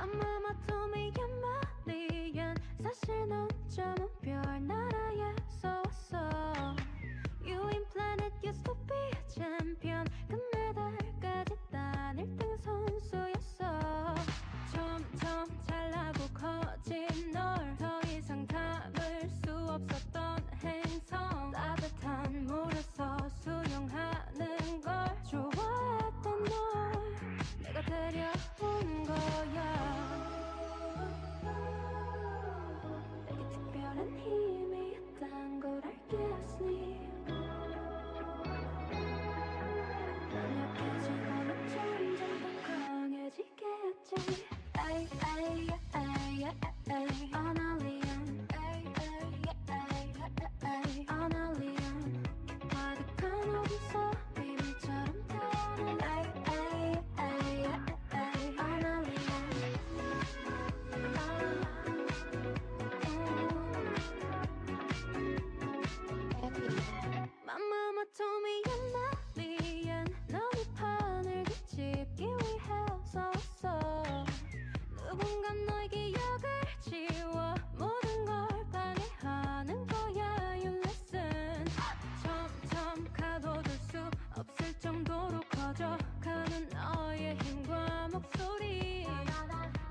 My mama told me you're my alien. 사실 넌 점은 별나라에서 왔어. You in planet used to be a champion. 금메달까지 딴 1등 선수였어. 점점 잘나고 커진 널 더 이상 담을 수 없었던 행성. 따뜻한 물에서 수영하는 걸 좋아했던 널 내가 데려온 거야. 내게 특별한 힘이 있단 걸 알겠으니 난 약해지고는 점점 더 강해지겠지. 에이 에이 에이 에이 an alien. 에이 에이 에이 an alien. 가득한 어둠 비밀처럼 타는 에이 에이 에이 an alien. My mama told me you're not alien. 넌 이 판을 뒤집기 위해서 왔어. 누군가 너의 기억을 지워 모든 걸 방해하는 거야. You listen. 점점 가둬둘 수 없을 정도로 커져가는 너의 힘과 목소리.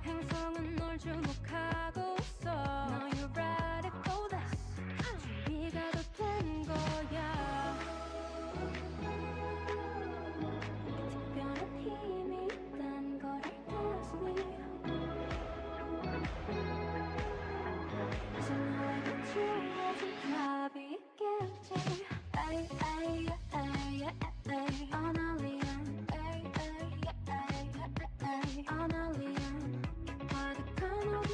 행성은 널 주목하고 있어. Now you're ready for this. 준비가 다 된 거야. 특별한 힘이 있단 걸 알겠으니 이제 너에게 주어진 답이 있겠지. 에이 에이 에이 에이 an alien. 에이 에이 에이 an alien. 가득한 어둠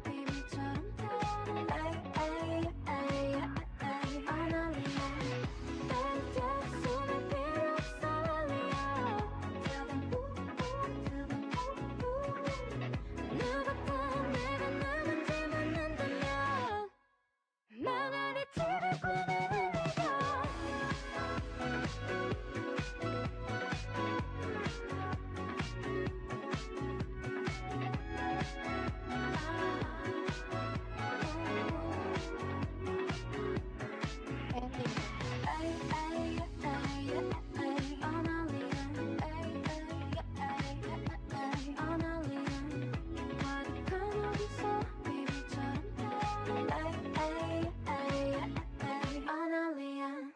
비밀처럼 타는 에이 에이 에이 an alien. 내 손에 필요 없어 alien. Tell them who, tell them who. 누가 내가 누군지 묻는다면 망할 이 집을 꾸미는 네가. 에이 에이 에이 에이 an alien. 에이 에이 에이 an alien. 가득한 어둠 비밀처럼 타는 에이 에이 에이 an alien.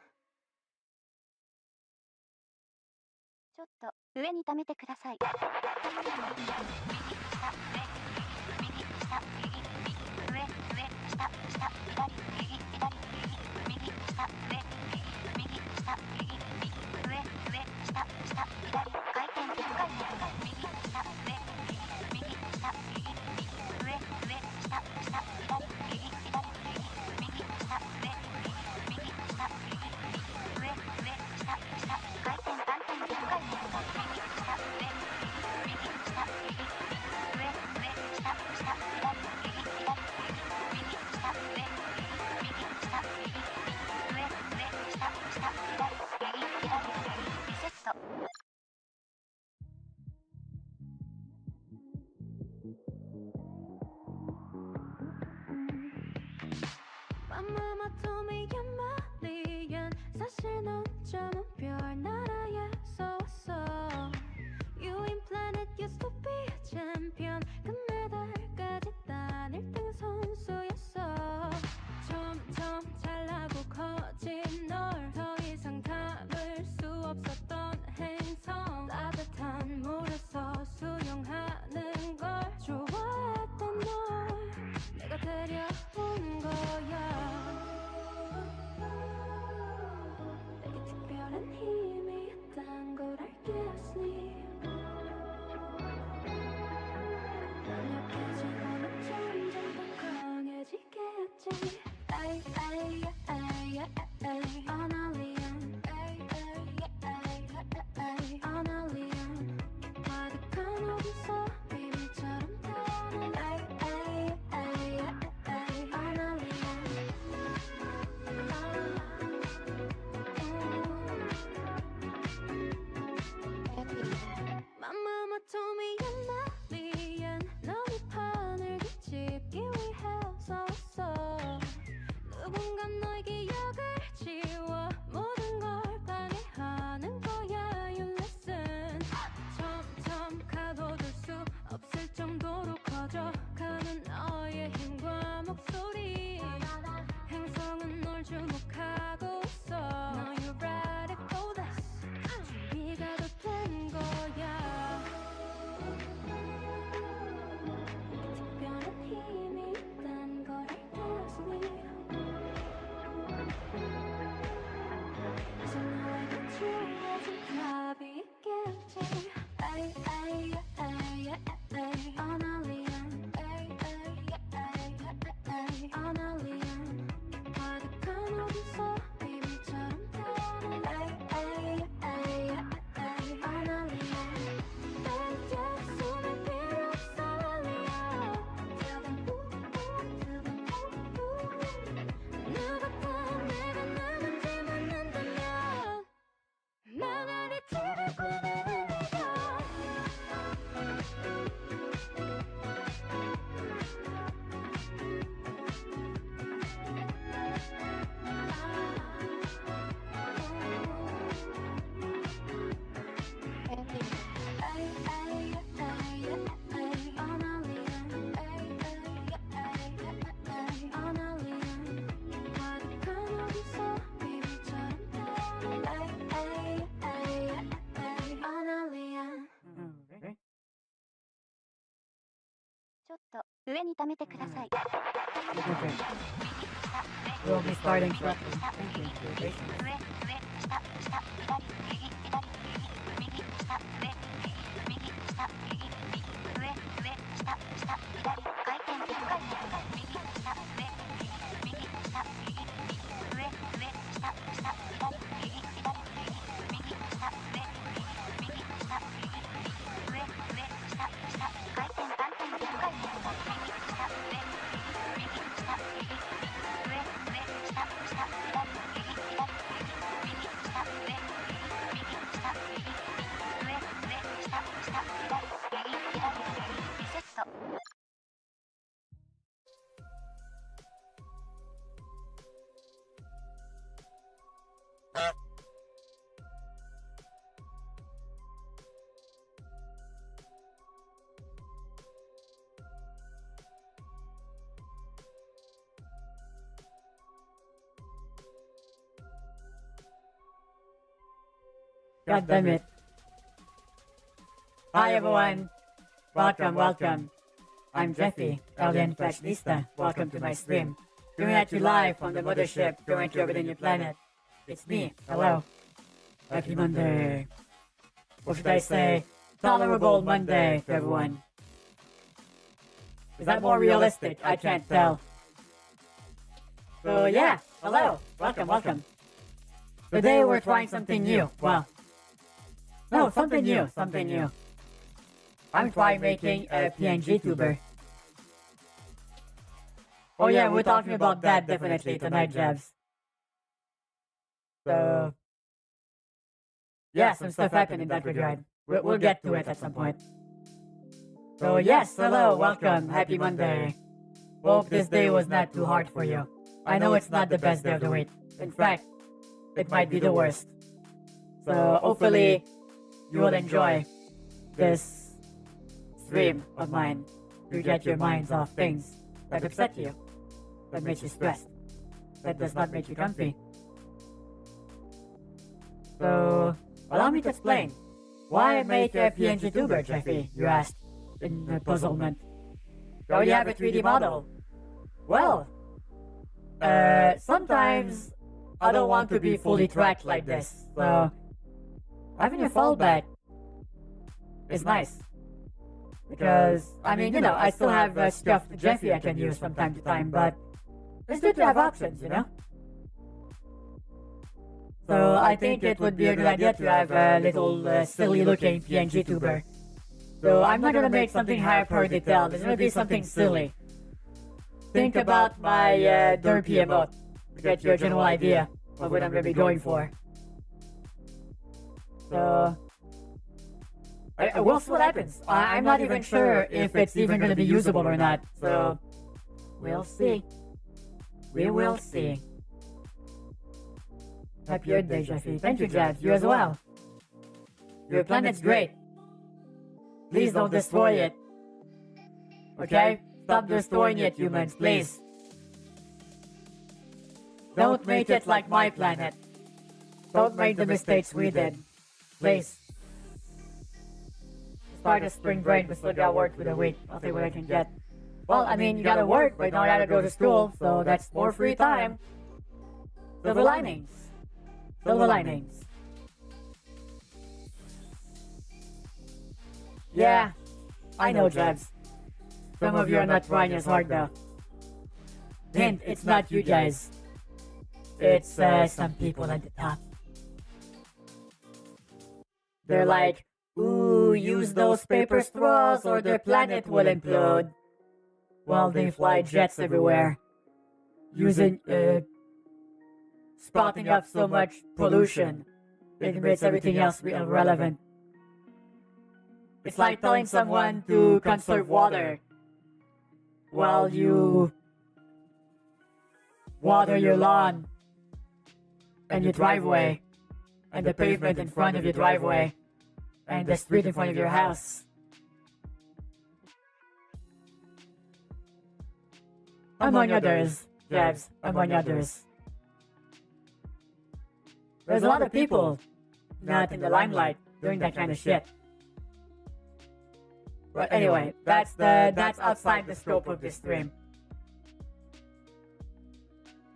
ちょっと上に溜めてください。My mama told me you're my alien. 사실 넌 점은 별나라에서 왔어. You in planet used to be a champion. 금메달까지 딴 1등 선수였어. 점점 잘나고 커진 널 더 이상 담을 수 없었던 행성. 따뜻한 물에서 수영하는 걸 좋아했던 널 내가 데려온 거야. 내게 특별한 힘이 있단 걸 알겠으니 난 약해지고는 점점 더 강해지겠지. 에이 에이 에이 에이 an alien. 에이 에이 에이 an alien. 가득한 어둠 비밀처럼 타는 에이 에이 에이 an alien. My mama told me you're not alien. 넌 해지겠지. 에이 에이 에이 에이 아날리안 에이 에이 에이 아날리안 가득한 어둠 비밀처럼 태어난 에이 에이 에이 아날리안 내 손에 필요 없어 알리야 Tell them tell them 누가 다 내가 누군지 묻는다면 망하리 티를 꾸미는 네가ちょっと上に溜めてください。 Okay. We'll be starting shortly. Thank you for your patience. 上、上、下、下、左、右、左、右、右、下、上、右、下、右、右、上、上、下、下、左、回転、1回転、右、下、上、右、下、右、右、上、上、下、下、左、右、左、右、右、下、上、右、下、右、右、上、上、下、下、回転、反転、1回転、右、下、上、右、下、右、右、上、上、下、下、左、右、左、右、下、上、右、下、右、上、上、下、下、左、右、左、リセット。God damn it. Hi everyone. Welcome. I'm Jeffy, Alien Fashionista. Welcome to my stream. Coming at you live from the mothership currently orbiting your planet. It's me. Hello. Happy Monday. Or should I say, tolerable Monday to everyone. Is that more realistic? I can't tell. So yeah, hello. Welcome. Today we're trying something new. Well, no, something new. I'm trying making a PNGTuber. Oh yeah, we're talking about that definitely tonight, Jabs. So, yeah, some stuff happened in that regard. We'll get to it at some point. So yes, hello, welcome, happy Monday. Hope this day was not too hard for you. I know it's not the best day of the week. In fact, it might be the worst. So hopefully, you will enjoy this stream of mine to get your minds off things that upset you, that makes you stressed, that does not make you comfy. So, allow me to explain. Why make a PNGTuber, Jeffy, you asked, in puzzlement. You already have a 3D model. Well, sometimes I don't want to be fully tracked like this, so having a fallback is nice. Because, I mean, I still have stuff to Jeffy I can use from time to time, but it's good to have options, So I think it would be a good idea to have a little silly-looking PNGTuber. So I'm not gonna make something hyper detailed, it's gonna be something silly. Think about my derpy emote to get your general idea of what I'm gonna be going for. So, we'll see what happens. I'm not even sure if it's even gonna be usable or not, so we'll see. We will see. Happy Earth Day, Jeffy. Thank you, Jabs. You as well. Your planet's great. Please don't destroy it. Okay? Stop destroying it, humans, please. Don't make it like my planet. Don't make the mistakes we did. Please. Start a spring break, but still got work for the week. I'll see what I can get. Well, I mean, you gotta work, but you don't gotta go to school, so that's more free time. Silver linings. Silver linings. Yeah, I know, Jabs. Some of you are not trying as hard though. Hint, it's not you guys. It's some people at the top. They're like, ooh, use those paper straws or their planet will implode. While they fly jets everywhere. Using, spouting up so much pollution. It makes everything else irrelevant. It's like telling someone to conserve water while you water your lawn and your driveway and the pavement in front of your driveway and the street in front of your house. Among others, Jabs, among others. There's a lot of people not in the limelight doing that kind of shit. But anyway, that's outside the scope of this stream.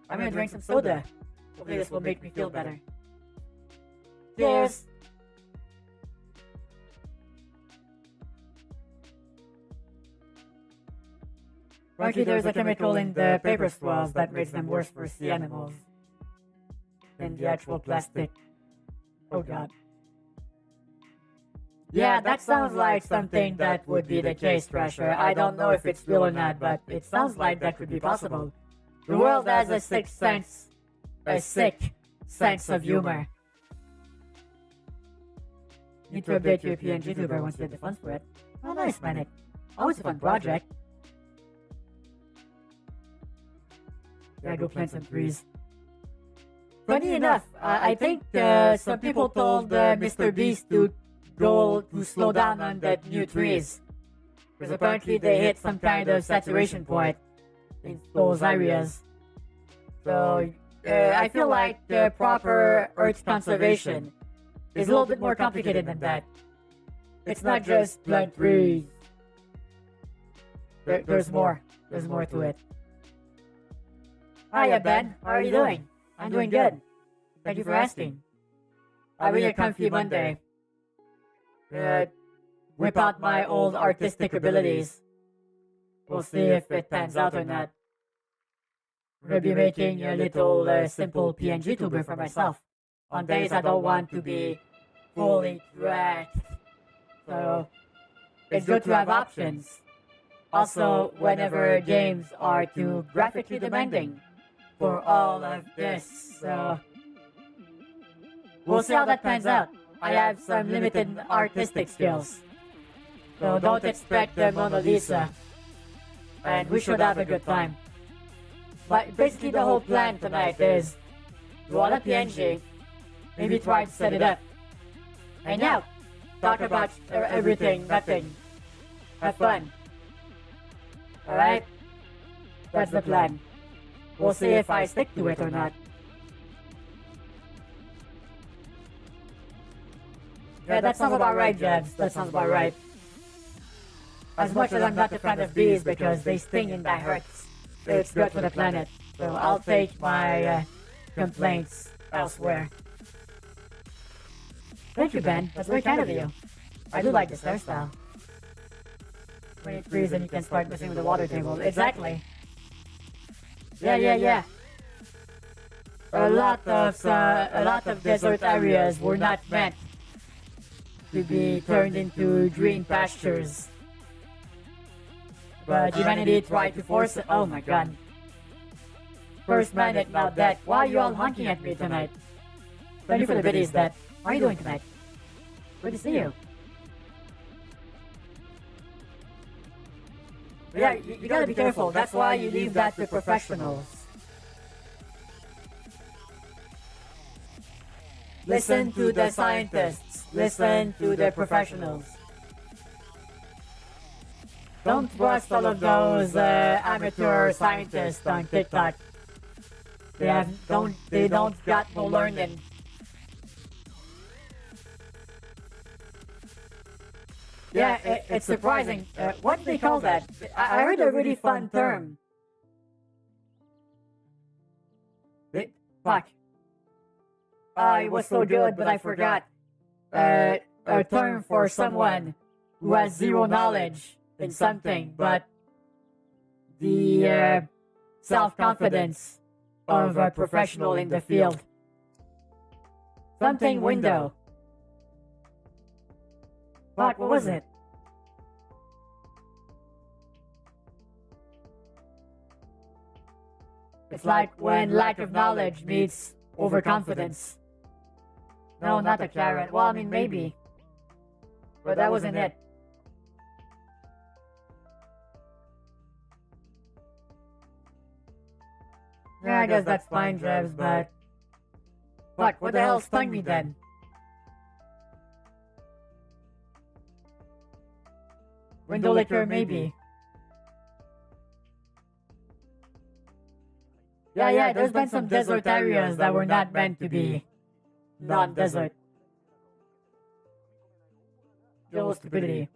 I'm gonna drink some soda. Hopefully this will make me feel better. Cheers! Apparently there's a chemical in the paper straws that makes them worse for sea animals than the actual plastic. Oh god. Yeah, that sounds like something that would be the case, Thrasher. I don't know if it's real or not, but it sounds like that could be possible. The world has a sick sense of humor. Need to update your PNGTuber once you get the funds for it. Oh, nice, Manic. Always a fun project. Yeah, go plant some trees. Funny enough, I think some people told Mr. Beast to slow down on the new trees. Because apparently they hit some kind of saturation point in those areas. So I feel like the proper earth conservation is a little bit more complicated than that. It's not just plant trees. There's more. There's more to it. Hiya, Ben. How are you doing? I'm doing good. Thank you for asking. Having a comfy Monday. Whip out my old artistic abilities. We'll see if it pans out or not. I'm gonna be making a little simple PNGTuber for myself. On days I don't want to be fully dressed. So, it's good to have options. Also, whenever games are too graphically demanding for all of this, so we'll see how that pans out. I have some limited artistic skills, so don't expect the Mona Lisa, and we should have a good time. But basically the whole plan tonight is draw a PNG, maybe try to set it up, and now talk about everything, nothing, have fun. Alright? That's the plan. We'll see if I stick to it or not. Yeah, that sounds about right, Jabs. That sounds about right. As much as I'm not a fan of bees because they sting and that hurts, it's good for the planet. So I'll take my complaints elsewhere. Thank you, Ben. That's very kind of you. I do like this hairstyle. When it freezes and you can start messing with the water table. Exactly. Yeah. A lot of desert areas were not meant to be turned into green pastures. But humanity tried to force it. Oh my god. First planet, now that. Why are you all honking at me tonight? Thank you for the biddies, that. How are you doing tonight? Good to see you. But yeah, you gotta be careful. That's why you leave that to professionals. Listen to the scientists. Listen to the professionals. Don't trust all of those amateur scientists on TikTok. They don't got no learning. Yeah, it's surprising. What do they call that? I heard a really fun term. Fuck. It was so good, but I forgot. A term for someone who has zero knowledge in something but the self-confidence of a professional in the field. Something window. Fuck, what was it? It's like when lack of knowledge meets overconfidence. No, not the carrot. Well, I mean, maybe. But that wasn't it. Yeah, I guess that's fine, Jebs, but... Fuck, what the hell stung me then? Window liquor, maybe. Yeah, there's been some desert areas that were not meant to be non-desert. Little stupidity.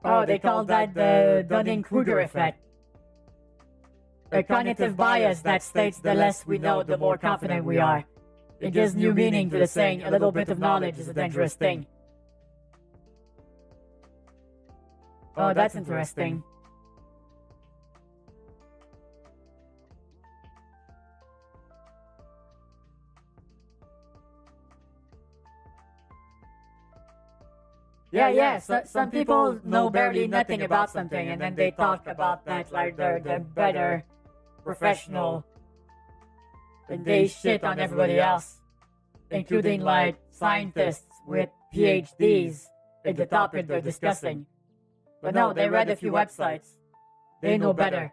Oh, they call that the Dunning-Kruger effect. A cognitive bias that states the less we know, the more confident we are. It gives new meaning to the saying, a little bit of knowledge is a dangerous thing. Oh, that's interesting. Yeah, so, some people know barely nothing about something and then they talk about that like they're the better professional and they shit on everybody else, including like scientists with PhDs in the topic they're discussing. But no, they read a few websites. They know better.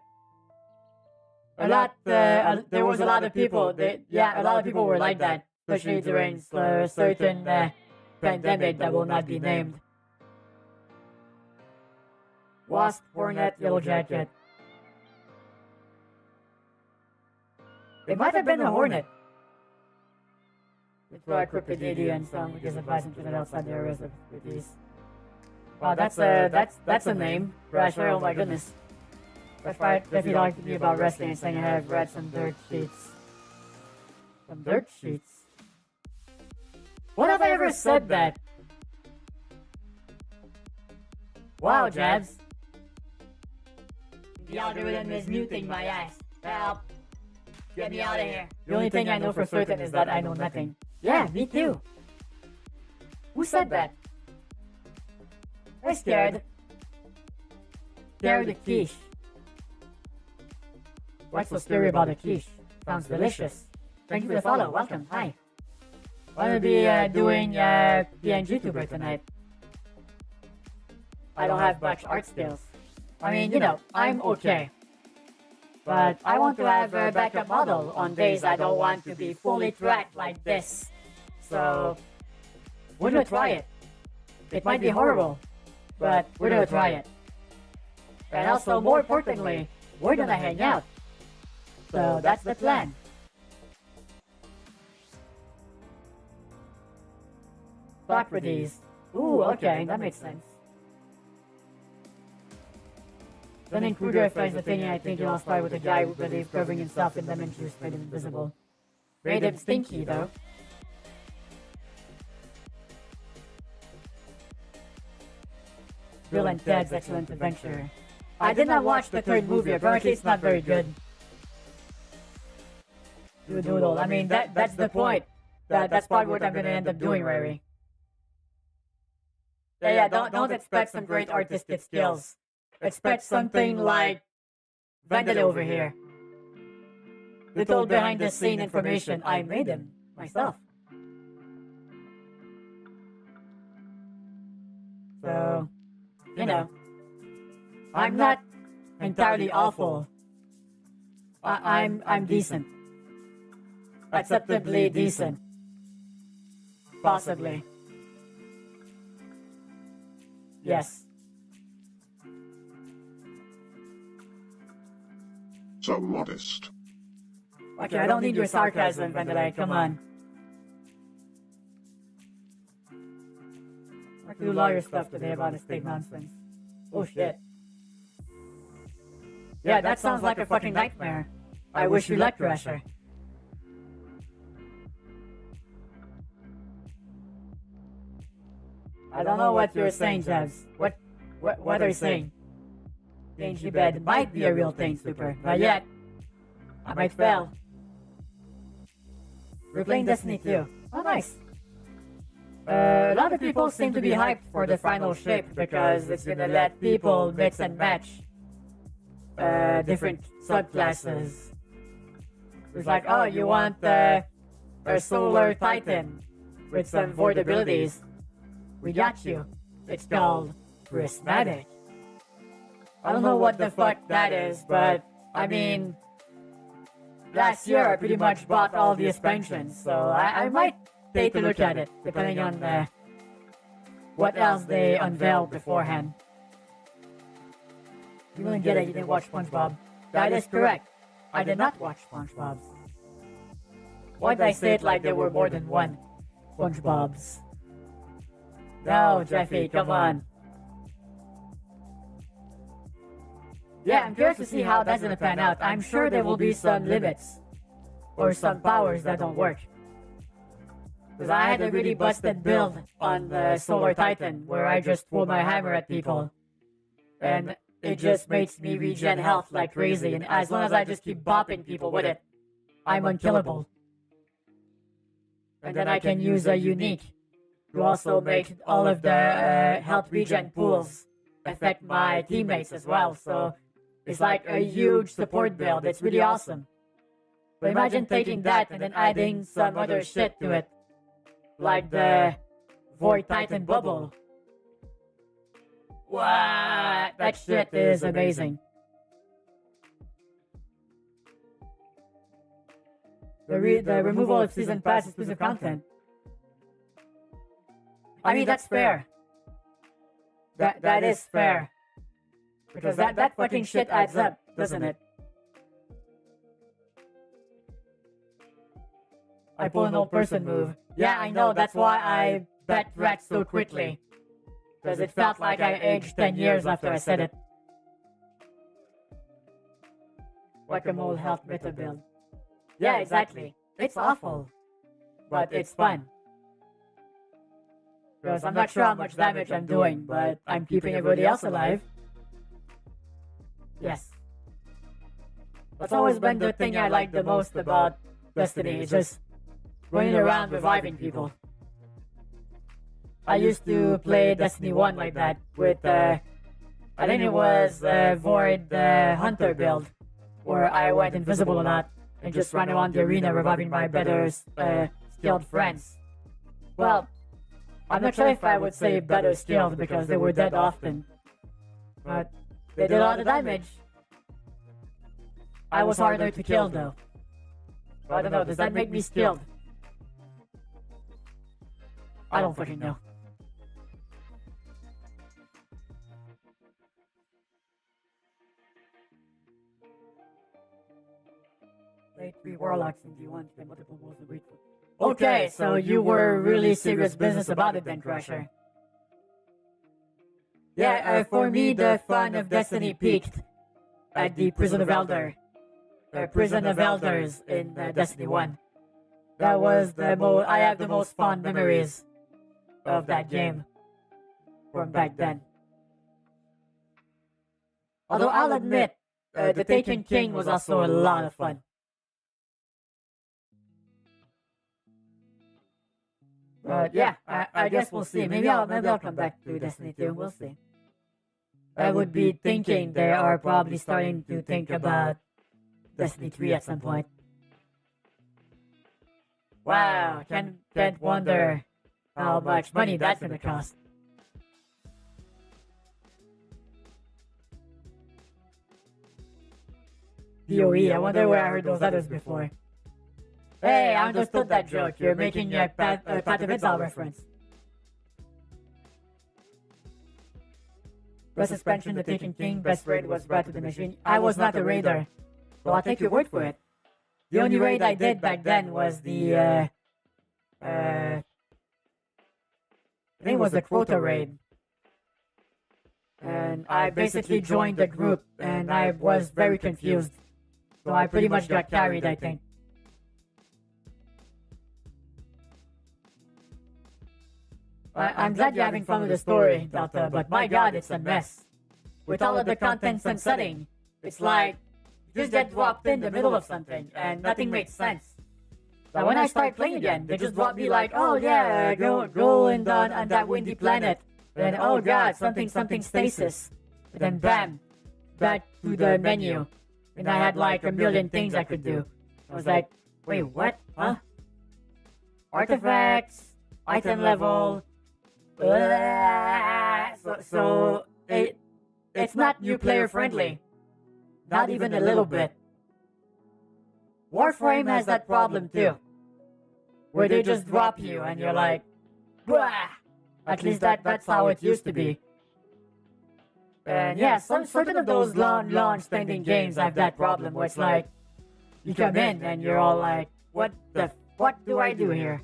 There was a lot of people, a lot of people were like that, especially during a certain pandemic that will not be named. Wasp, Hornet, Yellow Jacket. It might have been a Hornet. It's for cryptid and some which is advising to the outside the areas of expertise. Wow, that's a name. Rasher, oh my goodness. That's right, if you talk to me about wrestling and saying I have read some dirt sheets. Some dirt sheets? When have I ever said that? Wow, Jabs. The algorithm is muting my ass. Help. Get me out of here. The only thing I know for certain is that I know nothing. Yeah, me too. Who said that? I'm scared. Scared of quiche. What's so scary about a quiche? Sounds delicious. Thank you for the follow. Welcome. Hi. Wanna be doing PNGTuber tonight. I don't have much art skills. I mean, you know, I'm okay. But I want to have a backup model on days I don't want to be fully tracked like this. So, we're gonna try it. It might be horrible, but we're gonna try it. And also, more importantly, we're gonna hang out. So that's the plan. Socrates. Ooh, okay, that makes sense. Dunning-Kruger effect is the thing I think it all started with a guy who believed covering himself in lemon juice made him invisible. Made him stinky, though. Bill and Ted's Excellent Adventure. I did not watch the third movie, apparently it's not very good. Doodle, I mean, that's the point. That's probably what I'm gonna end up doing, Rary. Yeah, don't expect some great artistic skills. Expect something like Vandal over here. Little behind the scene information, I made them myself. So, you know, I'm not entirely awful. I'm decent. Acceptably decent. Possibly. Yes. So modest. Okay, I don't need your sarcasm, Vandalay, come on. I have to do lawyer stuff today about estate nonsense. Oh shit. Yeah, that sounds like a fucking nightmare. I wish you luck, Crusher. I don't know what you're saying, Jabs. What are you saying? Dingy bed might be a real thing, Super. Not yet. I might fail. We're playing Destiny 2. Oh, nice. A lot of people seem to be hyped for the final shape because it's gonna let people mix and match different subclasses. It's like, oh, you want a solar titan with some void abilities. We got you. It's called Prismatic. I don't know what the fuck that is, but I mean, last year I pretty much bought all the expansions, so I might take a look at it, depending on what else they unveiled beforehand. You didn't get it, you didn't watch SpongeBob. That is correct. I did not watch SpongeBob. Why did I say it like there were more than one SpongeBobs? No, Jeffy, come on. Yeah, I'm curious to see how that's gonna pan out. I'm sure there will be some limits. Or some powers that don't work. Because I had a really busted build on the Solar Titan where I just throw my hammer at people. And it just makes me regen health like crazy. And as long as I just keep bopping people with it, I'm unkillable. And then I can use a unique to also make all of the health regen pools affect my teammates as well. So it's like a huge support build. It's really awesome. But imagine taking that and then adding some other shit to it. Like the Void Titan bubble. What? That shit is amazing. The removal of Season Pass exclusive content. I mean, that's fair. That is fair. Because that fucking shit adds up, doesn't it? I pull an old person move. Yeah, I know, that's why I bet Rat so quickly. Because it felt like I aged 10 years after I said it. Whack-a-mole health meta build. Yeah, exactly. It's awful. But it's fun. Because I'm not sure how much damage I'm doing, but I'm keeping everybody else alive. Yes. That's always been the thing I like the most about Destiny, is just running around reviving people. I used to play Destiny 1 like that with, I think it was Void Hunter build, where I went invisible a lot and just ran around the arena reviving my better skilled friends. Well, I'm not sure if I would say better skilled because they were dead often, but they did a lot of damage. I was harder to kill though. I don't know, does that make me skilled? I don't fucking know. Played 3 warlocks in D1 to multiple moves of grateful. Okay, so you were really serious business about it then, Crusher. Yeah, for me, the fun of Destiny peaked at the Prison of Elder. Prison of Elders in Destiny 1. That was I have the most fond memories of that game from back then. Although I'll admit, the Taken King was also a lot of fun. But yeah, I guess we'll see. Maybe I'll come back to Destiny 2. We'll see. I would be thinking they are probably starting to think about Destiny 3 at some point. Wow, can't wonder how much money that's gonna cost. DOE, I wonder where I heard those others before. Hey, I understood that joke. You're making a Pat of Itzal reference. Best suspension, the Taken King. Best raid was Rat to the Machine. I was not a raider, so I'll take your word for it. The only raid I did back then was the, I think it was the Quota raid. And I basically joined the group, and I was very confused. So I pretty much got carried, I think. I'm glad you're having fun with the story, Delta, but my god, it's a mess. With all of the contents and setting, it's like you just get dropped in the middle of something, and nothing makes sense. But when I start playing again, they just drop me like, oh yeah, go and on that windy planet. Then, oh god, something stasis. And then bam, back to the menu. And I had like a million things I could do. I was like, wait, what? Huh? Artifacts, item level. So it's not new player friendly. Not even a little bit. Warframe has that problem too. Where they just drop you and you're like, bah! At least that's how it used to be. And yeah, some certain of those long standing games have that problem where it's like, you come in and you're all like, what do I do here?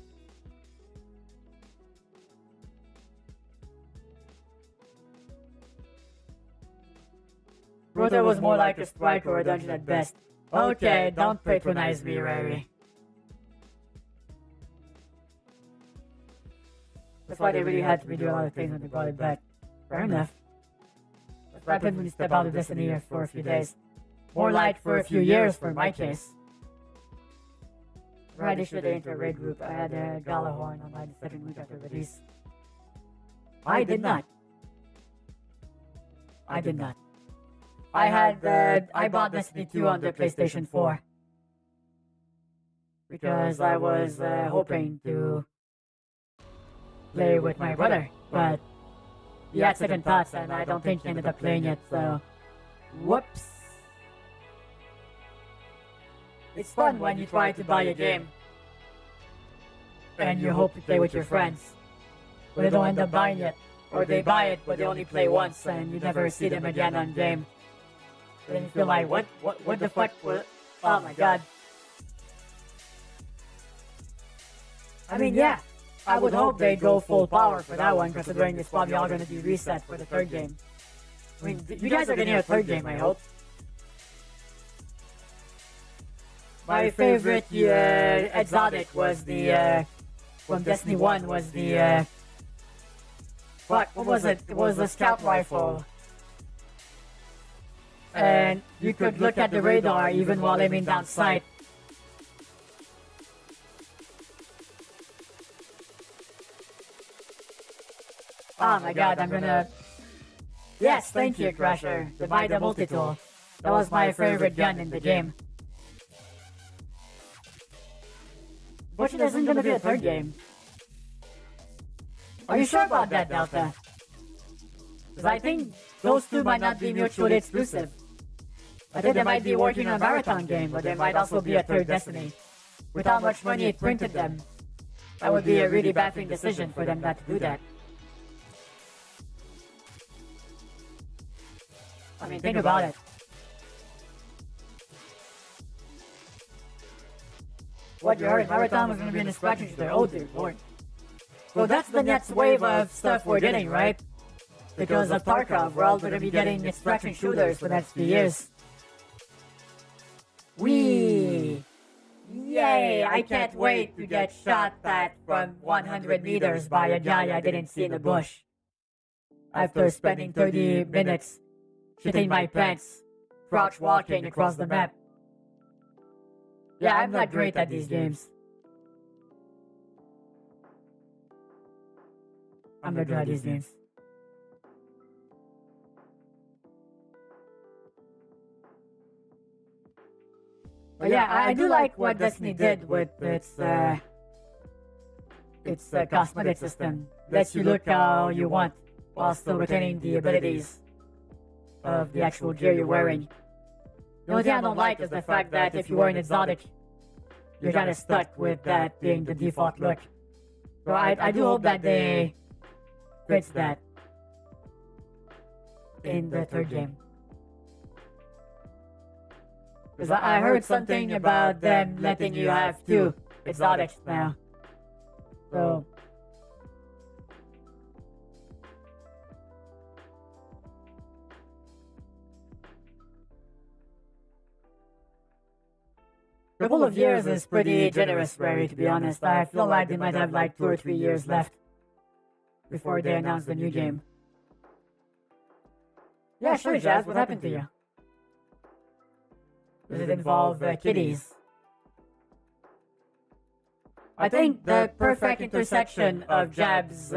Rota was more like a strike or a dungeon at best. Okay, don't patronize me, Rary. That's why they really had to redo a lot of things when they brought it back. Fair enough. What happened when you step out of Destiny for a few days? More like for a few years for my case. Right, I should enter a raid group. I had a Galahorn on my second week after release. I did not. I bought Destiny 2 on the PlayStation 4. Because I was hoping to play with my brother, but he had second thoughts and I don't think he ended up playing it, so whoops. It's fun when you try to buy a game and you hope to play with your friends, but they don't end up buying it, or they buy it but they only play once and you never see them again on game. Then you feel like, what the fuck? Oh my god. I mean, yeah, I would hope they go full power for that one, considering it's probably all going to be reset for the third game. I mean, you guys are getting a third game, I hope. My favorite exotic was the, from Destiny 1 was the, what was it? It was the scout rifle. And you could look at the radar even while aiming down sight. Oh my god, I'm gonna... Yes, thank you, Crusher. The multi-tool. That was my favorite gun in the game. But there isn't gonna be a third game. Are you sure about that, Delta? Because I think those two might not be mutually exclusive. I think they might be working on a marathon game, but there might also be a third Destiny. With how much money it printed them, that would be a really baffling decision for them not to do that. I mean, think about it. What you heard, Marathon was going to be an extraction shooter. Oh dear lord. So that's the next wave of stuff we're getting, right? Because of Tarkov, we're all going to be getting extraction shooters for the next few years. Whee! Yay! I can't wait to get shot at from 100 meters by a guy I didn't see in the bush. After spending 30 minutes shitting my pants, crouch walking across the map. Yeah, I'm not great at these games. I'm not good at these games. But yeah, I do like what Destiny did with its cosmetic system. Lets you look how you want, while still retaining the abilities of the actual gear you're wearing. The only thing I don't like is the fact that if you wear an exotic, you're kind of stuck with that being the default look. So I do hope that they fix that in the third game. Because I heard something about them letting you have two exotics now. So couple of years is pretty generous, Rary, to be honest. I feel like they might have like 2 or 3 years left before they announce the new game. Yeah, sure, Jazz, what happened to you? Does it involve kitties? I think the perfect intersection of Jab's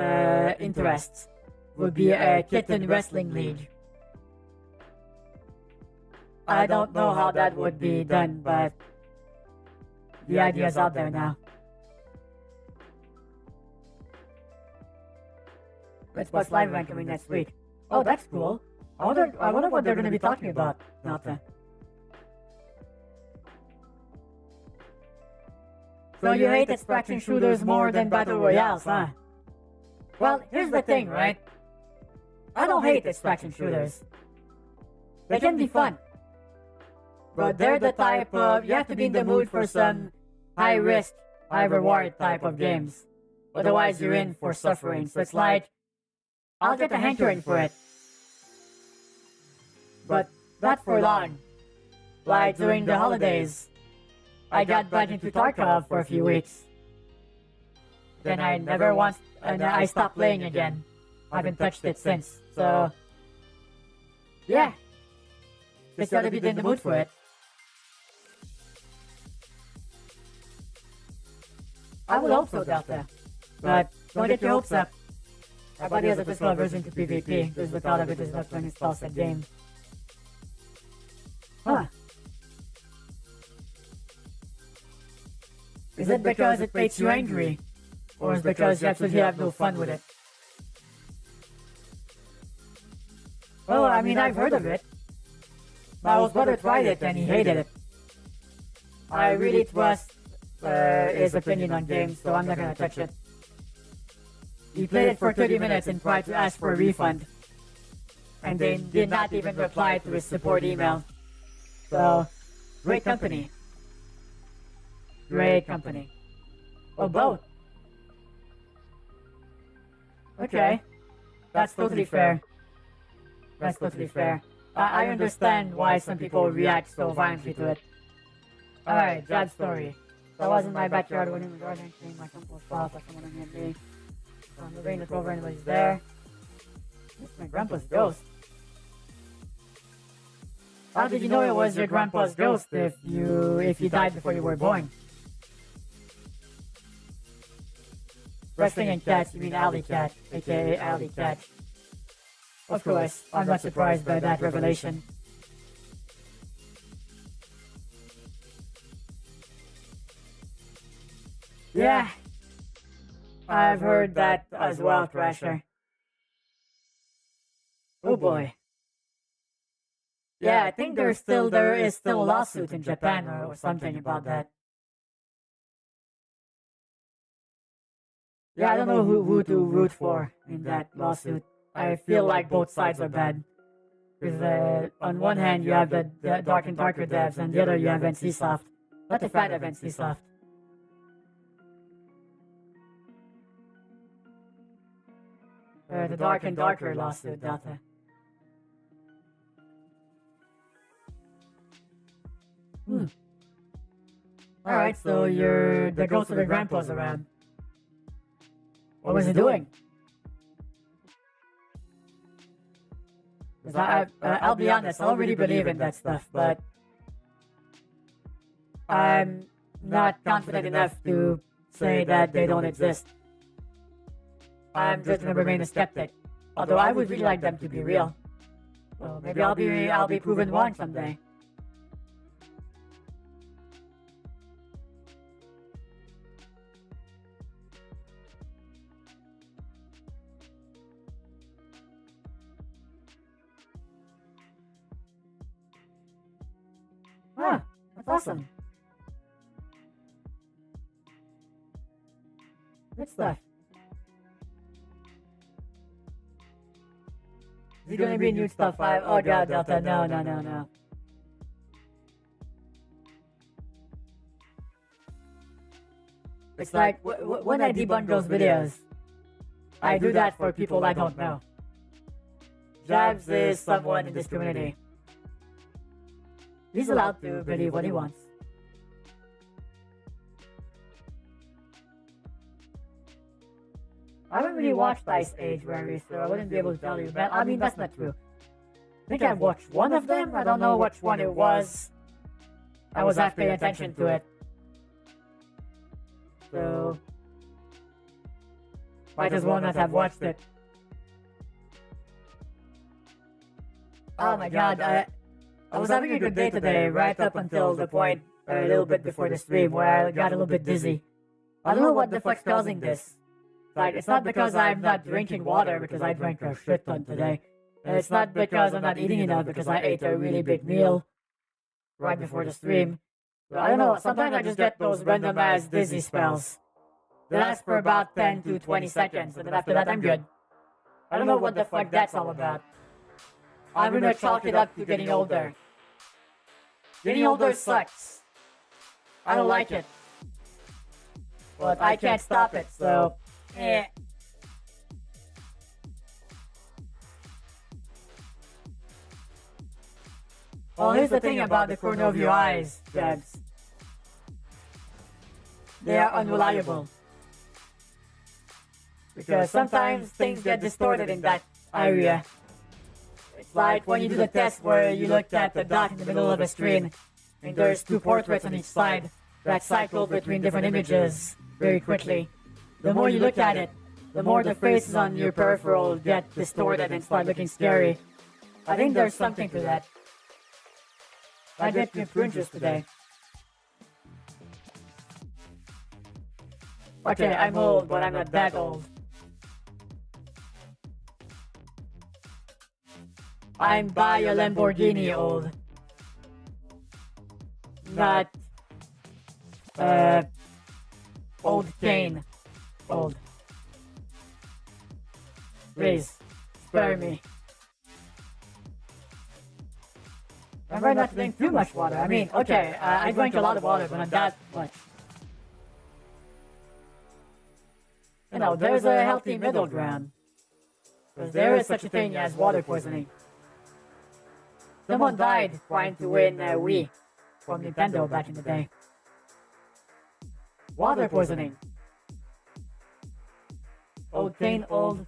interests would be a kitten wrestling league. I don't know how that would be done, but the idea's out there now. Let's watch live event coming next week. Oh, that's cool. I wonder what they're going to be talking about, Nata. So you hate extraction shooters more than battle royales, huh? Well, here's the thing, right? I don't hate extraction shooters. They can be fun. But they're the type of, you have to be in the mood for some high risk, high reward type of games. Otherwise you're in for suffering. So it's like, I'll get a hankering for it. But not for long. Like during the holidays, I got back into Tarkov for a few weeks. Then I stopped playing again. I haven't touched it since. So, yeah. Just gotta be in the mood for it. I would hope so, Delta. But don't get your hopes up. My buddy has a physical aversion to PvP, because the thought of it is enough to uninstall said game. Huh. Is it because it makes you angry? Or is it because you absolutely have no fun with it? Well, I mean, I've heard of it. My old brother tried it and he hated it. I really trust his opinion on games, so I'm not gonna touch it. He played it for 30 minutes and tried to ask for a refund. And they did not even reply to his support email. So, great company. Great company. Oh, both. Okay. That's totally fair. That's totally fair. I understand why some people react so violently to it. Alright, Jab's story. So I was in my backyard when he was ordering my uncle's fault or someone hit me. So I'm moving it over and nobody's there. It's my grandpa's ghost. How did you know it was your grandpa's ghost if you died before you were born? Wrestling and cats, you mean Alley Cat, aka Alley Cat. Of course, I'm not surprised by that revelation. Yeah, I've heard that as well, Thrasher. Oh boy. Yeah, I think there is still a lawsuit in Japan or something about that. Yeah, I don't know who to root for in that lawsuit. I feel like both sides are bad. Because on one hand you have the Dark and Darker devs, and the other you have NCSoft. Not the fan of NCSoft. The Dark and Darker lawsuit, Delta. Alright, so the ghost of your grandpa's around. What was he doing? I'll be honest, I don't really believe in that stuff, but I'm not confident enough to say that they don't exist. I'm just gonna remain a skeptic, although I would really like them to be real. So maybe I'll be proven wrong someday. Ah, that's awesome. Good stuff. Is it gonna be new stuff 5? Oh god, Delta, no. It's like, when I debunk those videos, I do that for people I don't know. Jabs is someone in this community. He's allowed to believe what he wants. I haven't really watched Ice Age very, so I wouldn't be able to tell you. But I mean, that's not true. I think I've watched one of them. I don't know which one it was. I was half paying attention to it. So might as well not have watched it. Oh my god, I was having a good day today, right up until the point a little bit before the stream where I got a little bit dizzy. I don't know what the fuck's causing this. Like, it's not because I'm not drinking water, because I drank a shit ton today. And it's not because I'm not eating enough, because I ate a really big meal right before the stream. So I don't know, sometimes I just get those random ass dizzy spells. They last for about 10 to 20 seconds, and then after that I'm good. I don't know what the fuck that's all about. I'm gonna chalk it up to getting older. Getting older sucks. I don't like it. But I can't stop it, so... eh. Well, here's the thing about the corner of your eyes, Debs. They are unreliable. Because sometimes things get distorted in that area. It's like when you do the test where you look at the dot in the middle of a screen, and there's two portraits on each side that cycle between different images very quickly. The more you look at it, the more the faces on your peripheral get distorted and start looking scary. I think there's something to that. I get new printers today. Okay, I'm old, but I'm not that old. I'm by a Lamborghini old. Not, old Kane old. Please, spare me. Remember not to drink too much water. I mean, okay, I drank a lot of water, but not that much. You know, there's a healthy middle ground. Because there is such a thing as water poisoning. Someone died trying to win a Wii from Nintendo back in the day. Water poisoning. Old Kane old.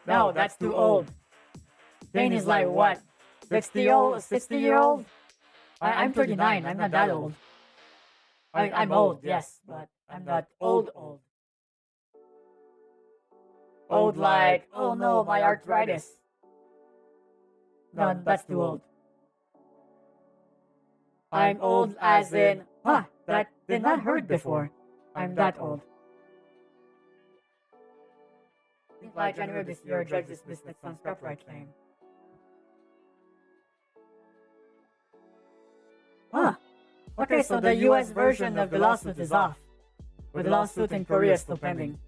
No, that's too old. Kane is like what? 60-year-old? I'm 39, I'm not that old. I'm old, yes, but I'm not old. Old like, oh no, my arthritis. No, that's too old. I'm old as in, that did not hurt before. I'm that old. I think by January of this year, a judge dismissed that son's copyright claim. Okay, so the US version of the lawsuit is off. But the lawsuit in Korea is still pending.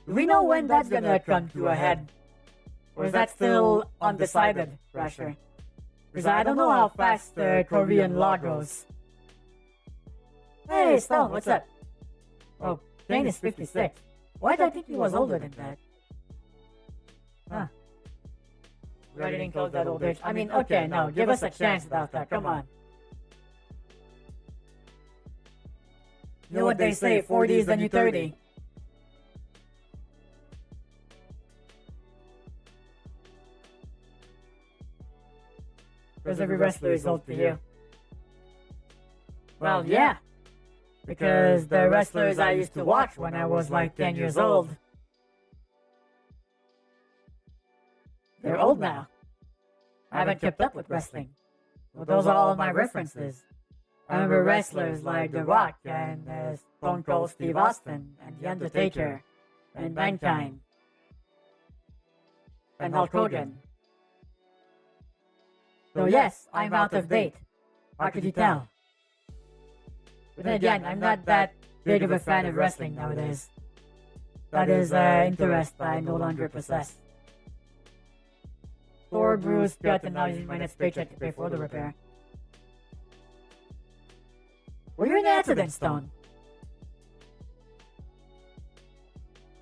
Do we know when that's gonna come to a head? Or is that still undecided, Rasher? Because I don't know how fast the Korean law goes. Hey, Stone, what's up? Oh, Kane is 56. Why did I think he was older than that? We already didn't close that old age. I mean, okay, no, give us a chance about that, come on. You know what they say, 40 is the new 30. Because every wrestler is old to you. Well, yeah. Because the wrestlers I used to watch when I was like 10 years old, they're old now. I haven't kept up with wrestling. Well, those are all my references. I remember wrestlers like The Rock and Stone Cold Steve Austin and The Undertaker and Mankind and Hulk Hogan. So yes, I'm out of date. How could you tell? But then again, I'm not that big of a fan of wrestling nowadays. That is an interest I no longer possess. Poor Bruce got and now using my next paycheck to pay for the repair. Were you in an accident, Stone?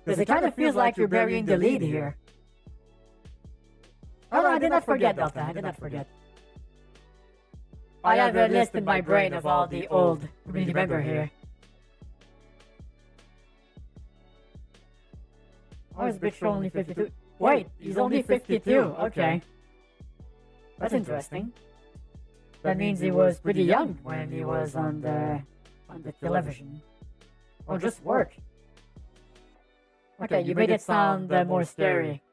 Because it kind of feels like you're burying the lead here. Oh no, I did not forget, Delta. I did not forget. I have a list in my brain of all the old community members here. Oh, is Big Show only 52? Wait, he's only 52. Okay. That's interesting. That means he was pretty young when he was on the television. Or just work. Okay, you made it sound more scary.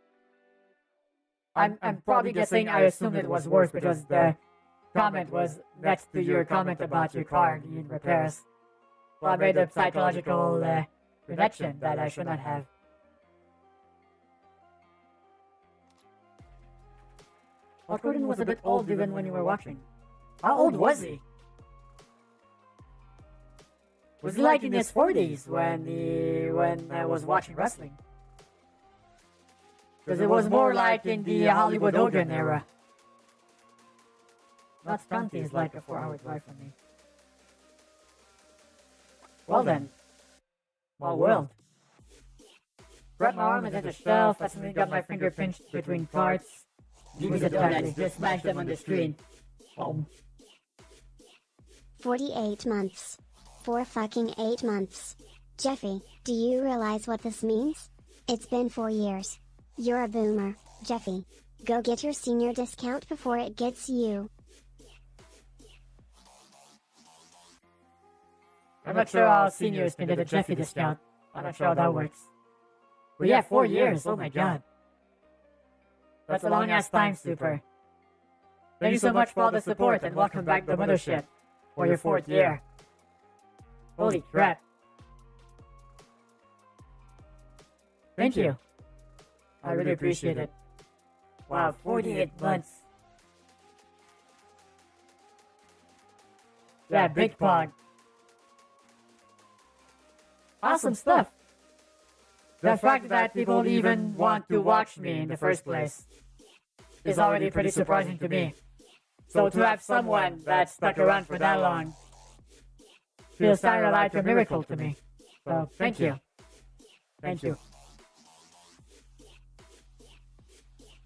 I'm probably guessing I assumed it was worse because the comment was next to your comment about your car needing repairs. Well, I made a psychological connection that I should not have. Well, Gordon was a bit old even when you were watching. How old was he? Was he like in his 40s when I was watching wrestling? Because it was more like in the Hollywood Hogan era. Not County is like a 4-hour drive from me. Well then. Small world. Wrap my arm against a shelf, accidentally got my finger pinched between parts. Give me the donuts, just smash them on the screen. Boom. 48 months. 8 months. Jeffy, do you realize what this means? It's been 4 years. You're a boomer, Jeffy. Go get your senior discount before it gets you. I'm not sure how seniors can get a Jeffy discount. I'm not sure how that works. But yeah, 4 years, oh my god. That's a long ass time, Super. Thank you so much for all the support and welcome back to the mothership for your 4th year. Holy crap. Thank you. I really appreciate it. Wow, 48 months. Yeah, big pog. Awesome stuff. The fact that people even want to watch me in the first place is already pretty surprising to me. So to have someone that stuck around for that long feels kind of like a miracle to me. So thank you. Thank you.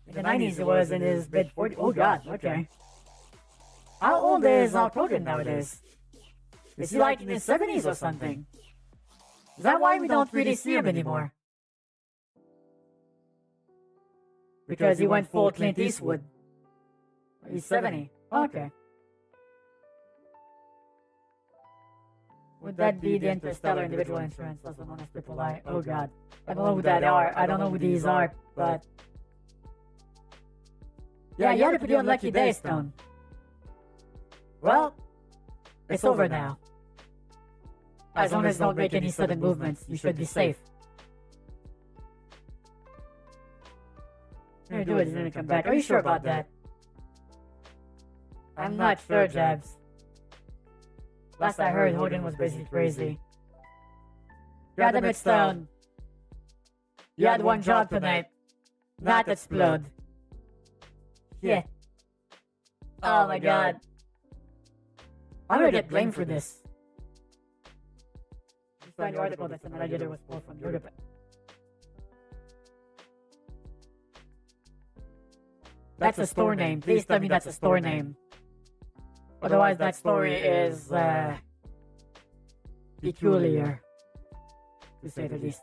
In the 90s, he was in his mid-40s. Oh god, okay. How old is Hulk Hogan nowadays? Is he like in his 70s or something? Is that why we don't really see him anymore? Because he went full Clint Eastwood. He's 70. Okay. Would that be the Interstellar Individual Insurance, also known as Triple I? Oh god. I don't know who that are. I don't know who these are, but... Yeah, you had a pretty unlucky day, Stone. Well, it's over now. As long as you don't make any sudden movements, you should be safe. You're gonna do it, he's gonna come back. Are you sure about that? I'm not sure, Jabs. Last I heard, Hogan was basically crazy. God damn it, Stone. You had one job tonight. Not explode. Yeah. Oh my god. I'm gonna get blamed for this. You saw in the article that an alligator was pulled from Europe. That's a store name. Please tell me that's a store name. Otherwise, that story is, peculiar, to say the least.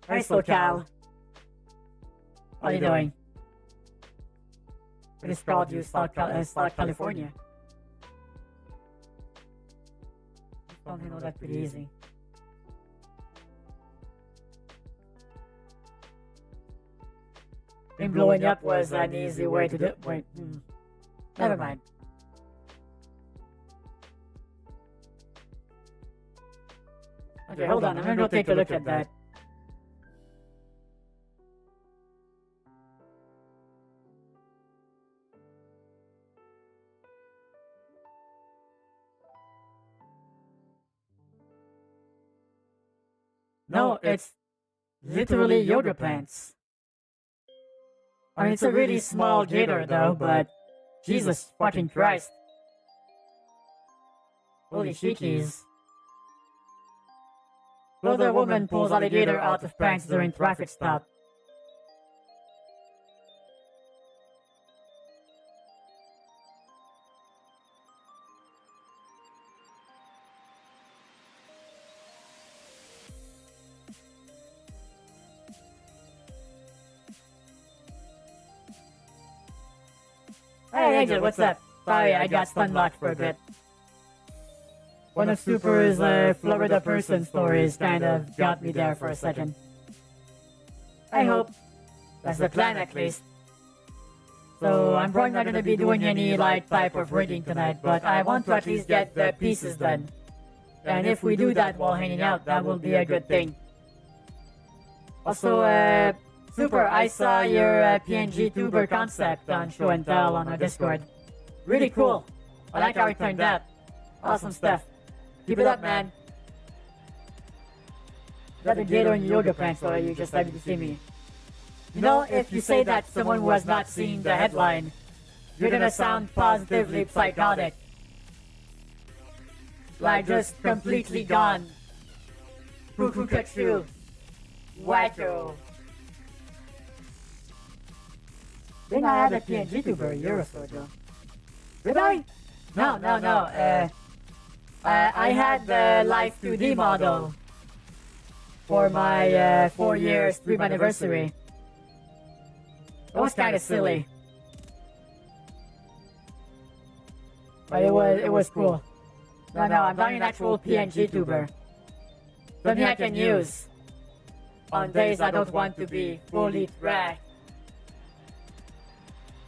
Hey, SoCal. What are you doing? We just called you South California. Don't handle that pretty easy. And blowing up was an easy way to do it. Wait, never mind. Okay, hold on. I'm gonna go take a look at that. No, it's literally yoga pants. I mean, it's a really small gator though, but Jesus fucking Christ. Holy shikis. Older woman pulls alligator out of pants during traffic stop. Hey Angel, what's up? Sorry, I got stun locked for a bit. One of Super's Florida person stories kind of got me there for a second. I hope. That's the plan at least. So I'm probably not gonna be doing any like type of rigging tonight, but I want to at least get the pieces done. And if we do that while hanging out, that will be a good thing. Also, Super, I saw your PNGTuber concept on Show and Tell on our Discord. Really cool. I like how it turned out. Awesome stuff. Keep it up, man. Got the gator in yoga pants, so you just happy to see me. You know, if you say that someone who has not seen the headline, you're gonna sound positively psychotic. Like just completely gone. Cuckoo Kachu. Wacko. Then I had a PNGTuber a year or so ago. Did I? No. I had the Life 2D model for my 4 years stream anniversary. It was kind of silly, but it was cool. No, I'm not an actual PNGTuber. Something I can use on days I don't want to be fully tracked.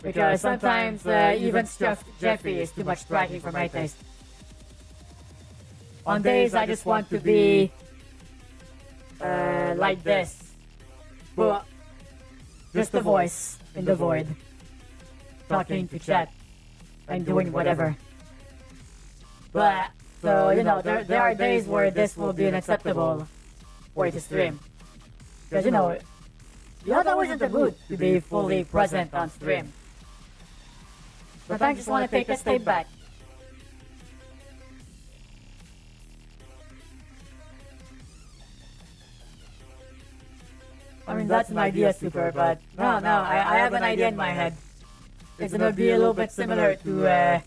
Because sometimes even stuffed Jeffy is too much tracking for my taste. On days I just want to be like this. Well, just a voice in the void. Talking to chat and doing whatever. But, so, you know, there are days where this will be an acceptable way to stream. Because, you know, you're not always in the mood to be fully present on stream. Sometimes you just want to take a step back. I mean, that's an idea, Super, but no, I have an idea in my head. It's gonna be a little bit similar to the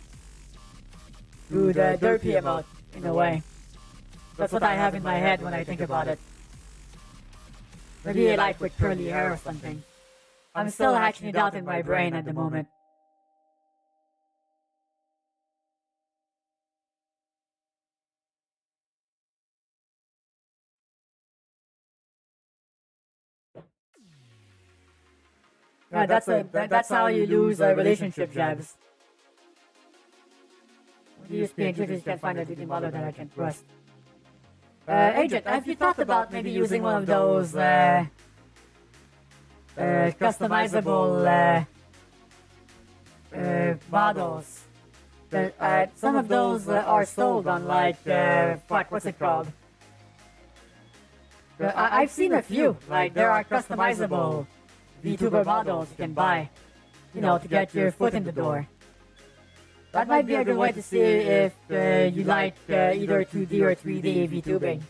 Derpy emote, in a way. That's what I have in my head when I think about it. Maybe like with curly hair or something. I'm still hatching it out in my brain at the moment. Yeah, that's how you lose relationship jabs. When you use PNGs, you can find a 2D model that I can trust. Agent, have you thought about maybe using one of those customizable models? Some of those are sold on like what's it called? I've seen a few. Like there are customizable vtuber models you can buy, you know, to get your foot in the door. That might be a good way to see if you like either 2D or 3D VTubing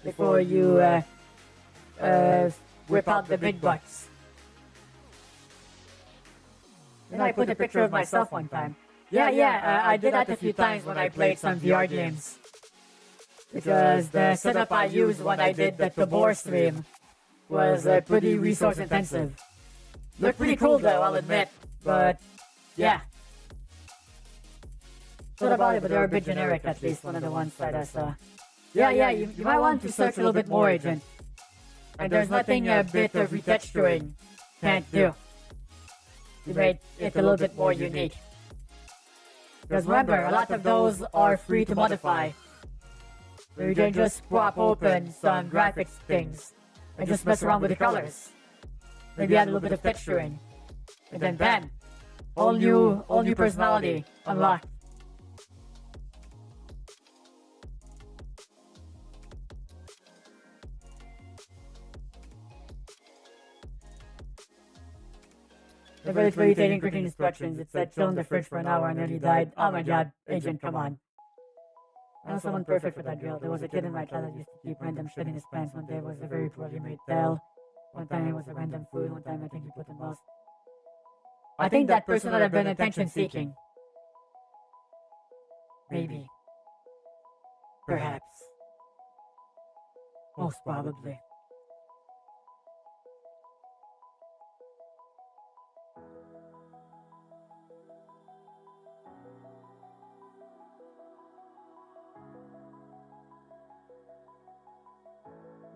before you whip out the big bucks. Then I put a picture of myself one time. Yeah, I did that a few times when I played some VR games. Because the setup I used when I did the Tabor stream was pretty resource intensive. Looked pretty cool though, I'll admit, but yeah. Thought about it, but they're a bit generic, at least one of the ones that I saw. Yeah, you might want to search a little bit more, Agent. And there's nothing a bit of retexturing can't do to make it a little bit more unique. Because remember, a lot of those are free to modify. So you can just pop open some graphics things and just mess around with the colors. Maybe add a little bit of texturing. And then bam! All new personality unlocked. The village where you taking cooking instructions. It said chill in the fridge for an hour and nearly died. Oh my god, Agent, come on. I know someone perfect for that drill. There was a kid in my class that used to keep random shit in his pants. One day it was a very poorly made tail. One time it was a random food. One time I think he put in mouse. I think that person would have been attention seeking. Maybe. Perhaps. Most probably.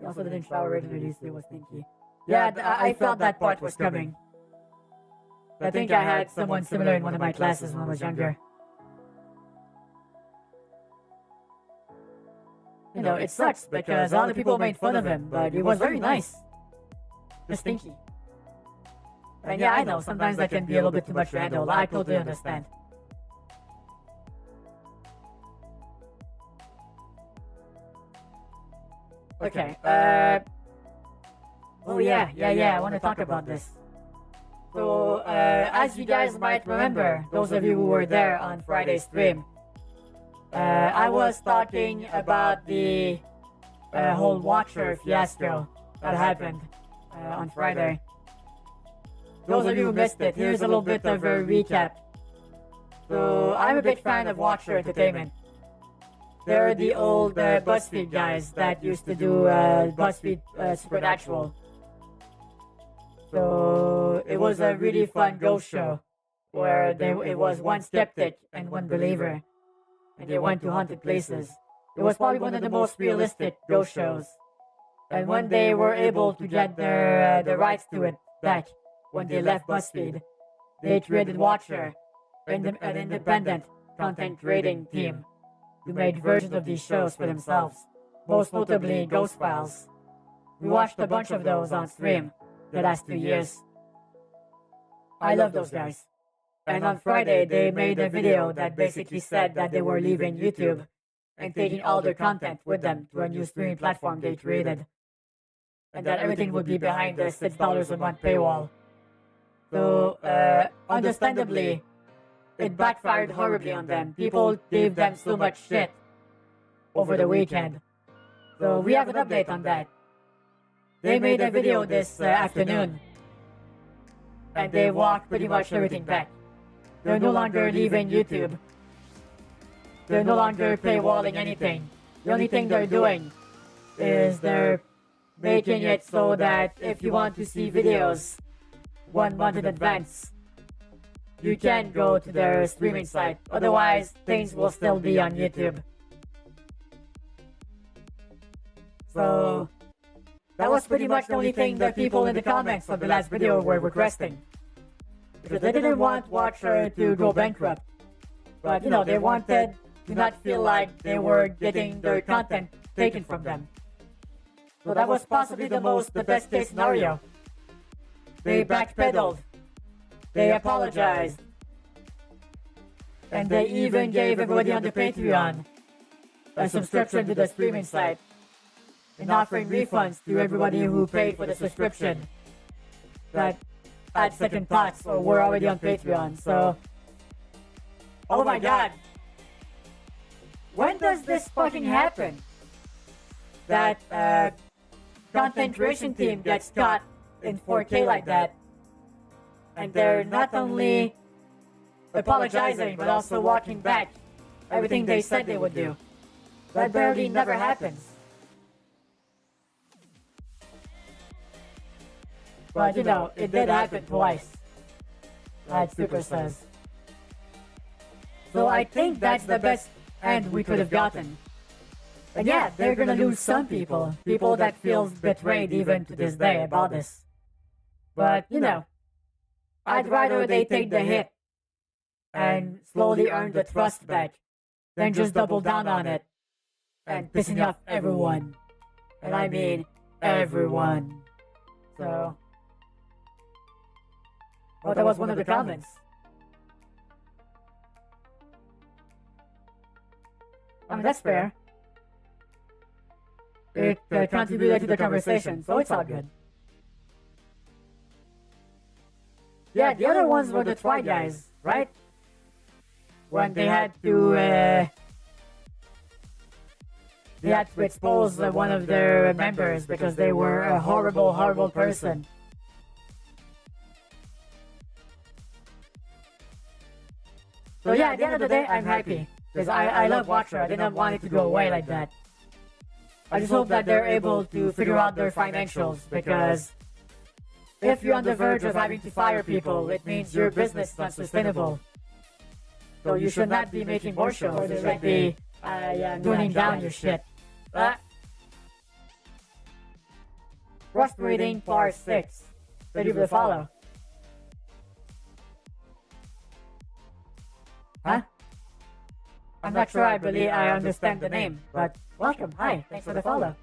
He also didn't shower regularly, so he was stinky. Yeah, I felt that part was coming. I think I had someone similar in one of my classes when I was younger. You know, it sucks because a lot of people made fun of him, but he was very nice. Just stinky. And yeah, I know, sometimes that can be a little bit too much to handle. I totally understand. Okay, oh yeah, I want to talk about this. So, as you guys might remember, those of you who were there on Friday's stream, I was talking about the whole Watcher fiasco that happened on Friday. Those of you who missed it, here's a little bit of a recap. So, I'm a big fan of Watcher Entertainment. They're the old BuzzFeed guys that used to do BuzzFeed Supernatural. So it was a really fun ghost show where it was one skeptic and one believer, and they went to haunted places. It was probably one of the most realistic ghost shows. And when they were able to get the rights to it back, when they left BuzzFeed, they created Watcher, an independent content creating team who made versions of these shows for themselves, most notably Ghost Files. We watched a bunch of those on stream the last 2 years. I love those guys. And on Friday, they made a video that basically said that they were leaving YouTube and taking all their content with them to a new streaming platform they created. And that everything would be behind the $6 a month paywall. So, understandably, it backfired horribly on them. People gave them so much shit over the weekend. So we have an update on that. They made a video this afternoon, and they walked pretty much everything back. They're no longer leaving YouTube. They're no longer paywalling anything. The only thing they're doing is they're making it so that if you want to see videos 1 month in advance, you can go to their streaming site. Otherwise, things will still be on YouTube. So, that was pretty much the only thing that people in the comments of the last video were requesting. Because they didn't want Watcher to go bankrupt. But, you know, they wanted to not feel like they were getting their content taken from them. So that was possibly the best case scenario. They backpedaled. They apologized. And they even gave everybody on the Patreon a subscription to the streaming site, and offering refunds to everybody who paid for the subscription that had second thoughts or were already on Patreon. So, oh my god, when does this fucking happen? That content creation team gets caught in 4K like that, and they're not only apologizing but also walking back everything they said they would do. That barely never happens. But you know, it did happen twice, like Super says. So I think that's the best end we could have gotten. And yeah, they're gonna lose some people that feels betrayed even to this day about this. But you know, I'd rather they take the hit and slowly earn the trust back than just double down on it and pissing off everyone. And I mean everyone. So, well, that was one of the comments. I mean, that's fair. It contributed to the conversation, so it's all good. Yeah, the other ones were the Try guys, right? When they had to expose one of their members because they were a horrible, horrible person. So yeah, at the end of the day, I'm happy. Because I love Watcher. I didn't want it to go away like that. I just hope that they're able to figure out their financials, because if you're on the verge of having to fire people, it means your business is unsustainable. So you should not be making more shows. You should be tuning down your shit. Frustrating Part 6. Thank you for the follow. Huh? I'm not sure I believe I understand the name, but welcome. Hi, thanks for the follow.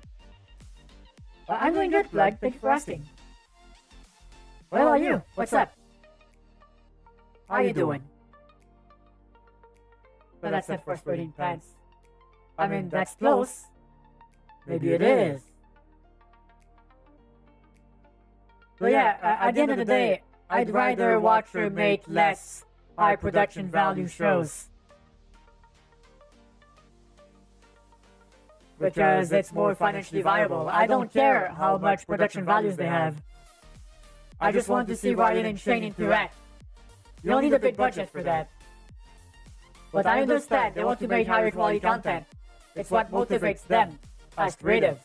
I'm doing good, Plug. Thank you for asking. What about you? What's up? How you doing? But that's not frustrating pants. I mean, that's close. Maybe it is. So yeah, at the end of the day, I'd rather watch or make less high production value shows. Because it's more financially viable. I don't care how much production values they have. I just want to see Ryan and Shane interact. You don't need a big budget for that. But I understand they want to make higher quality content. It's what motivates them as creatives.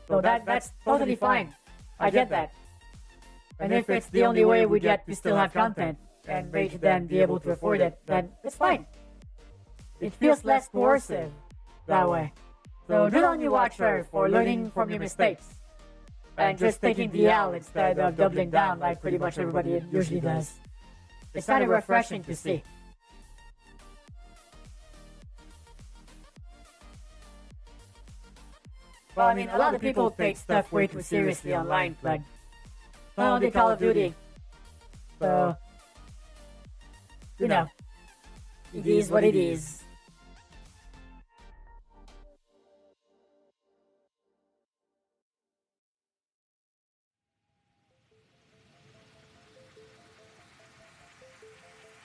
So that's totally fine. I get that. And if it's the only way we get to still have content and make them be able to afford it, then it's fine. It feels less coercive that way. So good on you, Watcher, for learning from your mistakes and just taking the L instead of doubling down like pretty much everybody usually does. It's kind of refreshing to see. Well, I mean, a lot of people take stuff way too seriously online, like, oh, the Call of Duty. So, you know, it is what it is.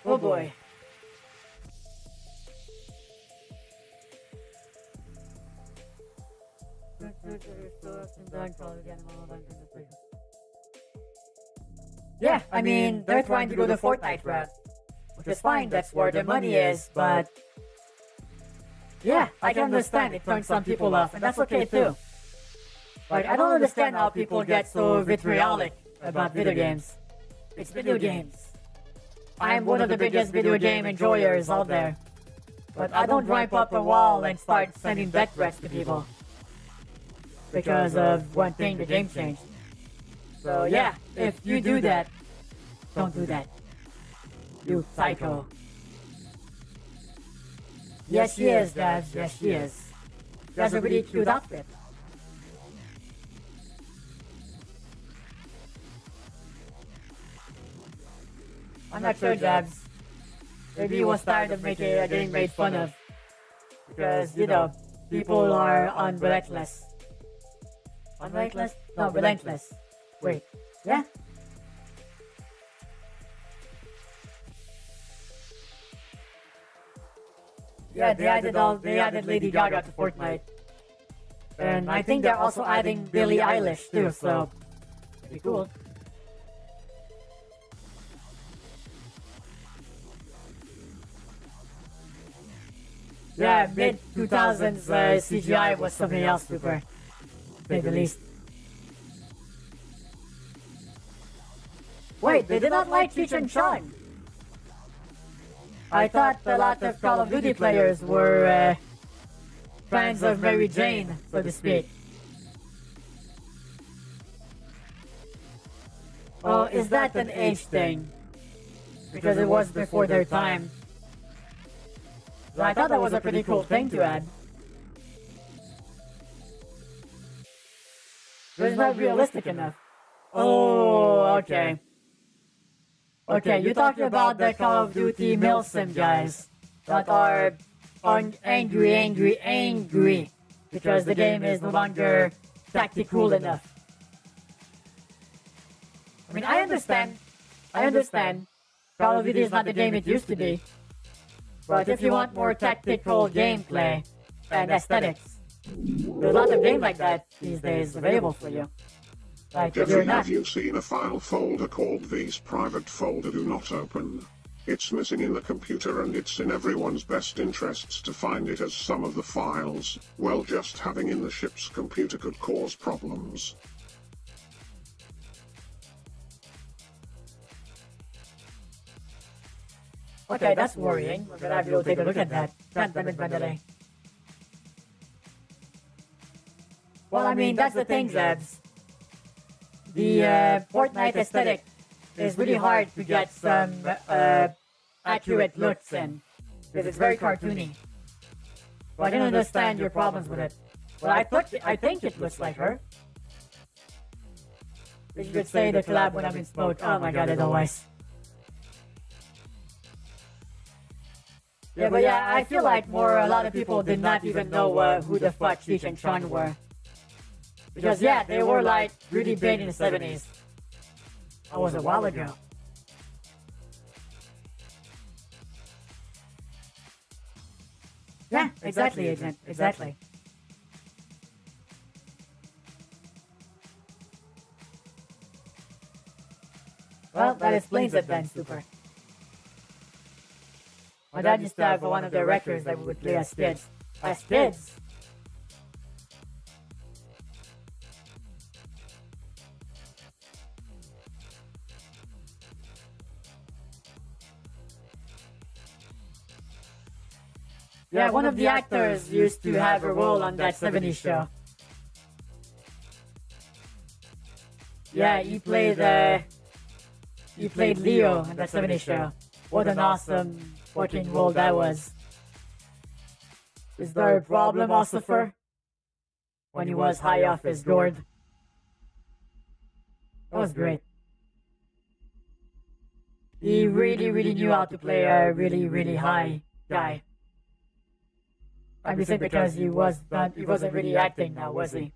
Oh boy. Yeah, I mean, they're trying to go the Fortnite route, which is fine, that's where the money is, but yeah, I can understand it turns some people off, and that's okay too. Like, I don't understand how people get so vitriolic about video games. It's video games. I'm one of the biggest video game enjoyers out there. But I don't drive up a wall and start sending death threats to people. Because of one thing the game changed. So yeah, if you do that, don't do that. You psycho. Yes she is, guys, yes she is. She has a really cute outfit. I'm not sure, Jabs. Maybe he was tired of getting made fun of. Because, you know, people are unrelentless. Unrelentless? No, relentless. Wait, yeah? Yeah, they added Lady Gaga to Fortnite. And I think they're also adding Billie Eilish too, so pretty cool. Yeah, mid-2000s CGI was something else, super. To say the least. Wait, they did not like Cheech and Chong. I thought a lot of Call of Duty players were fans of Mary Jane, so to speak. Oh, is that an age thing? Because it was before their time. So I thought that was a pretty cool thing to add. But it's not realistic enough. Oh, okay. Okay, you're talking about the Call of Duty milsim guys that are angry because the game is no longer tactical enough. I mean, I understand. Call of Duty is not the game it used to be. But if you want more tactical gameplay and aesthetics, there's a lot of games like that these days available for you. Like, Jeffrey, have you seen a file folder called V's private folder do not open? It's missing in the computer and it's in everyone's best interests to find it, as some of the files, well, just having in the ship's computer could cause problems. Okay, that's worrying. We're gonna have to go take a look at that. Can't damage my delay. Well, I mean, that's the thing, Zebs. the Fortnite aesthetic is really hard to get some accurate looks in, because it's very cartoony. So I can understand your problems with it. But I think it looks like her. You could say the collab when I'm in smoke. Oh my god, otherwise. Yeah, but yeah, I feel like a lot of people did not even know who the fuck Cheech and Chong were. Because yeah, they were like really big in the 70s. That was a while ago. Yeah, exactly, Agent. Exactly. Well, that explains it then, Super. My dad used to have one of their records that we would play as kids. As kids! Yeah, one of the actors used to have a role on that 70s show. Yeah, he played Leo on that 70s show. What an awesome fucking role that was. Is there a problem, Ossifer? When he was high off his gourd. That was great. He really knew how to play a really high guy. I'm guessing because he wasn't really acting now, was he?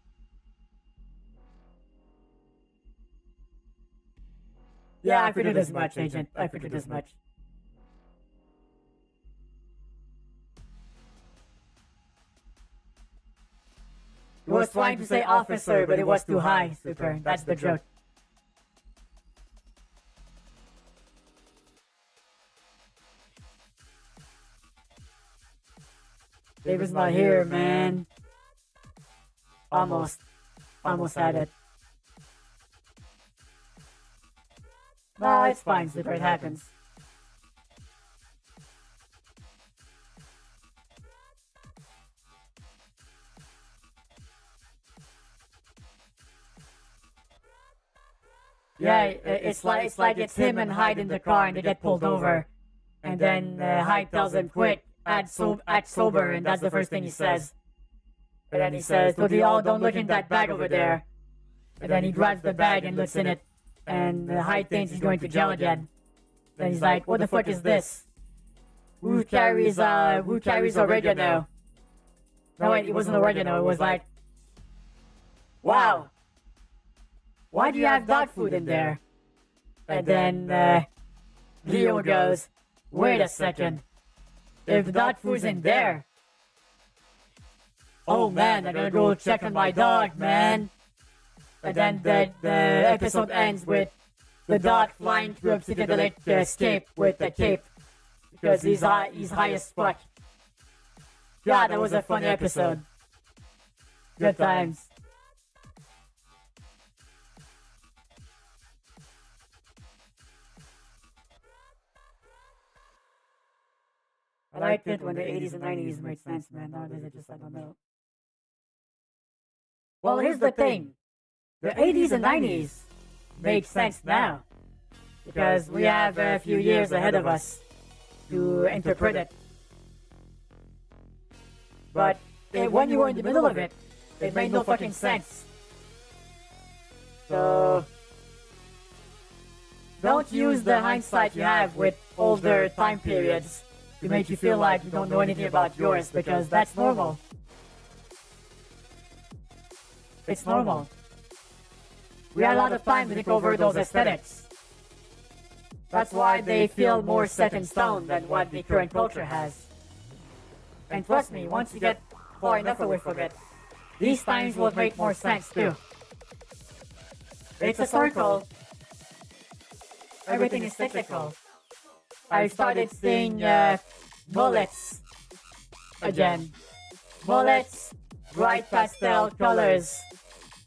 Yeah, I figured as much, Agent. I figured as much. He was trying to say officer, but it was too high, Super. That's the joke. David's not here, man. Almost had it. No, it's fine, Super. It happens. Yeah, it's like it's him and Hyde in the car and they get pulled over. And then Hyde tells him, quick, act sober, and that's the first thing he says. And then he says, so don't look in that bag over there. And then he grabs the bag and looks in it. And Hyde thinks he's going to jail again. Then he's like, what the fuck is this? Who carries oregano? No wait, it wasn't oregano, it was like, wow. Why do you have dog food in there? And then Leo goes, wait a second. If the dog food's in there. Oh man, I gotta go check on my dog, man. And then the episode ends with the dog flying through a psychedelic escape with a cape. Because he's high as fuck. God, that was a funny episode. Good times. I liked it when the 80s and 90s made sense, man. Nowadays, I don't know. Well, here's the thing. The 80s and 90s make sense now. Because we have a few years ahead of us to interpret it. But when you were in the middle of it, it made no fucking sense. So don't use the hindsight you have with older time periods to make you feel like you don't know anything about yours, because that's normal. It's normal. We had a lot of time to think over those aesthetics. That's why they feel more set in stone than what the current culture has. And trust me, once you get far enough away from it, these times will make more sense too. It's a circle. Everything is cyclical. I started seeing bullets again. Bullets, bright pastel colors,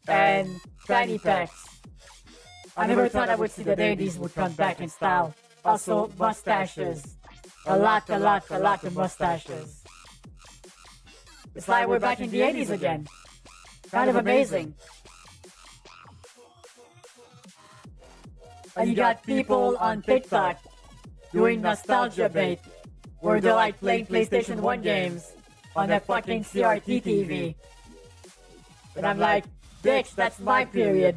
and fanny packs. I never thought I would see the day these would come back in style. Also, mustaches. A lot of mustaches. It's like we're back in the 80s again. Kind of amazing. And you got people on TikTok doing nostalgia bait, where they're like playing PlayStation 1 games on a fucking CRT TV. And I'm like, bitch, that's my period.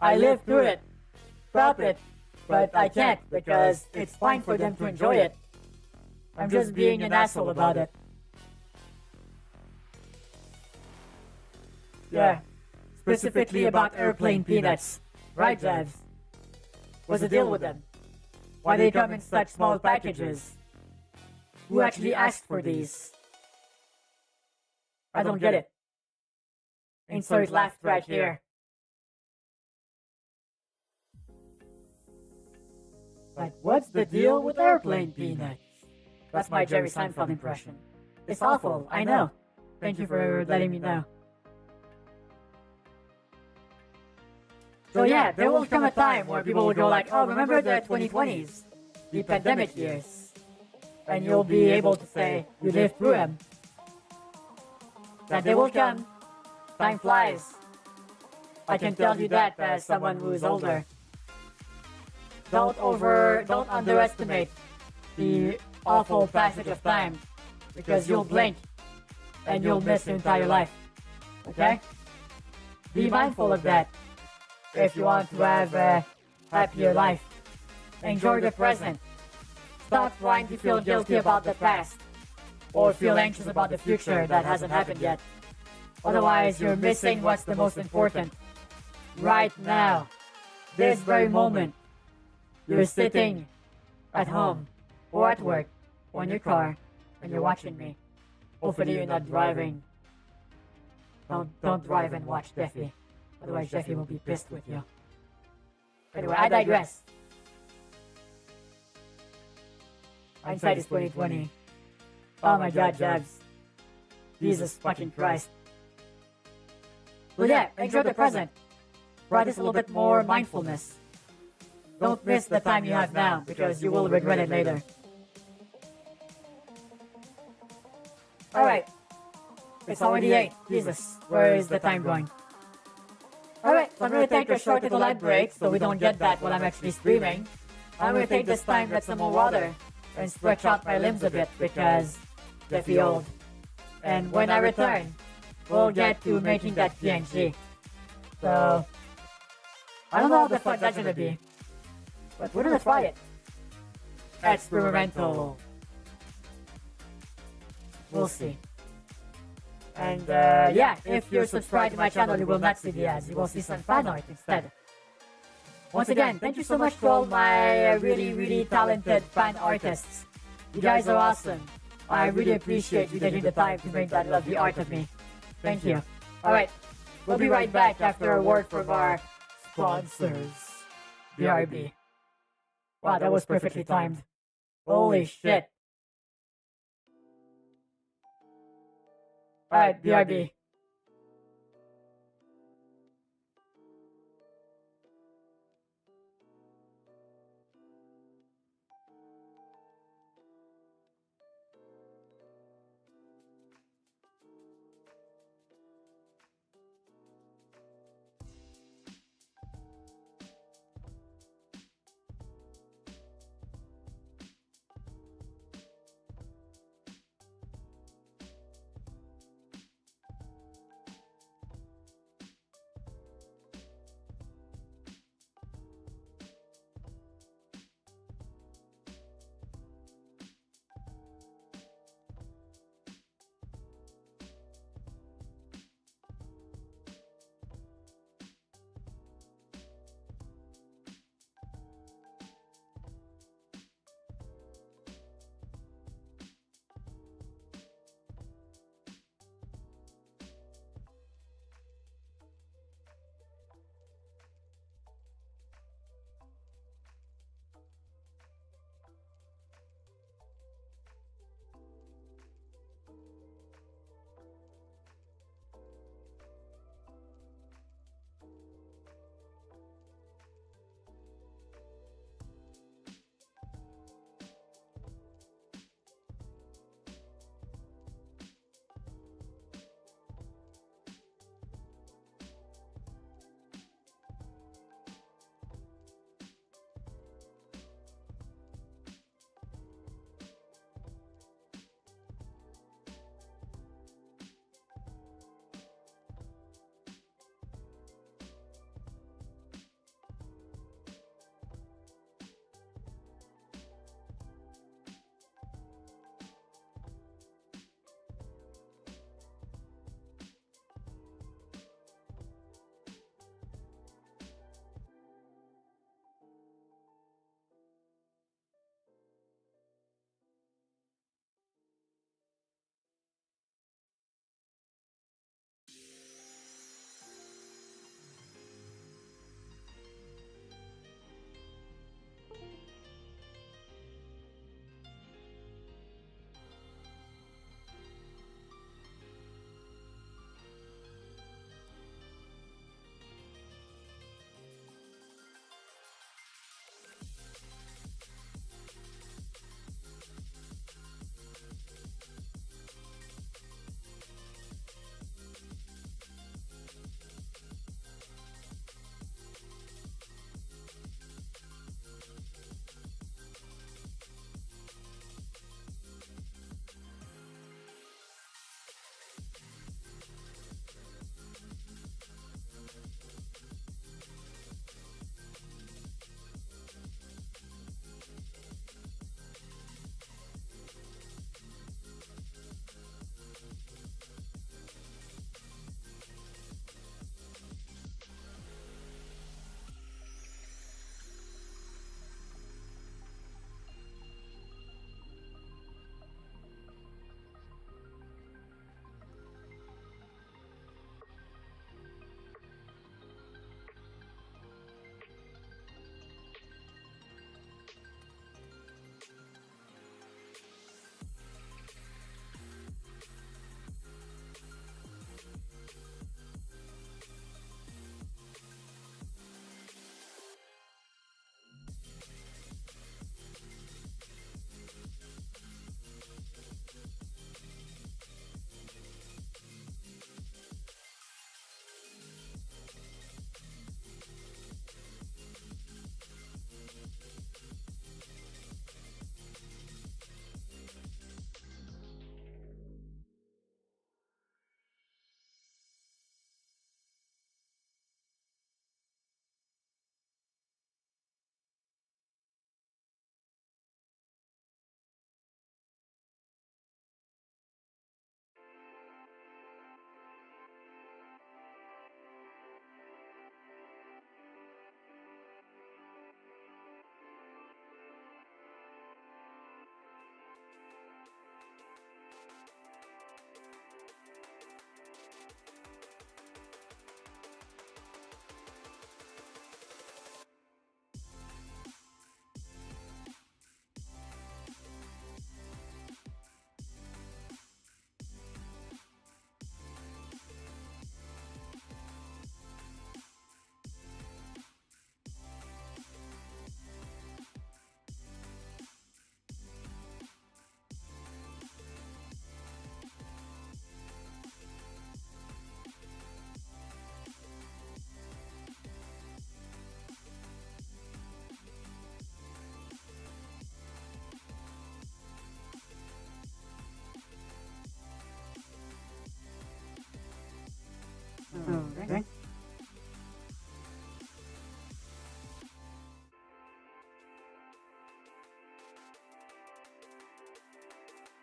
I lived through it, felt it, but I can't because it's fine for them to enjoy it. I'm just being an asshole about it. Yeah, specifically about airplane peanuts. Right, Jabs? What's the deal with them? Why they come in such small packages? Who actually asked for these? I don't get it. Insert laugh right here. Like, what's the deal with airplane peanuts? That's my Jerry Seinfeld impression. It's awful, I know. Thank you for letting me know. So yeah, there will come a time where people will go like, oh, remember the 2020s? The pandemic years. And you'll be able to say, you lived through them. That day will come. Time flies. I can tell you that as someone who is older. Don't underestimate the awful passage of time, because you'll blink and you'll miss your entire life. Okay? Be mindful of that if you want to have a happier life. Enjoy the present. Stop trying to feel guilty about the past or feel anxious about the future that hasn't happened yet. Otherwise, you're missing what's the most important. Right now, this very moment, you're sitting at home or at work or in your car and you're watching me. Hopefully you're not driving. Don't drive and watch Jeffy. Otherwise Jeffy will be pissed with you. Anyway, I digress. Hindsight is 2020. Oh my god, Jabs. Jesus fucking Christ. Well yeah, enjoy the present. Practice a little bit more mindfulness. Don't miss the time you have now, because you will regret it later. Alright. It's already 8. Jesus, where is the time going? Alright, so I'm gonna take a short little ad break so we don't get that while I'm actually streaming. I'm gonna take this time, get some more water, and stretch out my limbs a bit because they feel old. And when I return, we'll get to making that PNG. So, I don't know how the fuck that's gonna be, but we're gonna try it. Experimental. We'll see. And yeah, if you're subscribed to my channel, you will not see the ads. You will see some fan art instead. Once again, thank you so much to all my really, really talented fan artists. You guys are awesome. I really appreciate you taking the time to make that lovely art of me. Thank you. Alright, we'll be right back after a word from our sponsors. BRB. Wow, that was perfectly timed. Holy shit. Alright, BRB.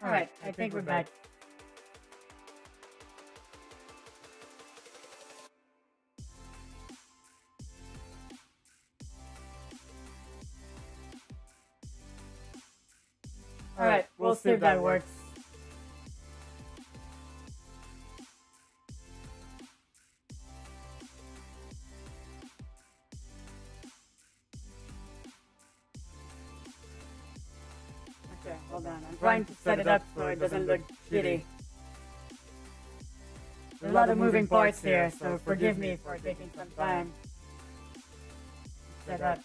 Alright, I think we're back. Alright, we'll see if that works. Okay, hold on. I'm trying to set it up so it doesn't look shitty. There's a lot of moving parts here, so forgive me for taking some time to set up.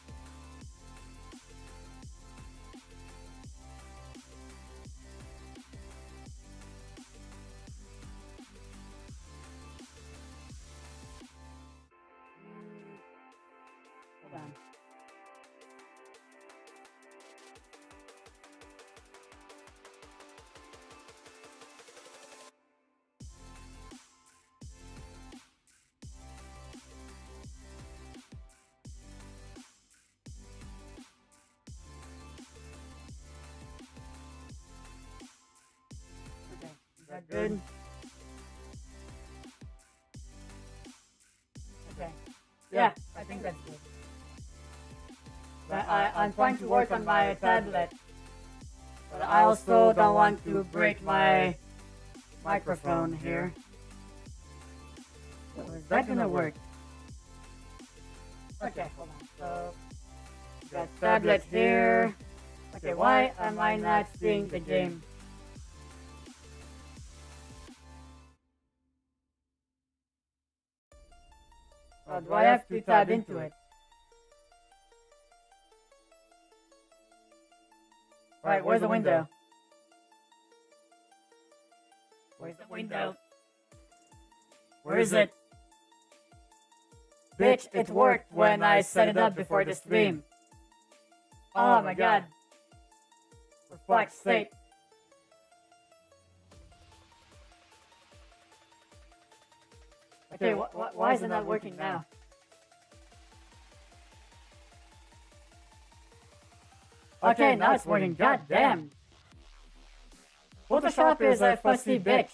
Hold on. Okay, is that good? Okay. Yeah, I think that's good. But I'm trying to work on my tablet. But I also don't want to break my microphone here. So is that gonna work? Okay, hold on. So, got tablet here. Okay, why am I not seeing the game? Do I have to tab into it? Right, where's the window? Where's the window? Where is it? Bitch, it worked when I set it up before the stream. Oh my god. For fuck's sake. Okay, why is it not working now? Okay, now it's working. God damn. Photoshop is a fussy bitch.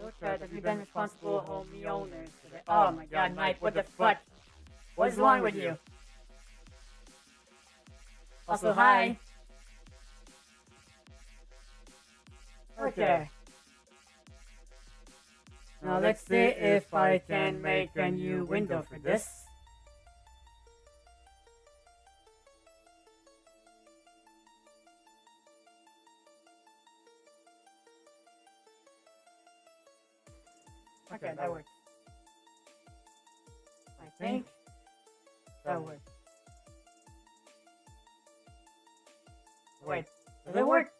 Okay, have you been responsible homie owner today? Oh my god, Mike, what the fuck? What is wrong with you? Also, hi. Okay. Now let's see if I can make a new window for this. Okay, that works. I think that works. Wait, does it work?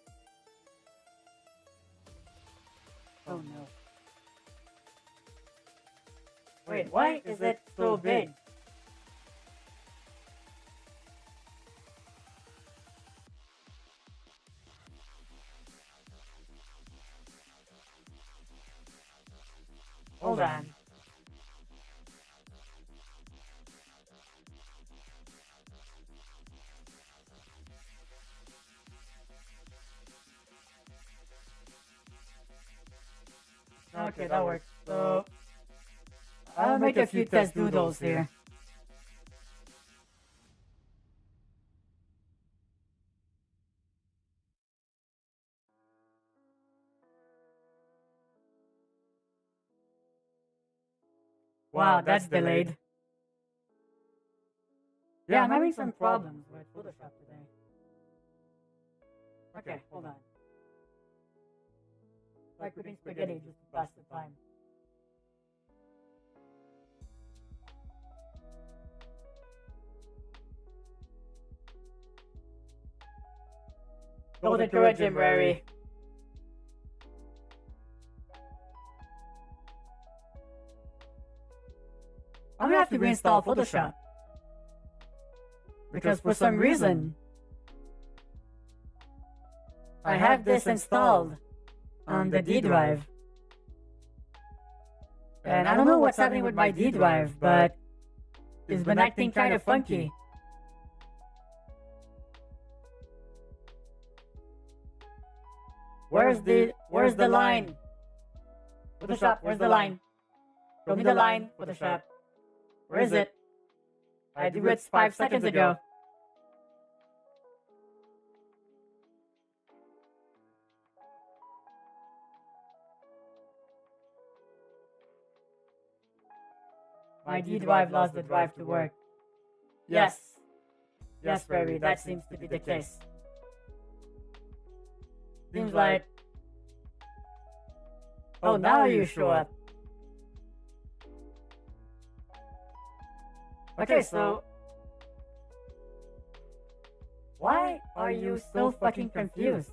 Oh no. Wait, why is it so big? Hold on. Okay, that works. So, I'll make a few test doodles here. Wow, that's delayed. Yeah, I'm having some problems with Photoshop today. Okay, hold on. Like cooking spaghetti just to pass the time. Don't encourage him, Rary. I'm gonna have to reinstall Photoshop. Because for some reason, I have this installed on the D drive. And I don't know what's happening with my D drive, but it's been acting kind of funky. where's the line? Photoshop, where's the line? Show me the line, Photoshop. Where is it? I do it 5 seconds ago. My D drive lost the drive to work. Yes. Yes, Barry, that seems to be the case. Seems like... Oh, now you show up. Okay, so... Why are you so fucking confused?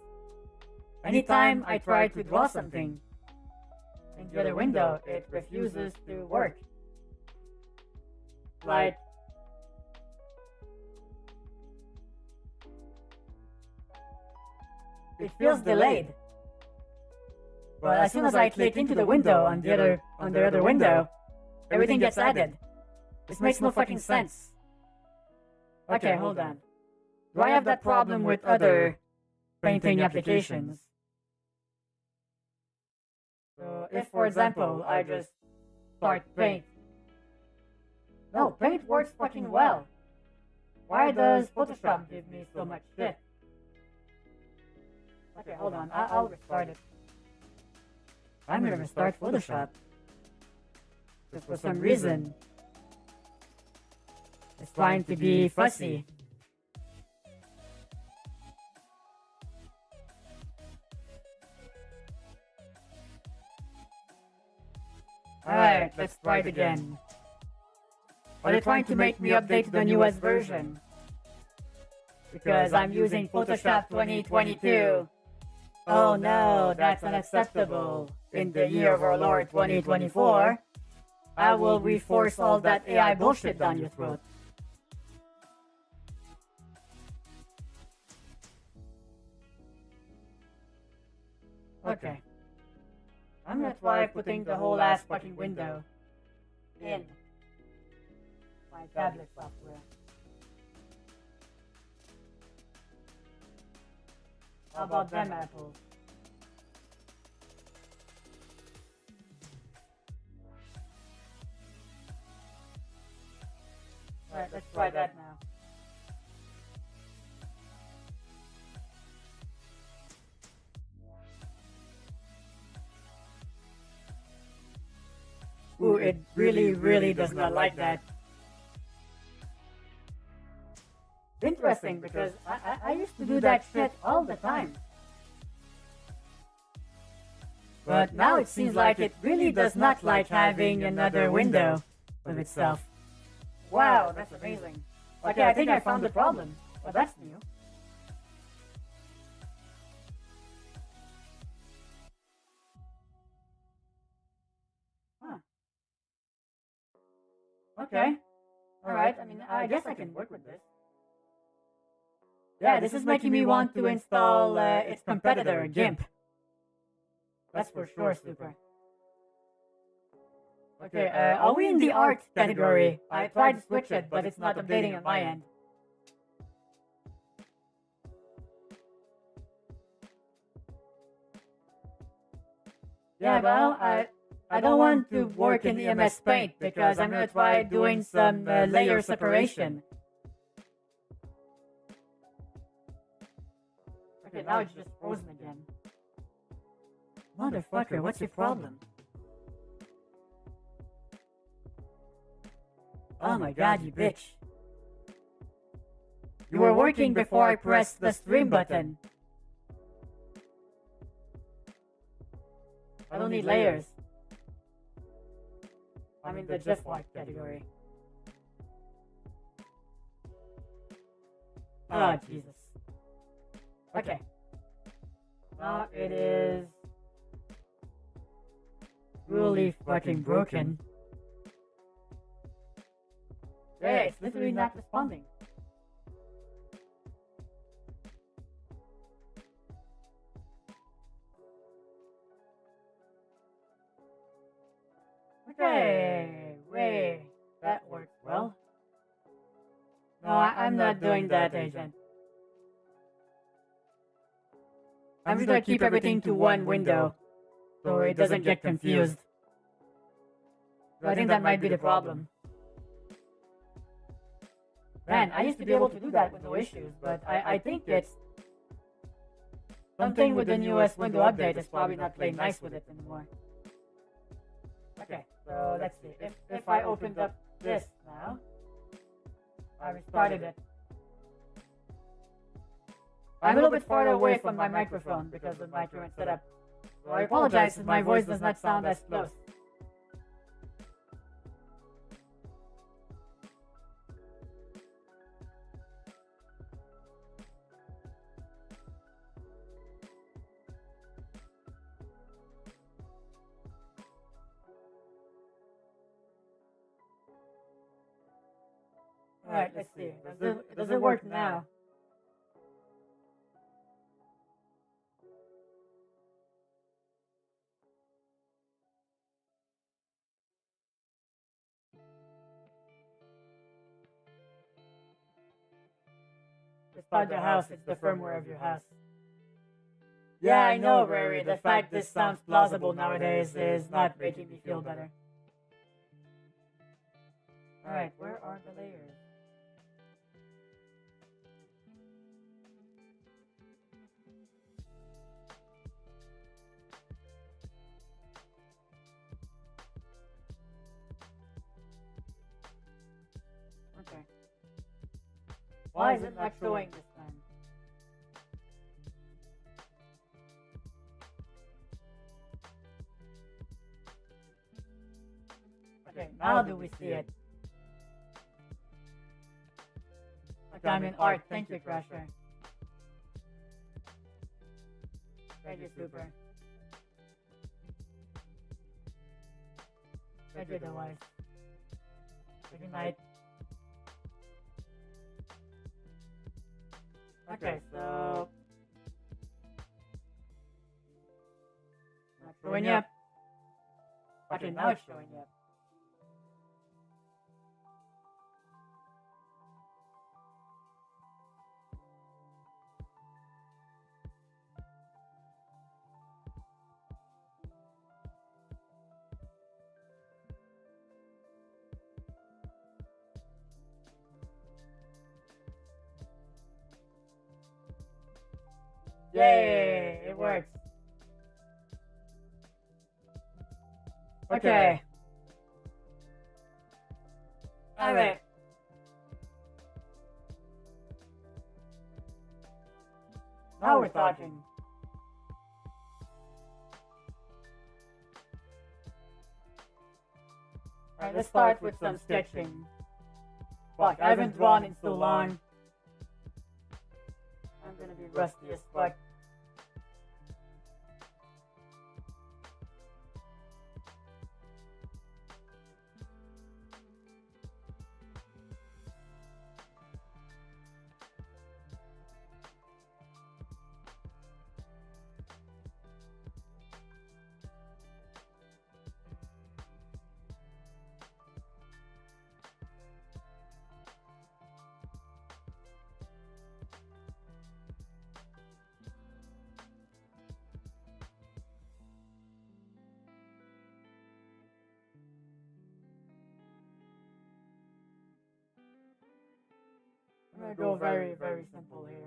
Anytime I try to draw something in the other window, it refuses to work. Like... It feels delayed. But as soon as I click into the window on the other window, everything gets added. This makes no fucking sense. Okay, hold on. Do I have that problem with other painting applications? So if, for example, I just start Paint. No, Paint works fucking well. Why does Photoshop give me so much shit? Okay, hold on. I'll restart it. I'm gonna restart Photoshop. Because for some reason, it's trying to be fussy. Alright, let's try it again. Are they trying to make me update to the newest version? Because I'm using Photoshop 2022. Oh no, that's unacceptable. In the year of our Lord 2024, I will reforce all that AI bullshit down your throat. Okay. I'm gonna try putting the whole ass fucking window in my tablet software. How about them apples? Alright, let's try that now. Ooh, it really does not like that. Interesting, because I used to do that shit all the time. But now it seems like it really does not like having another window of itself. Wow, that's amazing. Okay, I think I found the problem. Well, that's new. Huh. Okay. Alright, I mean, I guess I can work with this. Yeah, this is making me want to install its competitor, GIMP. That's for sure, Super. Okay, are we in the art category? I tried to switch it, but it's not updating on my end. Yeah, well, I don't want to work in EMS Paint because I'm gonna try doing some layer separation. Okay, now it's just frozen again. Motherfucker, what's your problem? Oh my god, you bitch. You were working before I pressed the stream button. I don't need layers. I'm in the just white category. Oh, Jesus. Okay. Now it is really fucking broken. Yeah, it's literally not responding. Okay, wait, that worked well. No, I'm not doing that, Agent. I'm just gonna keep everything to one window so it doesn't get confused. So I think that might be the problem. Man, I used to be able to do that with no issues, but I think it's something with the newest window update is probably not playing nice with it anymore. Okay, so let's see. If I opened up this now, I restarted it. I'm a little bit farther away from my microphone because of my current setup. So I apologize if my voice does not sound as close. Alright, let's see. Does it work now? It's not your house, it's the firmware of your house. Yeah, I know, Rary. The fact this sounds plausible nowadays is not making me feel better. Alright, where are the layers? Okay. Why is it not showing this time? Okay, now do we see it? Okay, I'm in art. Thank you, Crasher. Thank you, Super. Thank you, Device. Good night. Okay, so not showing yet. Okay, now it's showing yet. Yay! It works. Okay. Alright. Now we're talking. Alright, let's start with some sketching. Fuck, I haven't drawn in so long. I'm gonna be rusty as fuck. I'm gonna go very, very simple here.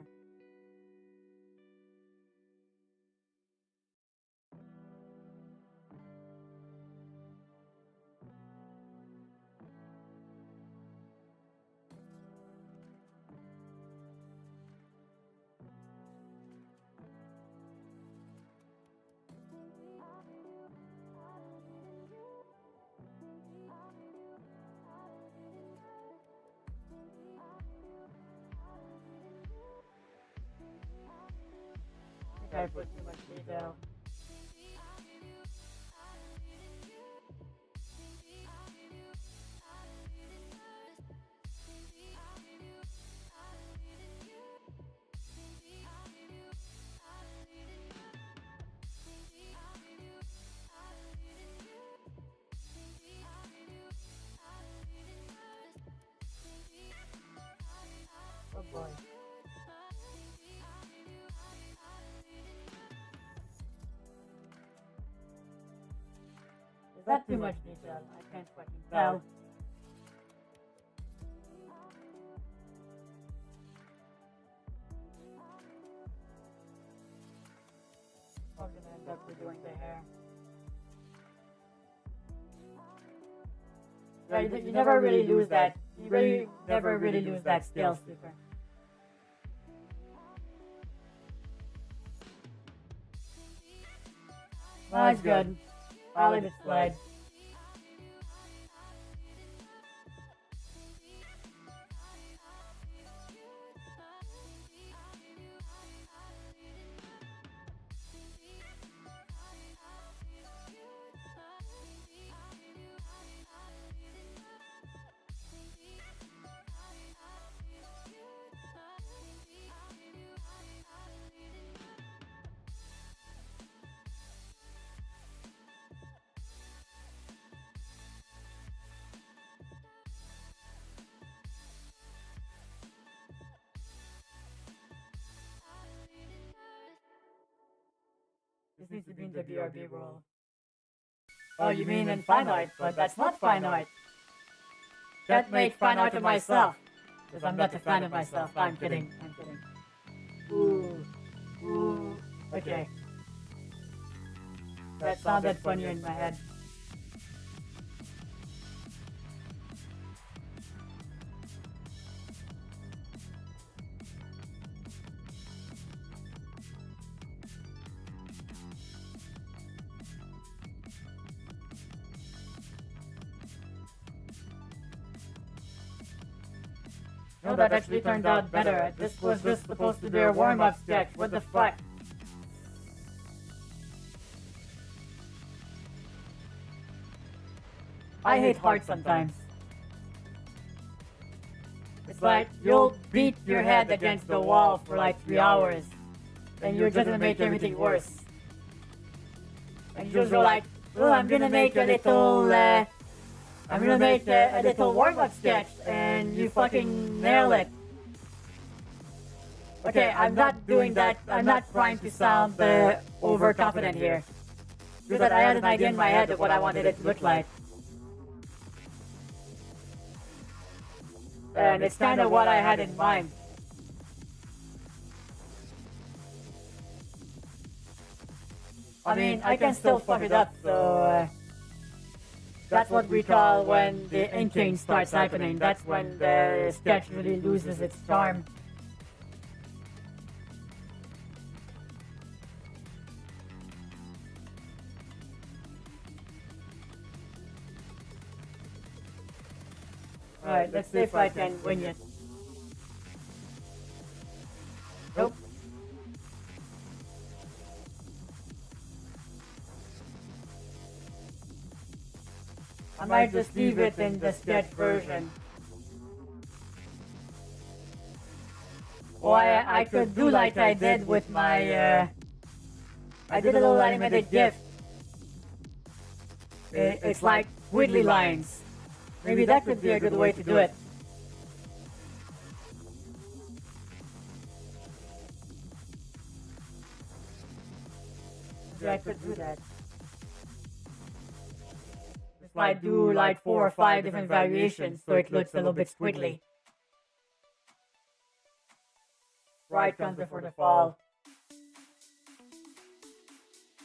I think I put too much detail. Oh boy. Is that too much detail? I can't fucking tell. I'm gonna end up redoing the hair. Yeah, you never really lose that. You really never really lose that skill, Sleeper. That's good. I'll let it slide. This needs to be in the BRB role. Oh, you mean in fine art, but that's not fine art. Can't make fine art of myself. Because I'm not a fan of myself. I'm kidding. I'm kidding. Ooh. Ooh. Okay. That sounded funnier in my head. No, that actually turned out better. This was just supposed to be a warm-up sketch. What the fuck? I hate heart sometimes. It's like you'll beat your head against the wall for like 3 hours, and you're just gonna make everything worse. And you just go like, oh, I'm gonna make a little warm-up sketch, and you fucking nail it. Okay, I'm not doing that. I'm not trying to sound overconfident here. Because I had an idea in my head of what I wanted it to look like. And it's kind of what I had in mind. I mean, I can still fuck it up, so... that's what we call when the inking starts happening. That's when the sketch really loses its charm. Alright, let's see if I can wing it. Nope. I might just leave it in the sketch version. Or I could do like I did with my, I did a little animated GIF. It's like wiggly lines. Maybe that could be a good way to do it. Maybe I could do that. Just might do like 4 or 5 different variations so it looks a little bit squiggly. Right comes before the fall.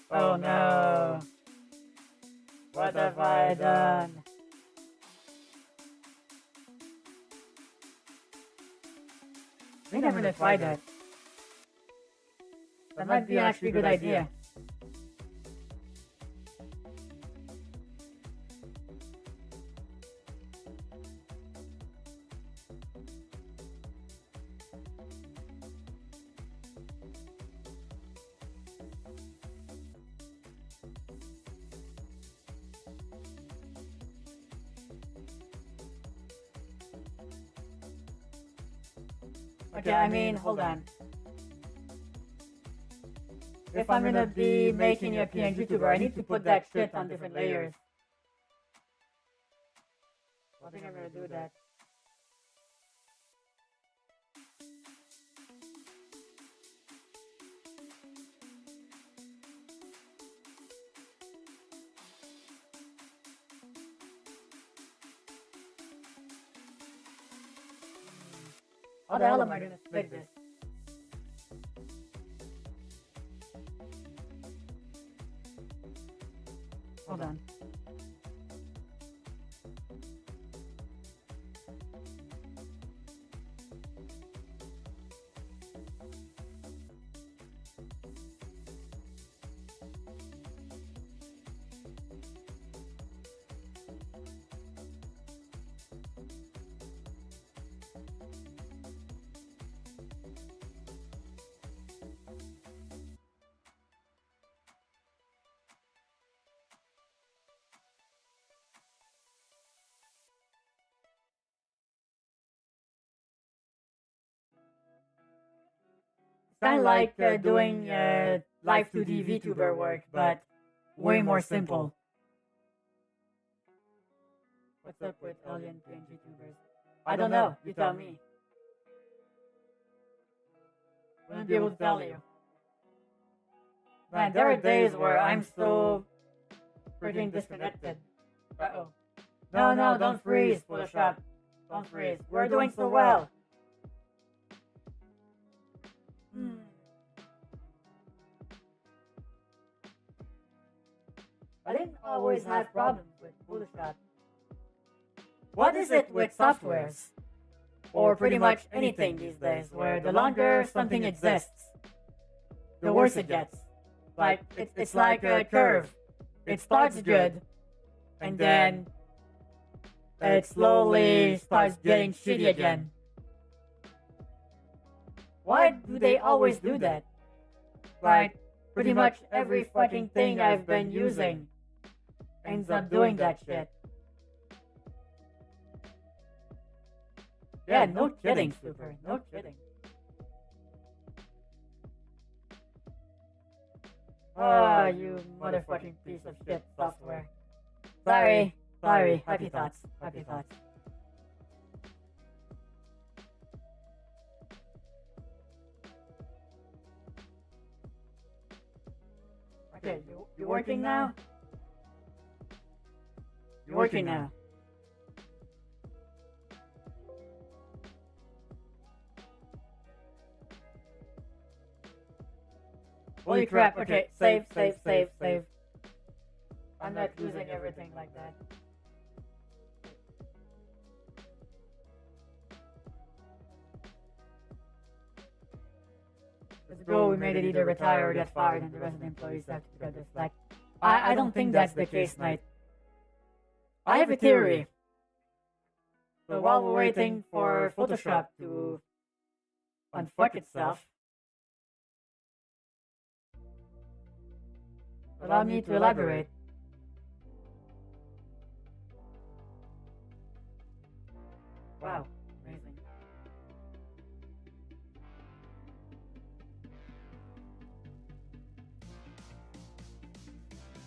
Oh no. What have I done? I think I'm gonna try that. That might be actually a good idea. Okay, I mean, hold on. If I'm gonna be making a PNGTuber, I need to put that shit on different layers. I think I'm gonna do that. How the hell am I gonna split this? Hold on. It's kind of like doing live 2D VTuber work, but way more simple. What's up with alien PNGTubers? I don't know. You tell me. Wouldn't be able to tell you. Man, there are days where I'm so freaking disconnected. Uh-oh. No, don't freeze, Photoshop. Don't freeze. We're doing so well. I didn't always have problems with Photoshop. What is it with softwares? Or pretty much anything these days, where the longer something exists, the worse it gets. Like, it's like a curve. It starts good, and then it slowly starts getting shitty again. Why do they always do that? Like, pretty much every fucking thing I've been using ends up doing that shit. Yeah, no kidding, Super. No kidding. Ah, you motherfucking piece of shit software. Sorry. Happy thoughts. Okay, you working now? You're working now. Holy crap, okay, save. I'm not losing everything like that. Let's go, we made it either retire or get fired and the rest of the employees have to get this. Like, I don't think that's the case, Knight. I have a theory. So while we're waiting for Photoshop to unfuck itself, allow me to elaborate. Wow, amazing.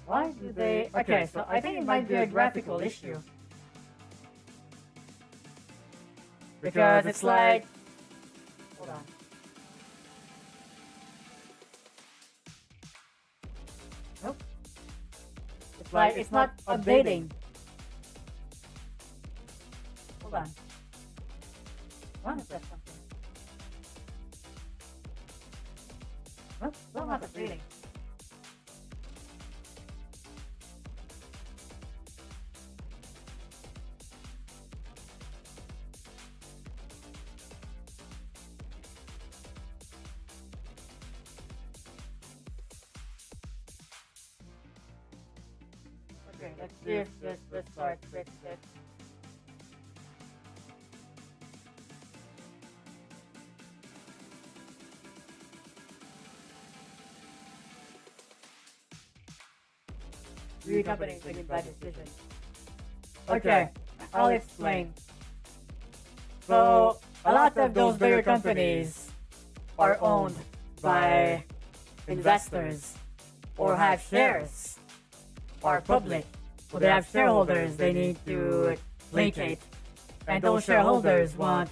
Why do they... Okay, so I think it might be a graphical issue. Because it's like... Hold on. Nope. It's like, it's not updating. Hold on. I want to press something. Nope, still not updating. Okay, let's see if this starts fix it. Three companies making bad decisions. Okay, I'll explain. So, a lot of those bigger companies are owned by investors or have shares, are public. So they have shareholders they need to placate. And those shareholders want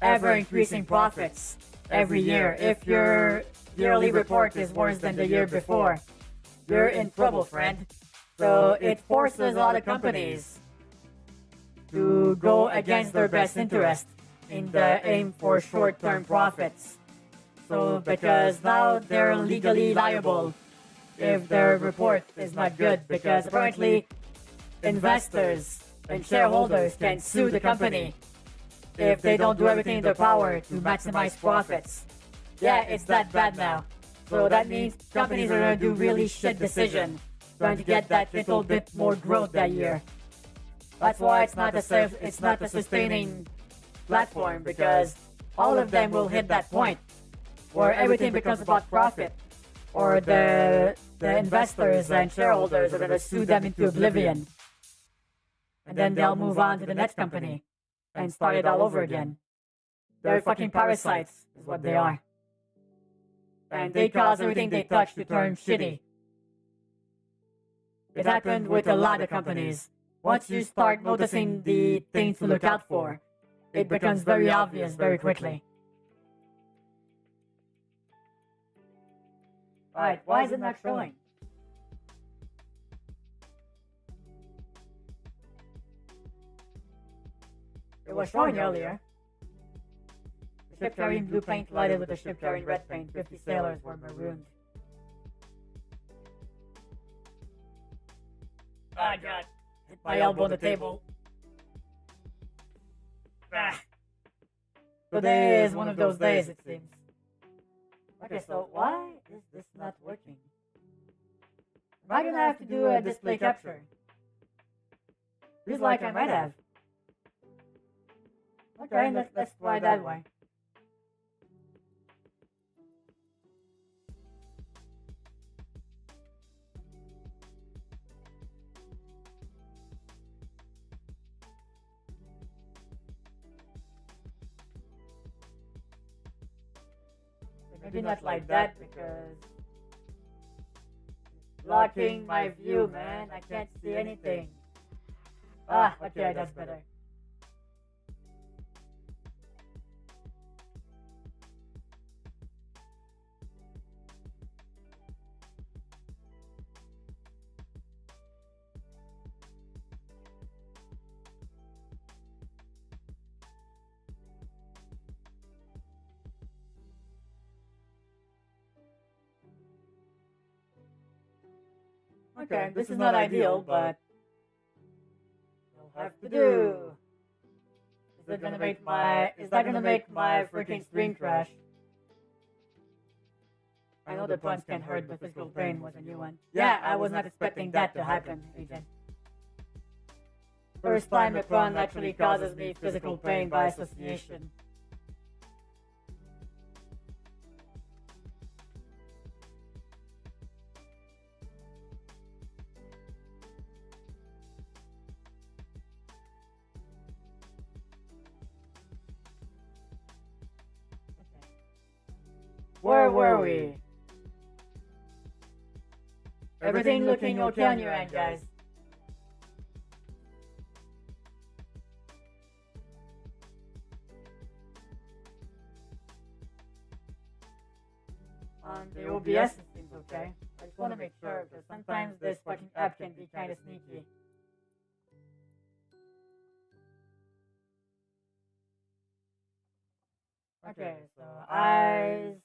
ever-increasing profits every year. If your yearly report is worse than the year before, you're in trouble, friend. So it forces a lot of companies to go against their best interest in the aim for short-term profits. So because now they're legally liable if their report is not good, because apparently investors and shareholders can sue the company if they don't do everything in their power to maximize profits. Yeah, it's that bad now. So that means companies are going to do really shit decisions trying to get that little bit more growth that year. That's why it's not a sustaining platform, because all of them will hit that point where everything becomes about profit, or the investors and shareholders are going to sue them into oblivion, and then they'll move on to the next company and start it all over again. They're fucking parasites, is what they are. And they cause everything they touch to turn shitty. It happened with a lot of companies. Once you start noticing the things to look out for, it becomes very obvious very quickly. Alright, why is it not showing? It was showing earlier. The ship carrying blue paint collided with the ship carrying red paint. 50 sailors were marooned. Ah, God. Hit my elbow on the table. Ah. Today is one of those days, it seems. Okay, so why is this not working? Am I gonna have to do a display capture? Feels like I might have. Okay, let's try that way. Maybe not like that, because it's blocking my view, man. I can't see anything. Ah, okay, that's better. Okay, this is not ideal, but it'll have to do. Is that gonna make my freaking screen crash? I know the puns can hurt, but physical pain was a new one. Yeah, I was not expecting that to happen, Agent. First time a pun actually causes me physical pain by association. Where were we? Everything looking okay on your end, guys. On the OBS, it seems okay. I just want to make sure, because sometimes this fucking app can be kind of sneaky. Okay, so eyes,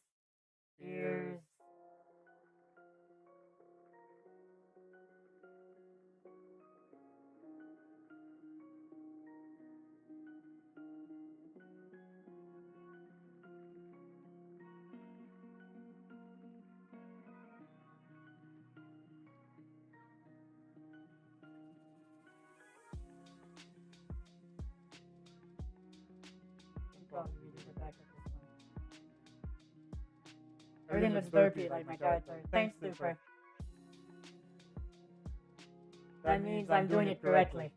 ears. Probably read the back of this one. Everything looks derpy like my character. Thanks, Super. That means I'm doing it correctly.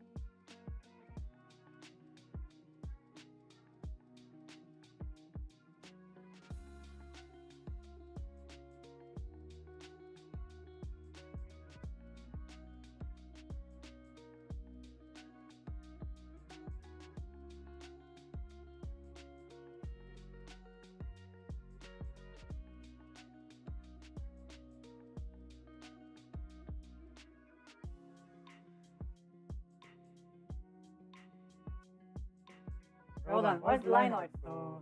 Hold on, where's the line art? So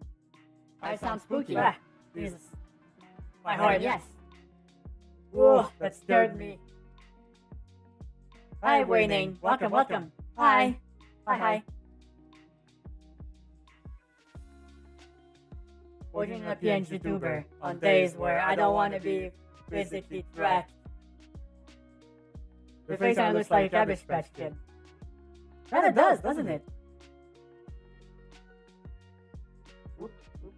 I sound spooky. Ah, Jesus. My heart, yes. Whoa, that scared me. Hi, Wayne. Welcome, welcome. Hi. Hi. Working a PNGTuber on days where I don't want to be physically tracked. The face kind of looks like a Cabbage Patch Kid. Kinda does, doesn't it? Whoop, whoop.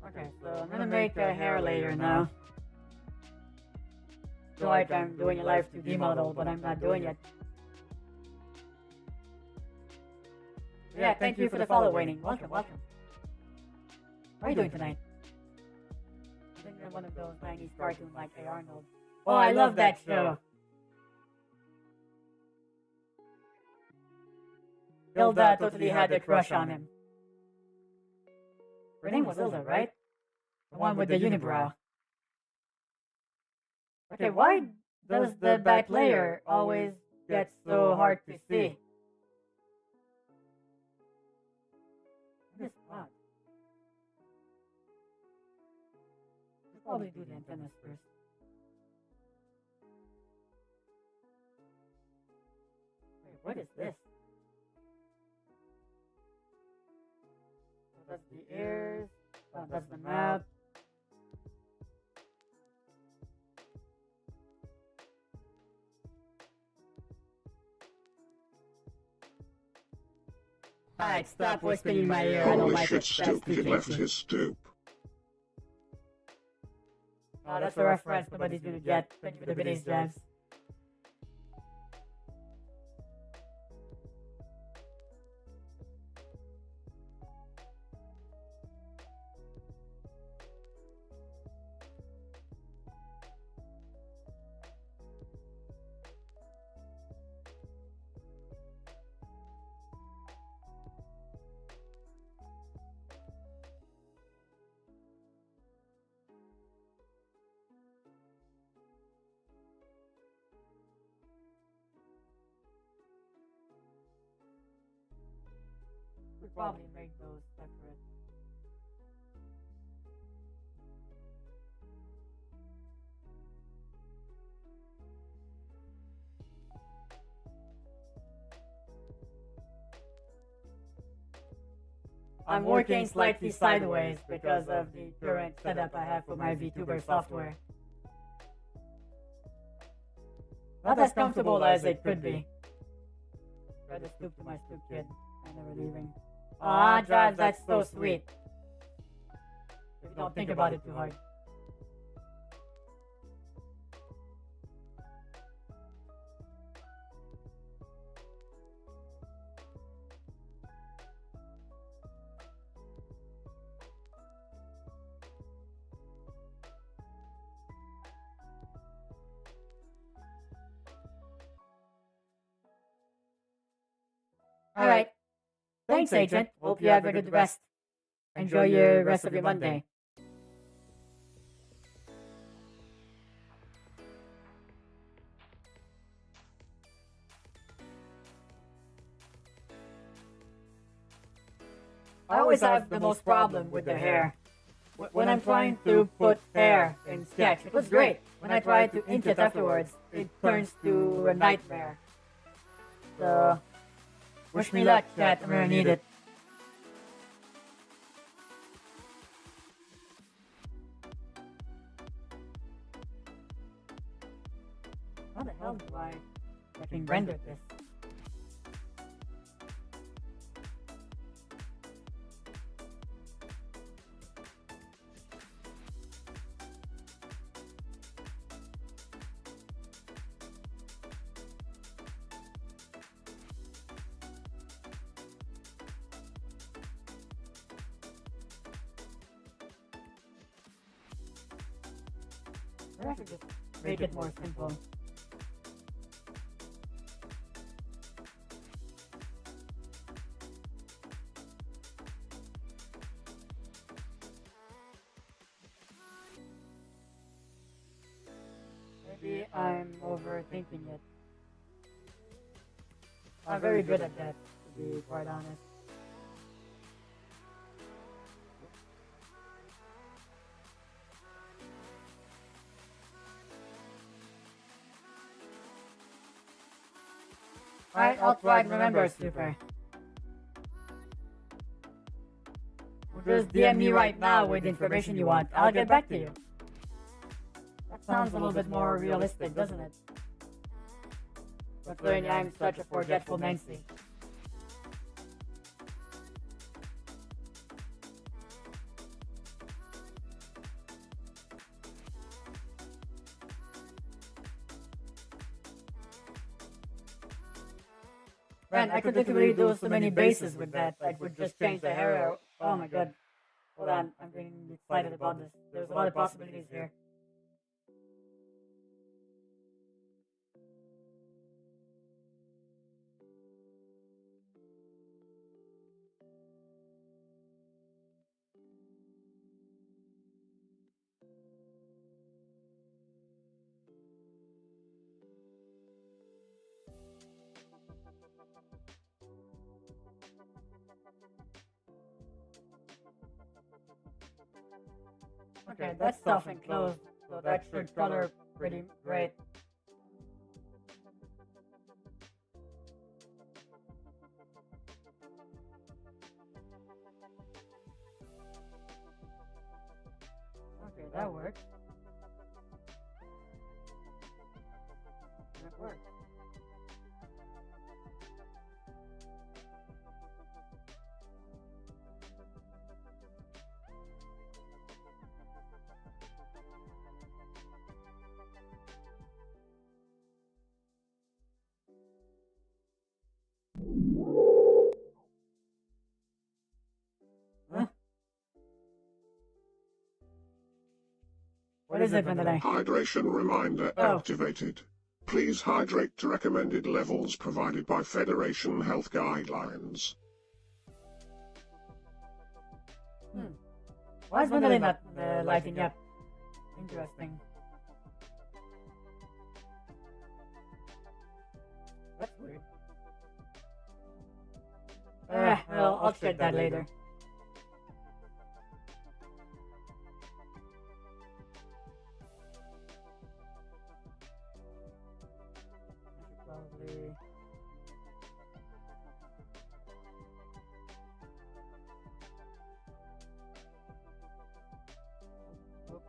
Okay, so I'm gonna make a hair layer now. So like I'm doing a live 2D model, but I'm not doing it. Yeah, thank you for the follow, Wayne. Welcome. How are you doing tonight? I think you're one of those 90s cartoons like A. Arnold. Oh, I love that show. Hilda totally had a crush on him. Her name was Hilda, right? The one with the unibrow. Okay, why does the back layer always get so hard to see? This odd. I'll probably do the antennas first. Wait, what is this? So that's the ears. Oh, that's the mouth. Alright, stop whispering in my ear. I don't Holy like shit, it. Stoop, That's he too left tasty. his stoop. Oh, that's a reference nobody's gonna get. Thank you for the biddies, Jabs. We probably make those separate. I'm working slightly sideways because of the current setup I have for my VTuber software. Not as comfortable as it could be. Try to stoop to my stoop kid. I'm never leaving. Ah, Jabs, that's so sweet. If you don't think about it too hard. Alright. Thanks, Agent. Hope you have a good rest. Enjoy your rest of your Monday. I always have the most problem with the hair. When I'm trying to put hair in sketch, it was great. When I try to ink it afterwards, it turns to a nightmare. So, wish me luck, chat. I'm gonna need it. How the hell do I fucking render this? Or I should just make it more simple. Maybe I'm overthinking it. I'm very good at that, to be quite honest. Alright, I'll try to remember, Super. Just DM me right now with the information you want. I'll get back to you. That sounds a little bit more realistic, doesn't it? Considering I'm such a forgetful Nancy. Man, I could literally do so many bases with that. I could just change the hair. Oh my god. Hold on, I'm getting excited about this. There's a lot of possibilities here. Okay, that's self-enclosed, so that should color pretty great. Okay, that works. That works. Huh? What is it, Vanilla? Hydration reminder Oh. activated. Please hydrate to recommended levels provided by Federation health guidelines. Why is Vanilla not lighting up? Interesting. That's weird. Well, I'll check that later. I should probably... Oh.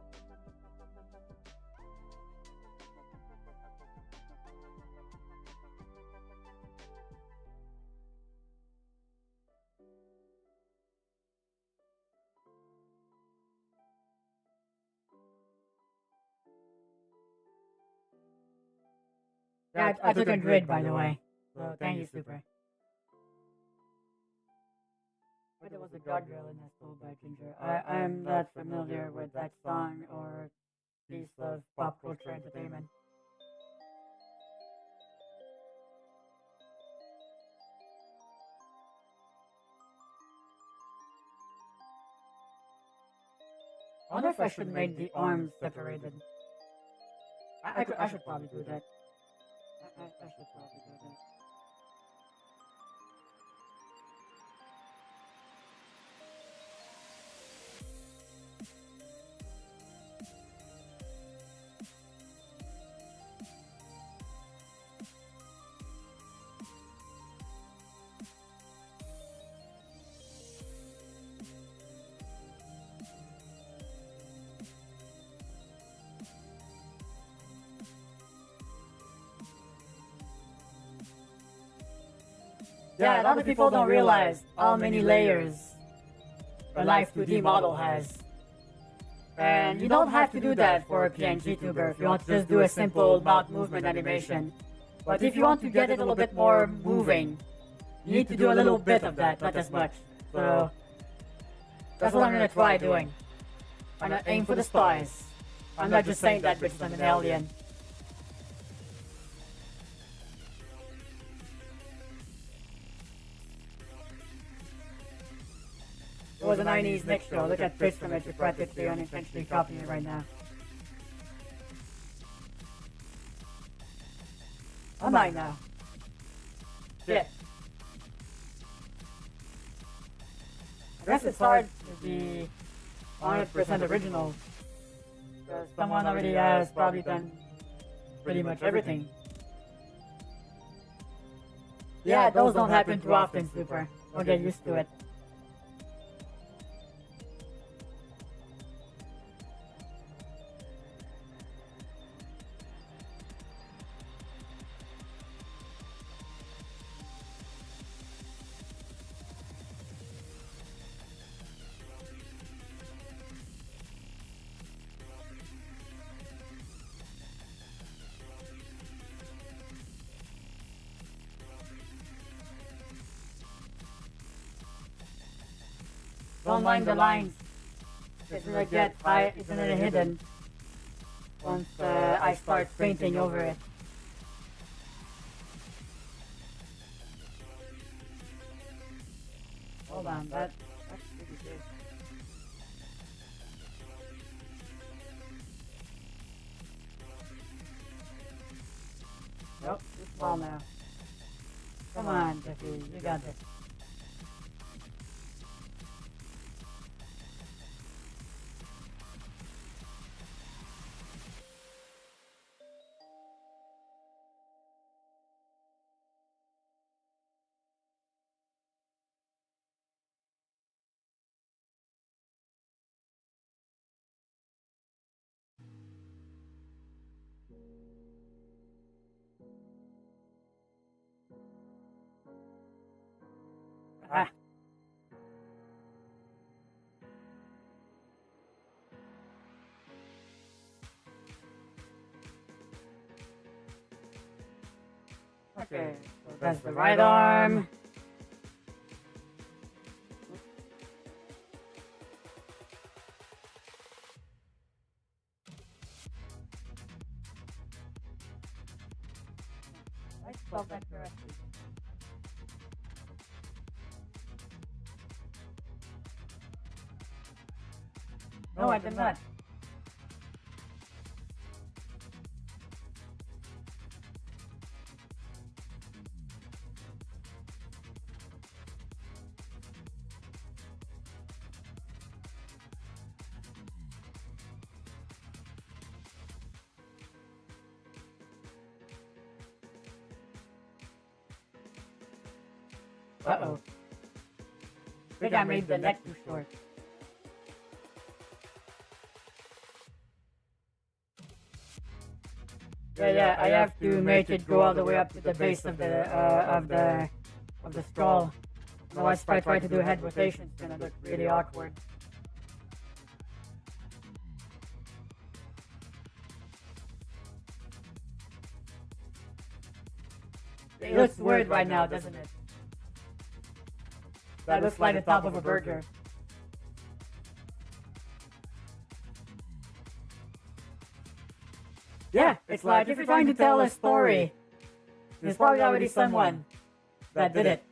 Yeah, I took a grid, by the way. So thank you, Super. But there was a guardrail in that told by Ginger. I'm not familiar with that song or piece of pop culture entertainment. I wonder if I should make the arms separated. I should probably do that. I should probably do that. Yeah, a lot of people don't realize how many layers a Life 2D model has. And you don't have to do that for a PNGTuber if you want to just do a simple mouth movement animation. But if you want to get it a little bit more moving, you need to do a little bit of that, not as much. So that's what I'm gonna try doing. I'm gonna aim for the stars. I'm not just saying that because I'm an alien. It was a 90s mix show. Look at bits from it. You're practically unintentionally copying it right now. Am I now? Shit. I guess it's hard to be 100% original. Because someone already has probably done pretty much everything. Yeah, those don't happen too often, Super. Don't get used to it. Don't mind the lines. It's gonna get high, it's gonna hidden once I start painting over it. Hold on, that's pretty good. Nope, too small now. Come on, Jeffy, you got this. Ah. Okay, so that's the right arm. I spelled that correctly. No, I did not. Uh-oh. I think I made the neck too short. Yeah, I have to make it go all the way up to the base of the skull. Otherwise, if I try to do head rotation, it's gonna look really awkward. It looks weird right now, doesn't it? That looks like the top of a burger. Yeah, it's like if you're trying to tell a story, there's probably already someone that did it.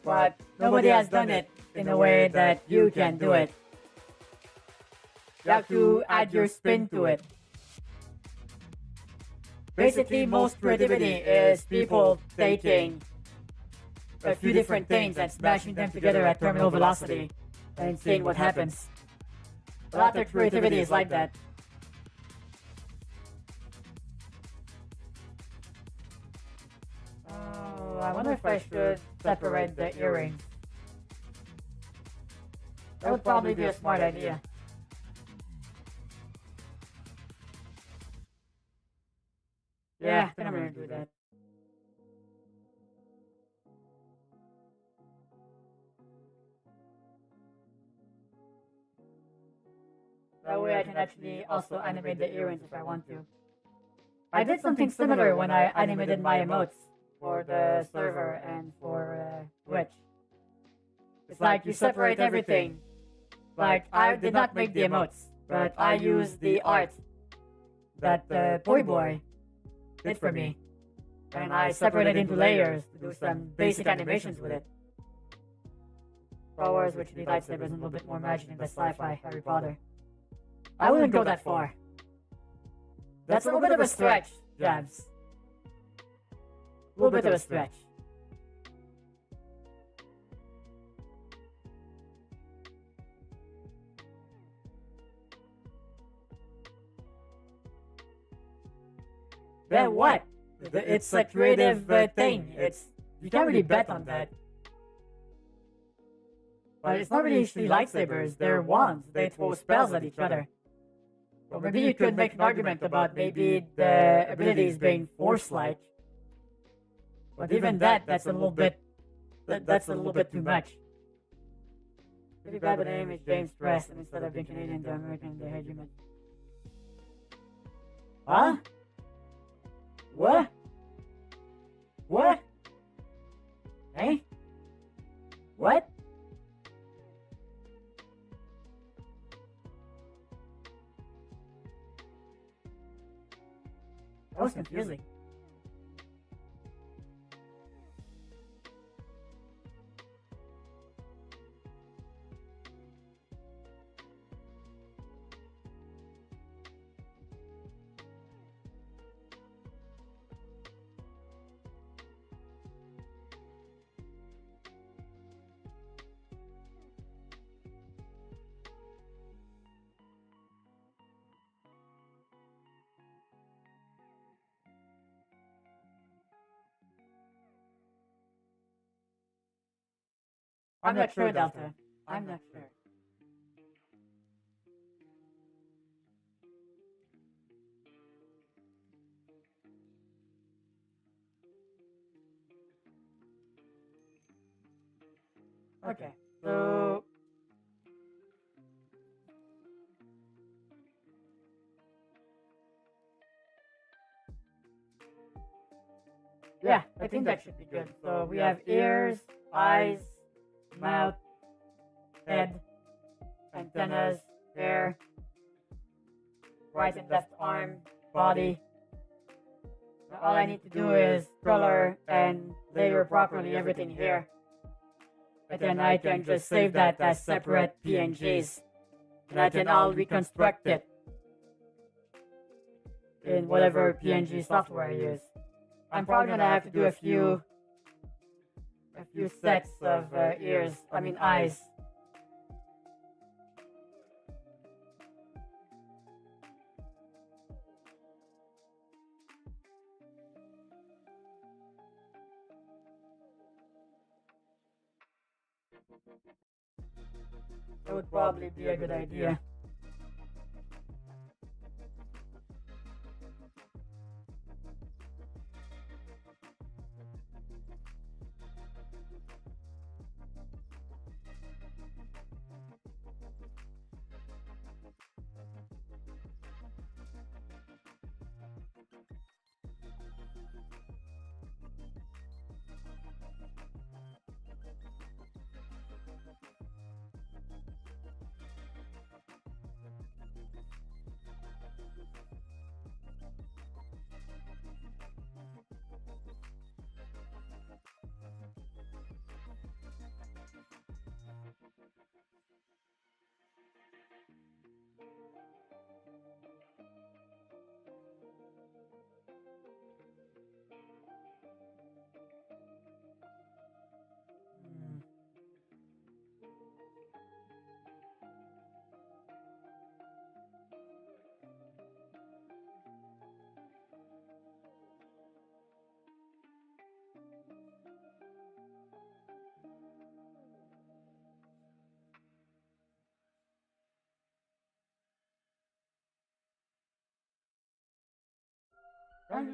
But nobody has done it in a way that you can do it. You have to add your spin to it. Basically, most creativity is people taking a few different things and smashing them together at terminal velocity and seeing what happens. A lot of creativity is like that. I wonder if I should separate the earrings. That would probably be a smart idea. Yeah, I think I'm gonna do that. That way I can actually also animate the earrings if I want to. I did something similar when I animated my emotes for the server and for Twitch. It's like you separate everything. Like, I did not make the emotes, but I used the art that the boy did for me. And I separated into layers to do some basic animations with it. Star Wars, which the lightsabers and a little bit more magic than the sci-fi Harry Potter. I wouldn't go that far. That's a little bit of a stretch, Jabs. little bit of a stretch. Then what? It's a creative thing. You can't really bet on that. But it's not really actually lightsabers. They're wands. They throw spells at each other. Or maybe you could make an argument about maybe the abilities being force-like. But even that's a little bit too much. Pretty bad, but the name is James Press, and instead of being Canadian, they're American. They hate humans. Huh? What? What? Hey? What? That was confusing. I'm not sure, Delta. I'm not sure. Okay, so... Yeah, I think that should be good. So we have ears, eyes, mouth, head, antennas, hair, right and left arm, body. Now all I need to do is color and layer properly everything here. And then I can just save that as separate PNGs. And I'll reconstruct it in whatever PNG software I use. I'm probably gonna have to do a few sets of eyes. That would probably be a good idea.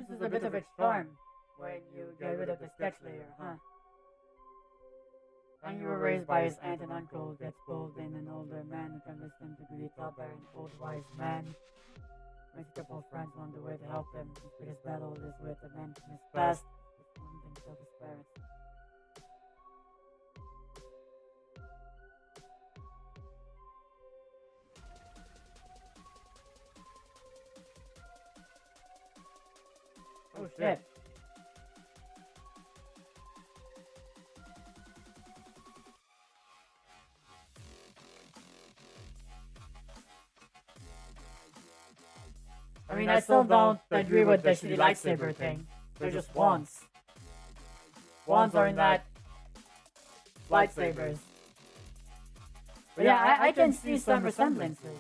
This is a bit of a charm when you get rid of the sketch layer, huh? And you were raised by his aunt and uncle, gets pulled in an older man who convinced him to be taught by an old wise man. Makes a couple of friends along the way to help him. His biggest battle is with a man from his past, who killed his parents. Oh shit. I mean, I still don't agree with the shitty lightsaber thing. They're just wands. wands are not lightsabers. But yeah, I can see some resemblances.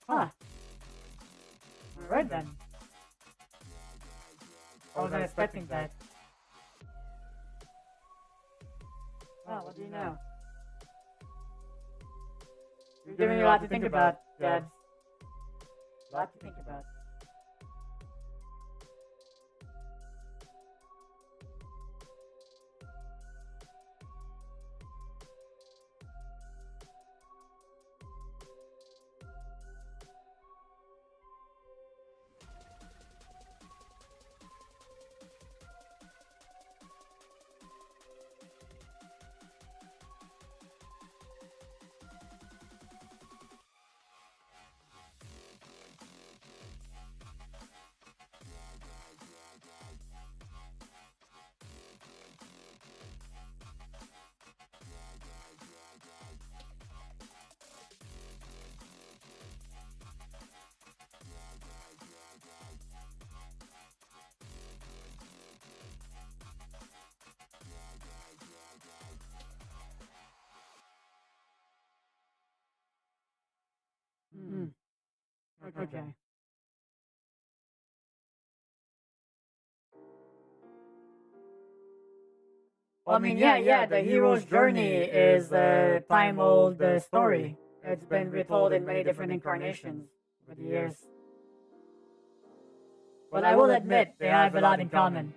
Huh. Alright then. I wasn't expecting that. Oh, what do you know? You're giving me a lot to think about, Dad. A lot to think about. Okay. Well, I mean, yeah, the hero's journey is a time-old story. It's been retold in many different incarnations over the years. But I will admit, they have a lot in common.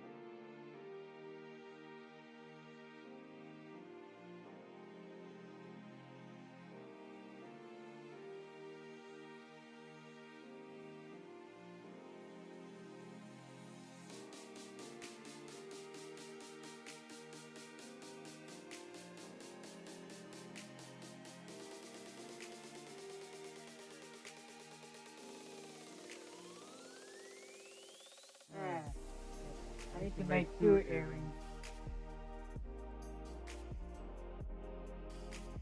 I need to make 2 earrings.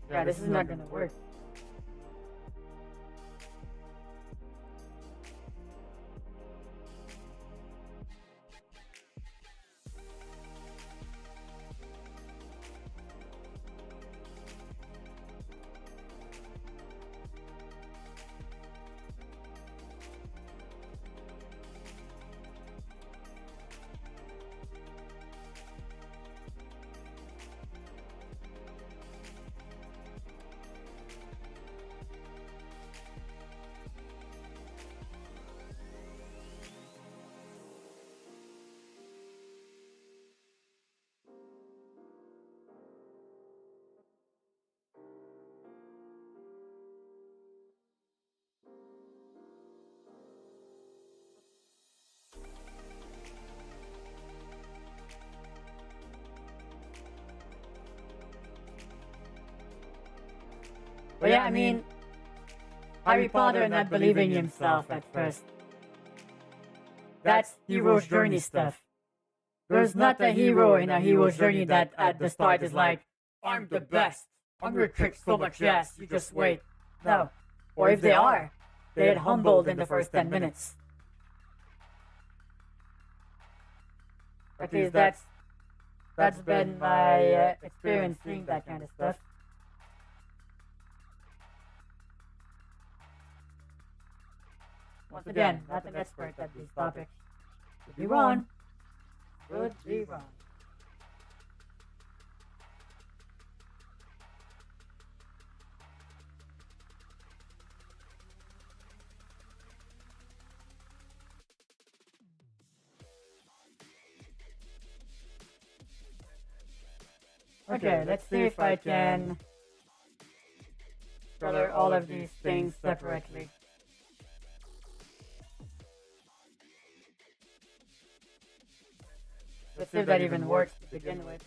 Yeah, this is not gonna work. But yeah, I mean, Harry Potter not believing himself at first. That's hero's journey stuff. There's not a hero in a hero's journey that at the start is like, I'm the best. I'm gonna kick so much ass, you just wait. No. Or if they are, they get humbled in the first 10 minutes. At least that's been my experience seeing that kind of stuff. Once again, not an expert at these topics. Could be wrong. Could be wrong. Okay, let's see if I can color all of these things separately. Let's see if that even works to begin with.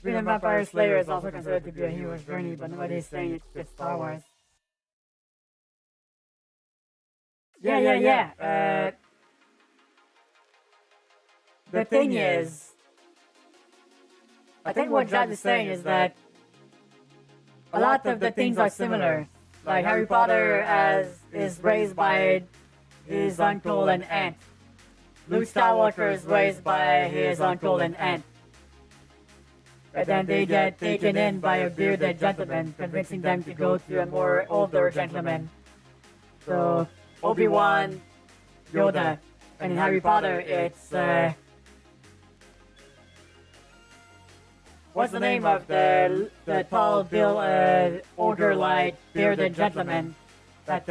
Being a vampire slayer is also considered to be a hero's journey, but nobody's saying it's just Star Wars. Yeah. The thing is, I think what Jad is saying is that a lot of the things are similar. Like Harry Potter is raised by his uncle and aunt. Luke Skywalker is raised by his uncle and aunt. And then they get taken in by a bearded gentleman, convincing them to go to a more older gentleman. So Obi-Wan, Yoda, and in Harry Potter it's what's the name of the tall Bill ogre-like bearded gentleman that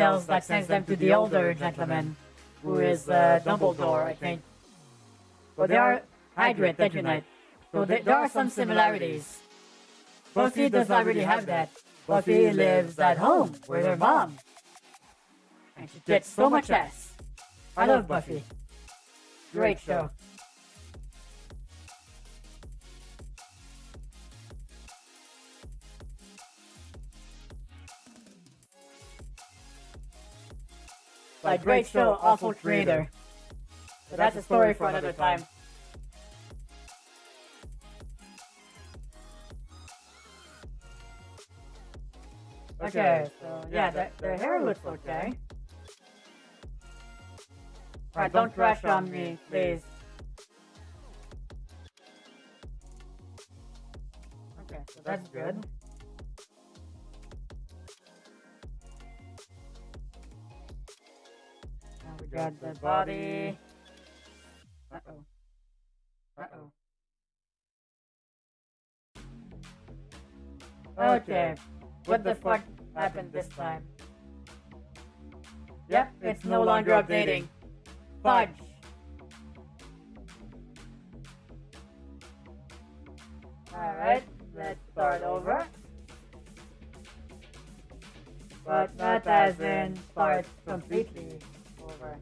sends them to the older gentleman, who is Dumbledore, I think. So they are Hagrid, thank you, Knight. So there are some similarities. Buffy does not really have that. Buffy lives at home with her mom, and she gets so much ass. I love Buffy. Great show. Like, great show, awful creator. But that's a story for another time. Okay, so yeah, the hair looks okay. Alright, don't crush on me, please. Okay, so that's good. Now we got the body. Uh-oh. Uh-oh. Okay, what the fuck happened this time? Yep, it's no longer updating. Fudge. Alright, let's start over. But not as in start completely over.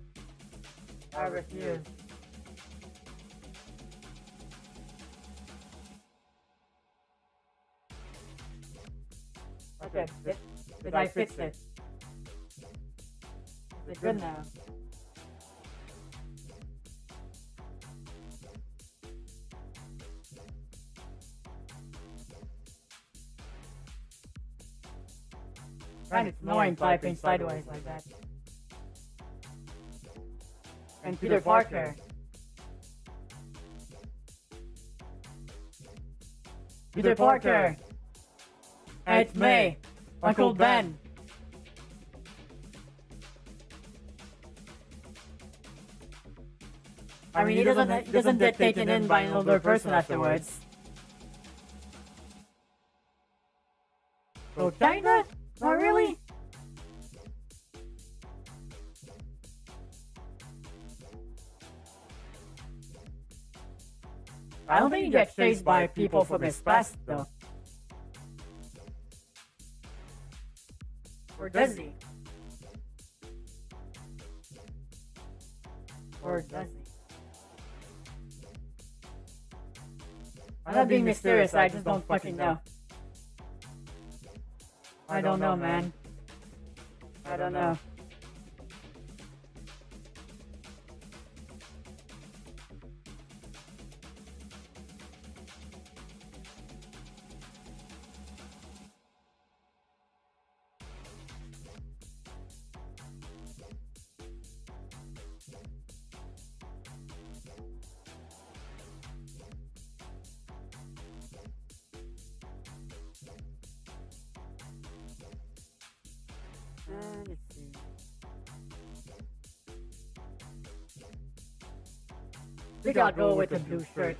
I refuse. Okay, did I fix it? Is it good now? And it's annoying typing sideways like that. And Peter Parker. Peter Parker! It's me, Uncle Ben. I mean, he doesn't get taken in by an older person afterwards. So kinda? Not really? I don't think he gets chased by people from his past, though. Or does he? Or does he? I'm not being mysterious, I just don't fucking know. I don't know, man. I don't know. Let's see. I think I'll go with the blue shirt.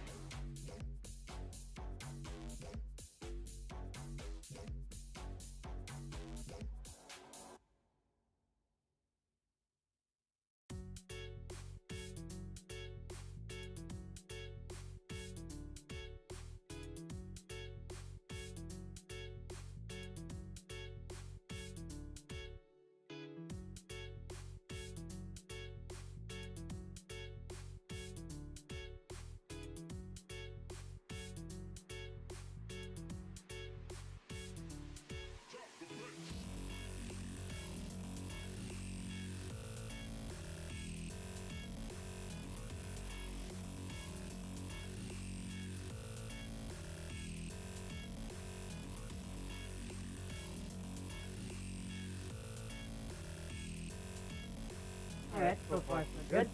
Alright, so far so good.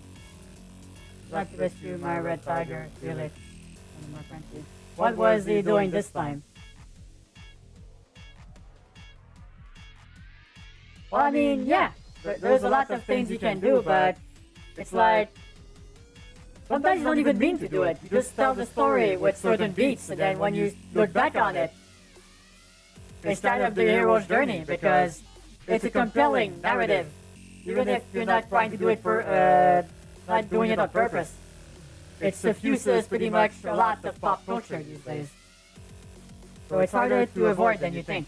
Like to rescue my red tiger, really. More frankly. What was he doing this time? Well, I mean, yeah, there's a lot of things you can do, but it's like, sometimes you don't even mean to do it. You just tell the story with certain beats, and then when you look back on it, it's kind of the hero's journey, because it's a compelling narrative, even if you're not trying to do it for, not doing it on purpose. It suffuses pretty much a lot of pop culture these days. So it's harder to avoid than you think.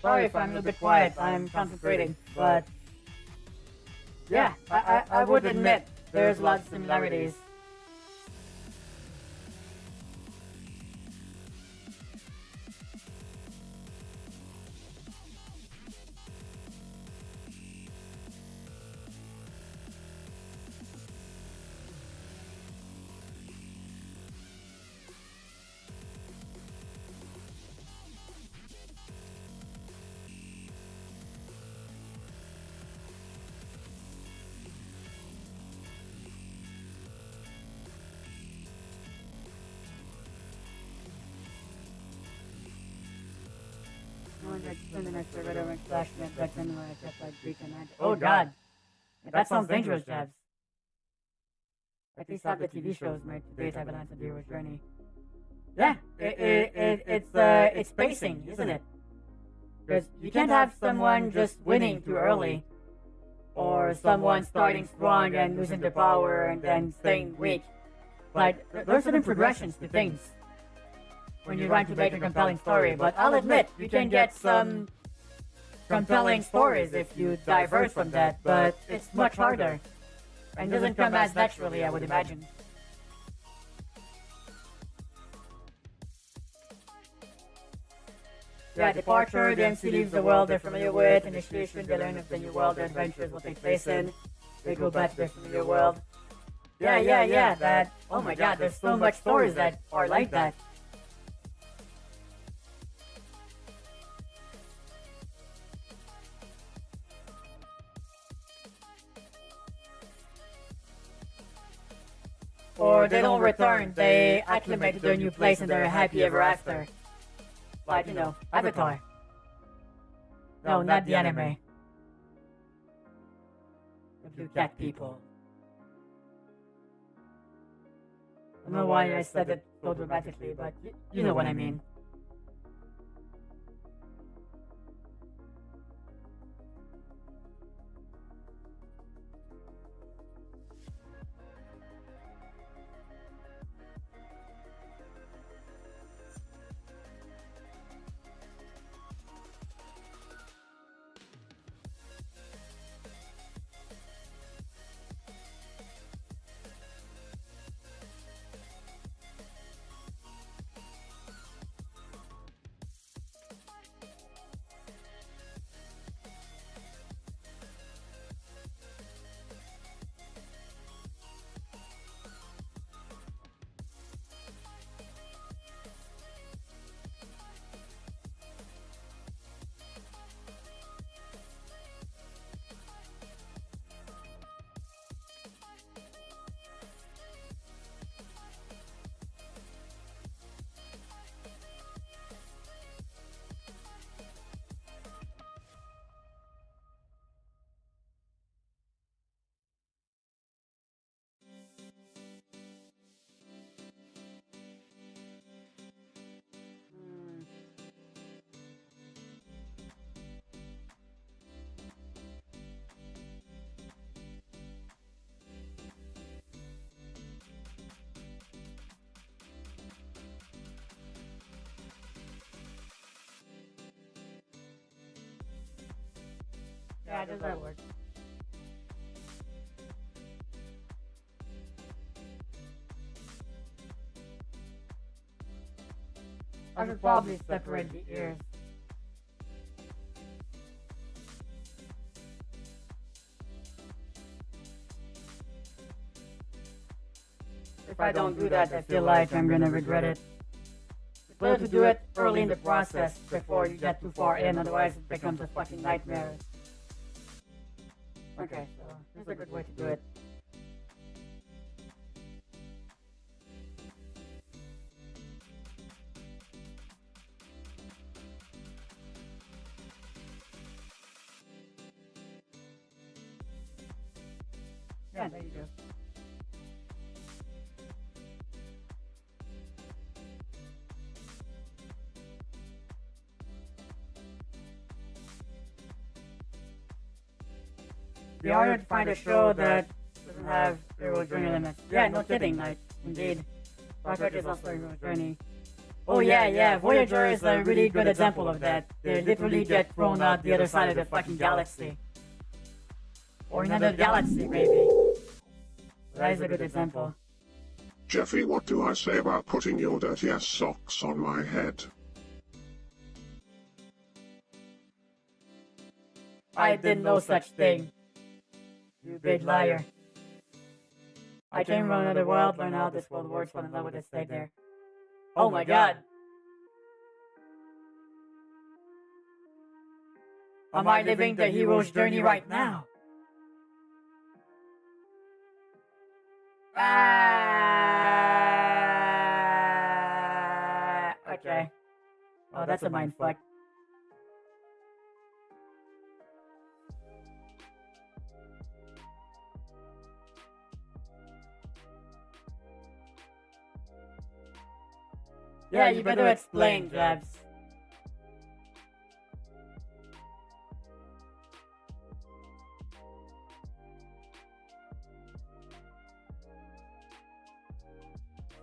Sorry if I'm a little bit quiet, I'm concentrating, but yeah, I would admit there's lots of similarities. Oh god! That sounds dangerous, Jabs. At least half the TV shows make today's Avalanche a hero's journey. Yeah, it's pacing, isn't it? Because you can't have someone just winning too early, or someone starting strong and losing their power and then staying weak. Like, there's certain progressions to things when you're trying to make a compelling story, but I'll admit, you can get some compelling stories if you diverge from that, but it's much harder, and doesn't come as naturally, I would imagine. Yeah, departure, the MC leaves the world they're familiar with, initiation, they learn of the new world, their adventures, what they face in, they go back to their familiar world. Yeah, that, oh my god, there's so much stories that are like that. Or they don't return, they acclimate to their new place and they're happy ever after. Like, you know, Avatar. No, not the anime. The blue cat people. I don't know why I said it so dramatically, but you know what I mean. Yeah, does that work? I should probably separate the ears. If I don't do that, I feel like I'm gonna regret it. It's better to do it early in the process before you get too far in, otherwise it becomes a fucking nightmare. Okay, so here's a good way to do it. Yeah, there you go. Be honored to find a show that doesn't have hero journey limits. Yeah, no kidding, like, indeed. Star Trek is also a hero journey. Oh yeah, Voyager is a really good example of that. They literally get thrown out the other side of the fucking galaxy. Or another galaxy, maybe. That is a good example. Jeffy, what do I say about putting your dirty ass socks on my head? I did no such thing. You big liar. I came from another world, learn how this world works, fall in love with it, stay there. Oh my god! Am I living the hero's journey right now? Okay. Oh, that's a mindfuck. Yeah, you better explain, Jabs.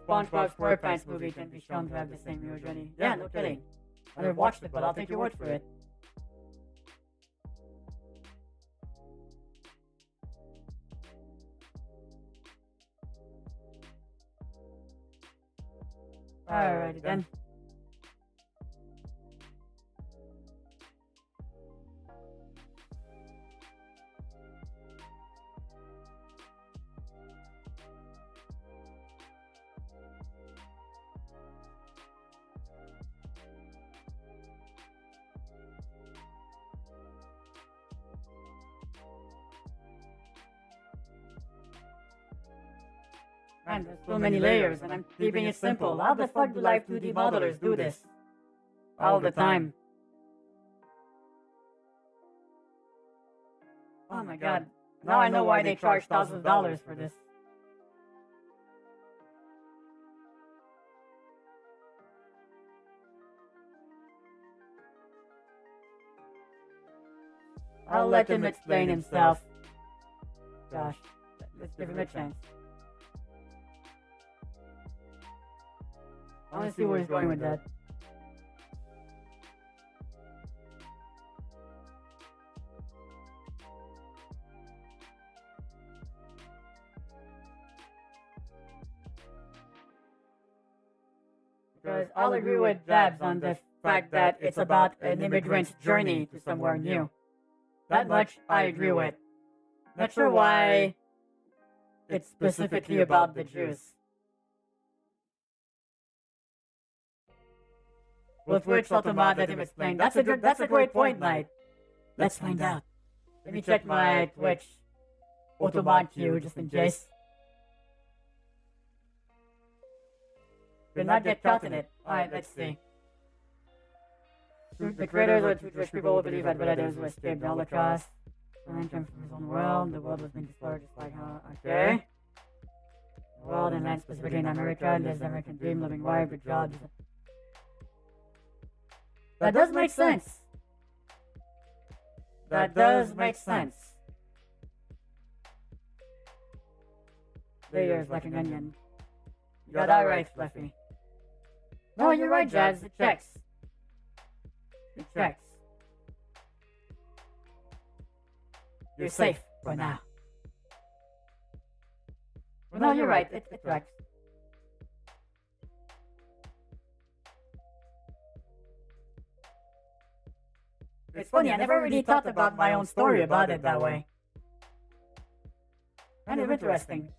SpongeBob SquarePants movie can be shown to have the same hero journey. Yeah, no kidding. I never watched it, but I'll take your word for it. Alrighty then. Man, there's so many layers, and I'm keeping it simple. How the fuck do Live 2D modelers do this? All the time. Oh my god. Now I know why they charge thousands of dollars for this. I'll let him explain himself. Gosh, let's give him a chance. I want to see where he's going with that. Because I'll agree with Jabs on the fact that it's about an immigrant's journey to somewhere new. That much I agree with. Not sure why it's specifically about the Jews. With which Automat let him explain. That's a great point, Knight. Let's find out. Let me check my Twitch Automat queue just in case. Did not get caught in it. Alright, let's see. The creators are two Jewish people who believe that villagers who escaped the Holocaust. The man came from his own world. The world was being destroyed just like how. Okay. The world and land specifically in America lives the American dream, living wife, good jobs. That does make sense. That does make sense. Layers like an onion. You got that right, Fluffy. No, you're right, Jazz. It checks. It checks. You're safe for now. Well, no, you're right. It tracks. It's funny, I never really thought about my own story about it that way. Kind of interesting.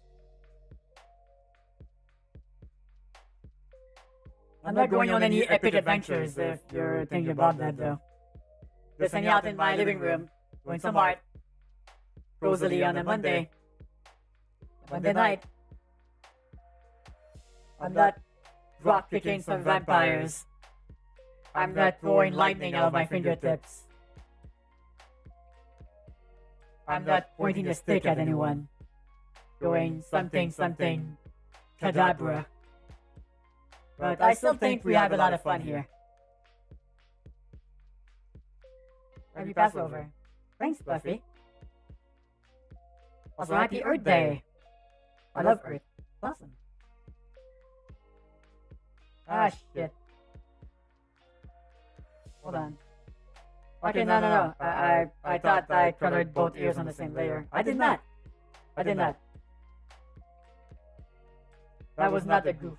I'm not going on any epic adventures if you're thinking about that though. Just hanging out in my living room, doing some art, cozily on a Monday night. I'm not drop kicking some vampires. I'm not throwing lightning out of my fingertips. I'm not pointing a stick at anyone. Doing something cadabra. But I still think we have a lot of fun here. Happy Passover. Thanks, Buffy. Also, happy Earth Day. I love Earth. Awesome. Ah, shit. Hold on. Okay, no. I thought I colored both ears on the same layer. I did not. That was not a goof.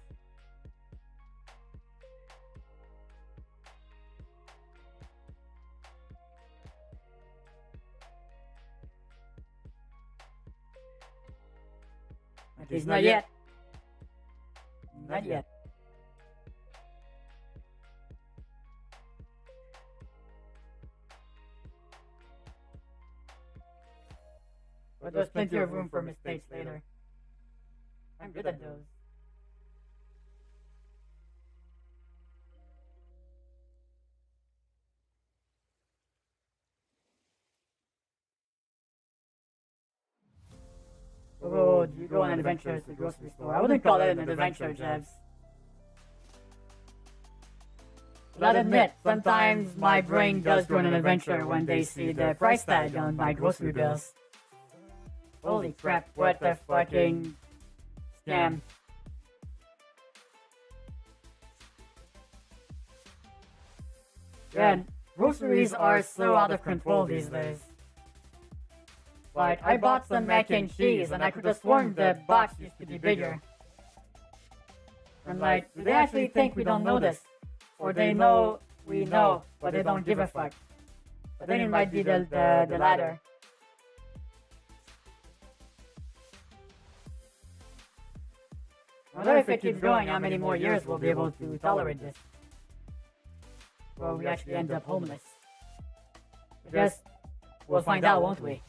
At least not yet. Not yet. But there's plenty of room for mistakes later. I'm good at those. Oh, do you go on adventures to the grocery store? I wouldn't call it an adventure, Jebs. But I'll admit, sometimes my brain does go on an adventure when they see the price tag on my grocery bills. Holy crap, what the fucking scam. Man, groceries are so out of control these days. Like, I bought some mac and cheese and I could have sworn the box used to be bigger. And like, do they actually think we don't know this? Or they know we know, but they don't give a fuck? But then it might be the latter. I wonder if it keeps going, how many more years we'll be able to tolerate this. Or we actually end up homeless. I guess we'll find out, won't we?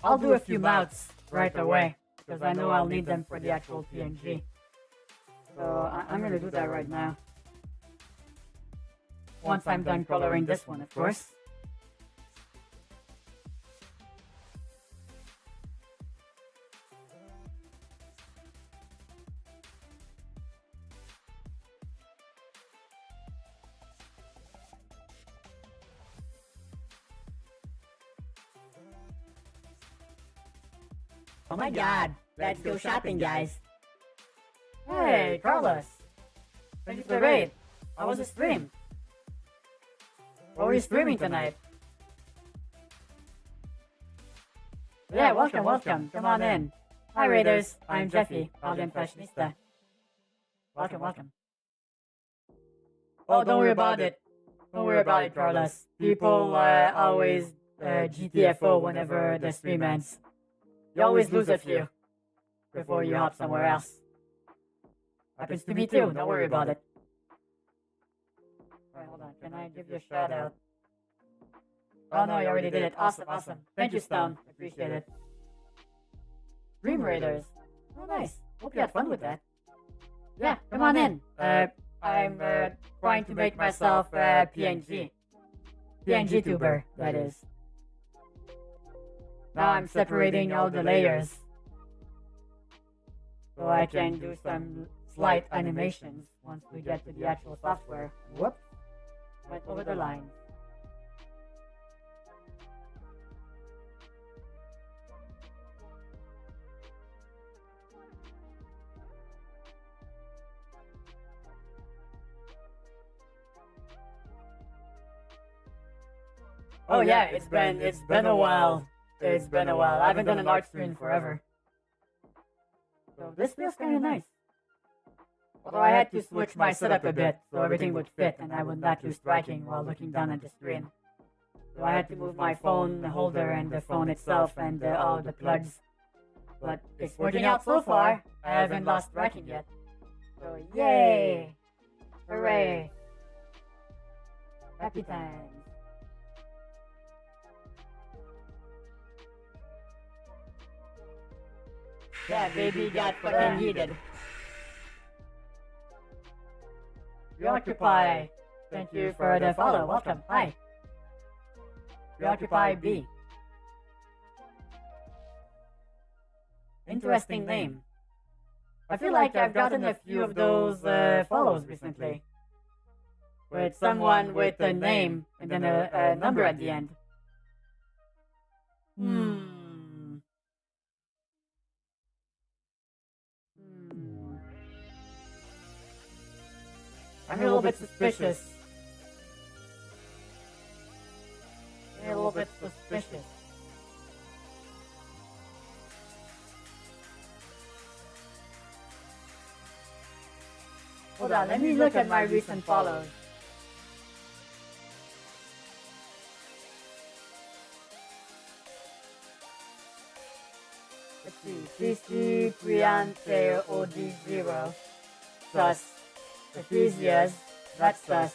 I'll do a few mounts right away, because I know I'll need them for the actual PNG. So I'm gonna do that right now. Once I'm done coloring this one, of course. Oh my god, let's go shopping, guys. Hey, Carlos. Thank you for the raid. How was the stream? What were you streaming tonight? Yeah, welcome. Come on in. Hi, Raiders. I'm Jeffy, Audience Fashionista. Welcome. Oh, don't worry about it. Don't worry about it, Carlos. People always GTFO whenever the stream ends. You always lose a few before you hop somewhere else. Happens to me too, don't worry about it. Alright, hold on, can I give you a shout out? Oh no, you already did it. Awesome. Thank you, Stone. Appreciate it. Dream Raiders. Oh, nice. Hope you had fun with that. Yeah, come on in. I'm trying to make myself a PNGTuber, that is. Now I'm separating all the layers so I can do some slight animations once we get to the actual software. Whoops, went over the line. Oh yeah, it's been a while. It's been a while. I haven't done an art stream forever. So this feels kind of nice. Although I had to switch my setup a bit so everything would fit and I would not lose tracking while looking down at the screen. So I had to move my phone holder and the phone itself and all the plugs. But it's working out so far. I haven't lost tracking yet. So yay! Hooray! Happy times. Yeah, baby got fucking yeeted. Preoccupy. Thank you for the follow. Welcome. Hi. Preoccupy B. Interesting name. I feel like I've gotten a few of those follows recently. With someone with a name and then a number at the end. I'm a little bit suspicious. A little bit suspicious. Hold on, let me look at my recent follows. Let's see. CC Priante OD0. Sus. Ephesians. That's sus.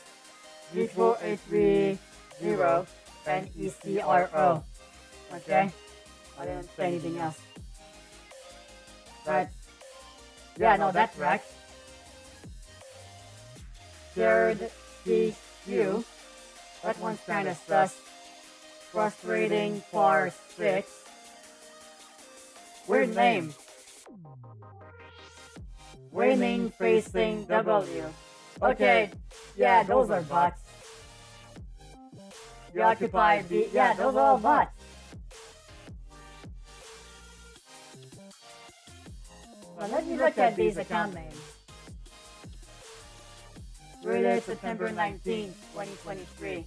G4830 and ECRO. Okay? I didn't say anything else. Right. Yeah, no, that tracks. Shared CQ. That one's kinda sus. Frustrating par 6. Weird name. Winning facing W. Okay, yeah, those are bots. Preoccupy B. Yeah, those are all bots. Well, let me look at these account names. Rated September 19th, 2023.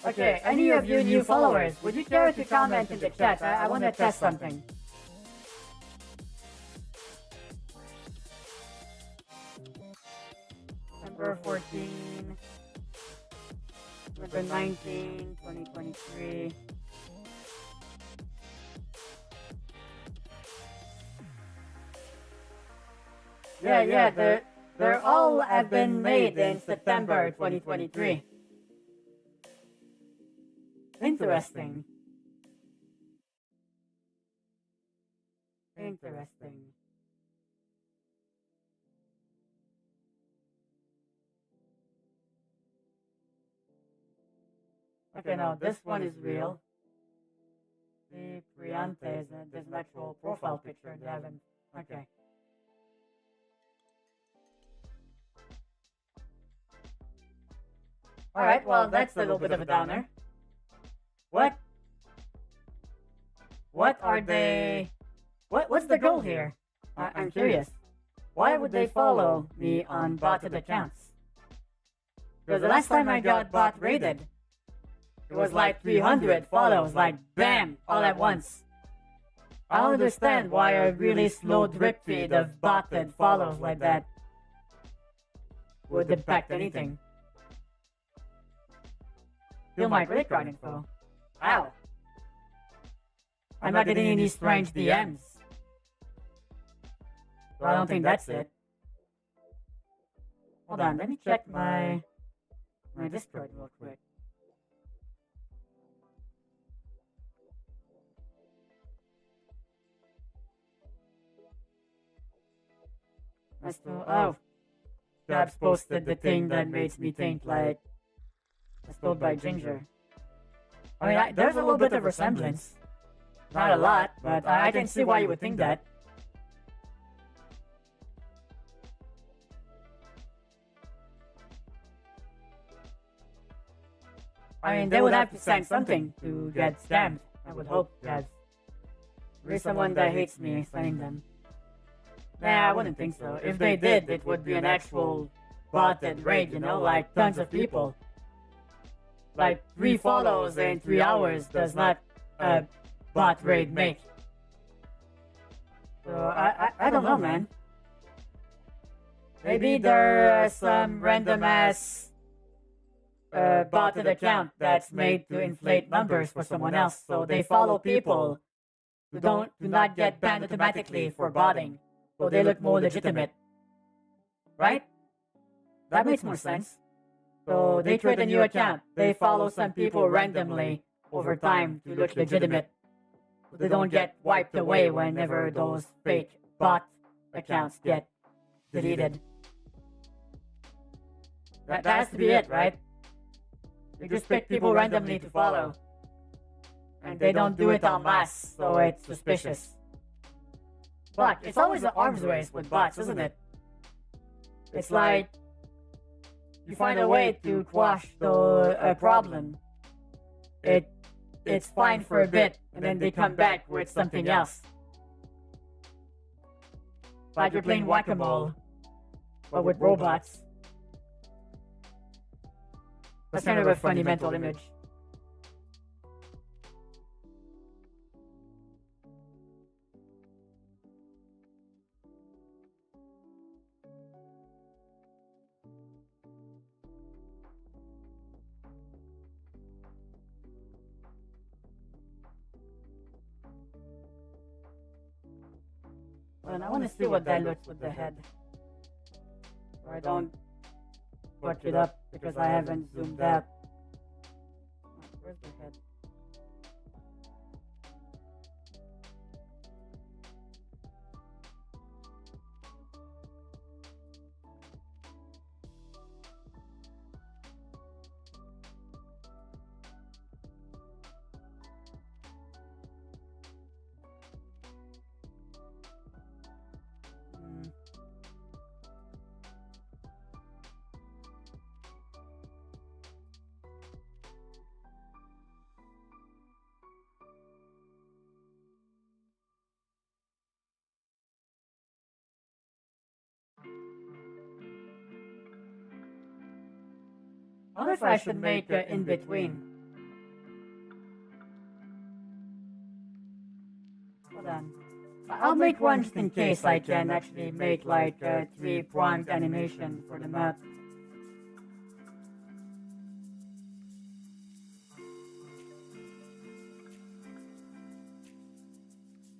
Okay, any of you new followers, would you care to comment in the chat? I want to test something. September 14, September 19, 2023. Yeah, they're all have been made in September 2023. Interesting. Okay, now this one is real. The Priante is there's an actual profile picture. They haven't. Okay. Alright, well, that's a little bit of a downer. What? What are they... What's the goal here? I'm curious. Why would they follow me on botted accounts? Because the last time I got bot rated, it was like 300 follows, like BAM, all at once. I don't understand why a really slow drip feed of botted follows like that would impact anything. Feel my credit card info. Wow. I'm not getting any strange DMs. So I don't think that's it. Hold on, let me check my Discord real quick. Oh, Gabs posted the thing that makes me think like it's told by Ginger. I mean, there's a little bit of resemblance. Not a lot, but I can see why you would think that. I mean, they would have to send something to get scammed. I would hope that there's someone that hates me sending them. Nah, I wouldn't think so. If they did, it would be an actual botted raid, you know, like tons of people. Like 3 follows in 3 hours does not a bot raid make. So I don't know, man. Maybe there are some random ass botted account that's made to inflate numbers for someone else, so they follow people who do not get banned automatically for botting, so they look more legitimate, right? That makes more sense. So they create a new account. They follow some people randomly over time to look legitimate. So they don't get wiped away whenever those fake bot accounts get deleted. That has to be it, right? You just pick people randomly to follow. And they don't do it en masse, so it's suspicious. But it's always an arms race with bots, isn't it? It's like you find a way to quash the problem. It's fine for a bit, and then they come back with something else. Like you're playing whack-a-mole, but with robots. That's kind of a funny mental image. And I want to see what that looks with the head. So I don't fuck it up because I haven't zoomed out. Where's the head? I wonder if I should make in between. Hold on. I'll make one just in case I can actually make like a 3-pronged animation for the map.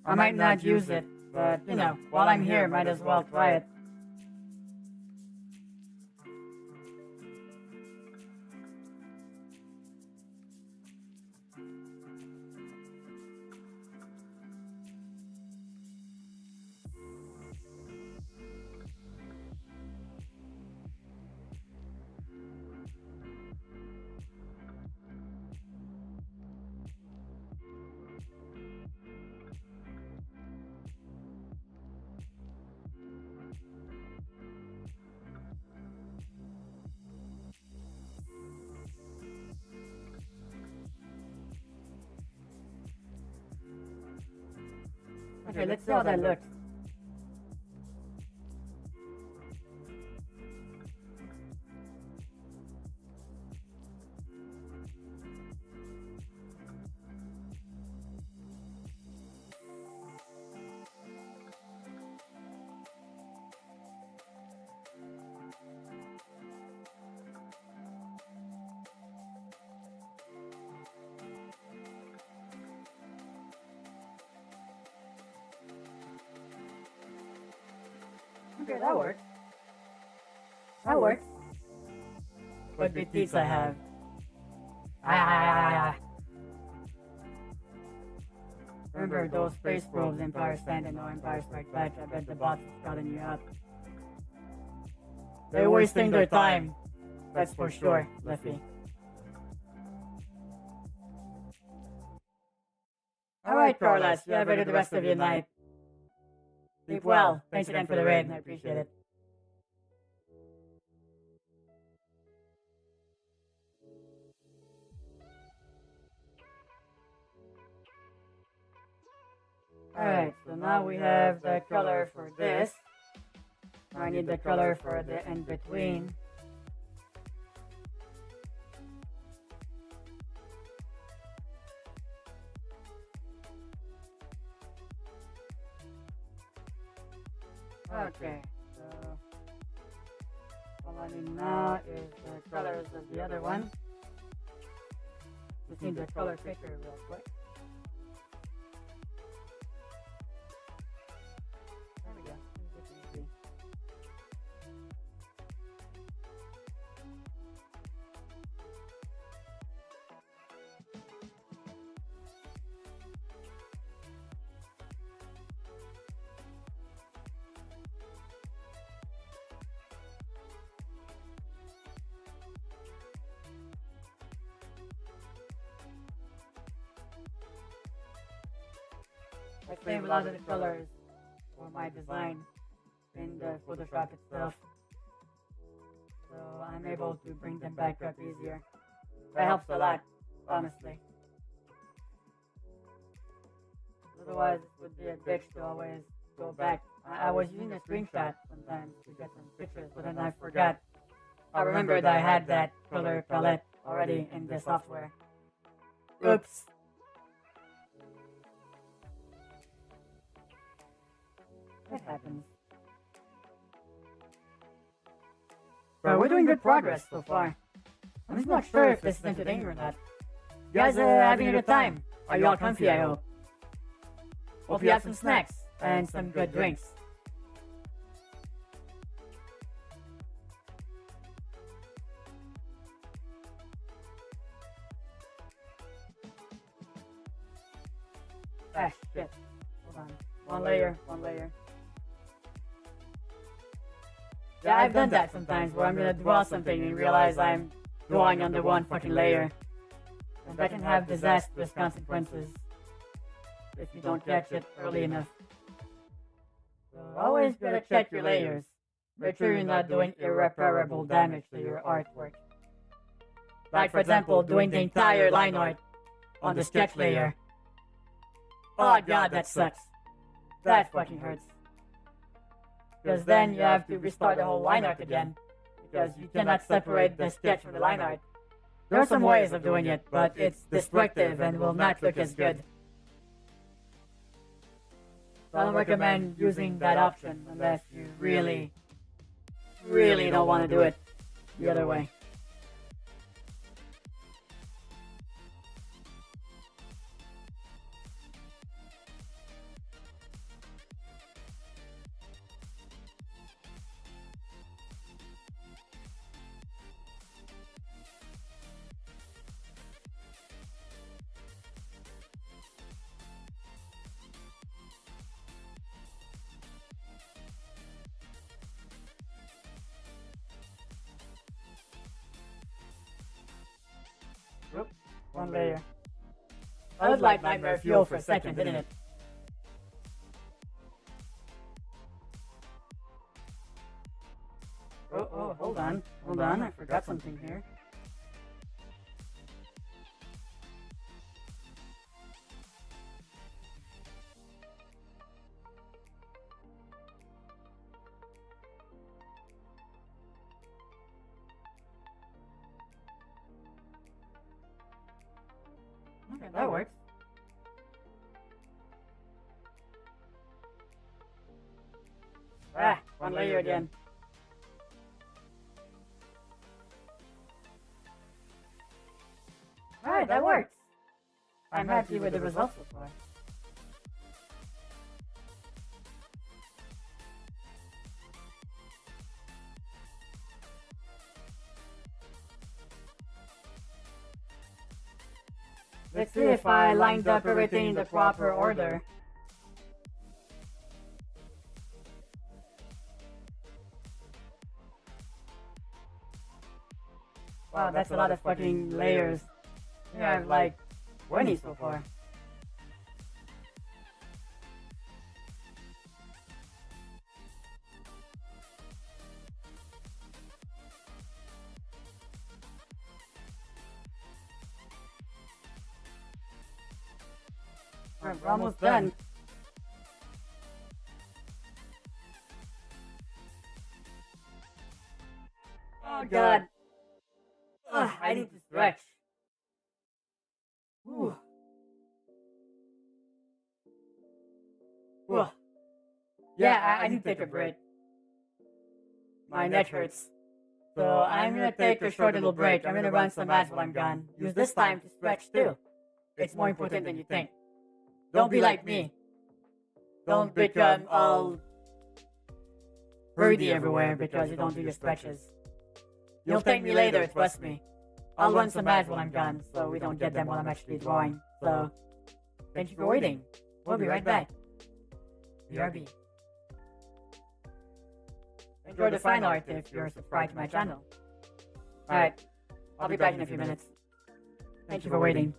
I might not use it, but you know, while I'm here, might as well try it. Okay, let's see how that looks. Okay, that works. That works. What big teeth I have. Remember those space probes, Empire Stand and no Empire Strike Back? I bet the bots is calling you up. They're wasting their time. That's for sure, Liffy. Alright, Carlos, you have a good rest of your night. Sleep well. Thanks again for the raid. I appreciate it. Alright, so now we have the color for this. I need the color for the in-between. Okay, so all I need now is the colors of the other one. Just need the color picker real quick. There we go. Easy. I save a lot of the colors for my design in the Photoshop itself, so I'm able to bring them back up easier. That helps a lot, honestly. Otherwise, it would be a bitch to always go back. I was using a screenshot sometimes to get some pictures, but then I forgot. I remembered I had that color palette already in the software. Oops. That happens. But we're doing good progress so far. I'm just not sure if this is entertaining or not. You guys are having a good time. Are you all comfy, I hope? Hope you have some snacks and some good drinks. Ah, shit. Hold on. One layer. Yeah, I've done that sometimes where I'm gonna draw something and realize I'm drawing under one fucking layer. And that can have disastrous consequences if you don't catch it early enough. So always gotta check your layers. Make sure you're not doing irreparable damage to your artwork. Like for example, doing the entire line art on the sketch layer. Oh god, that sucks. That fucking hurts. Because then you have to restart the whole line art again. Because you cannot separate the sketch from the line art. There are some ways of doing it, but it's destructive and will not look as good. So I don't recommend using that option unless you really don't want to do it the other way. Oop, one layer. I would like Nightmare Fuel for a second, didn't it? Oh, hold on, I forgot something here. Okay, that works. Ah, one layer again. Alright, that works. I'm happy with the results so far. Let's see if I lined up everything in the proper order. Wow, that's a lot of fucking layers. I have like 20 so far. We're almost done. Oh god. Ugh, I need to stretch. Whew. Whew. Yeah, I need to take a break. My neck hurts. So I'm gonna take a short little break. I'm gonna run some ads while I'm gone. Use this time to stretch too. It's more important than you think. Don't be like me. Don't become all birdy everywhere because you don't do your stretches. You'll thank me later, trust me. I'll run some ads while I'm gone, so we don't get them while I'm actually drawing. So, thank you for waiting. We'll be right back. BRB. Enjoy the fine art if you're subscribed to my channel. Alright, I'll be back in a few minutes. Thank you for waiting.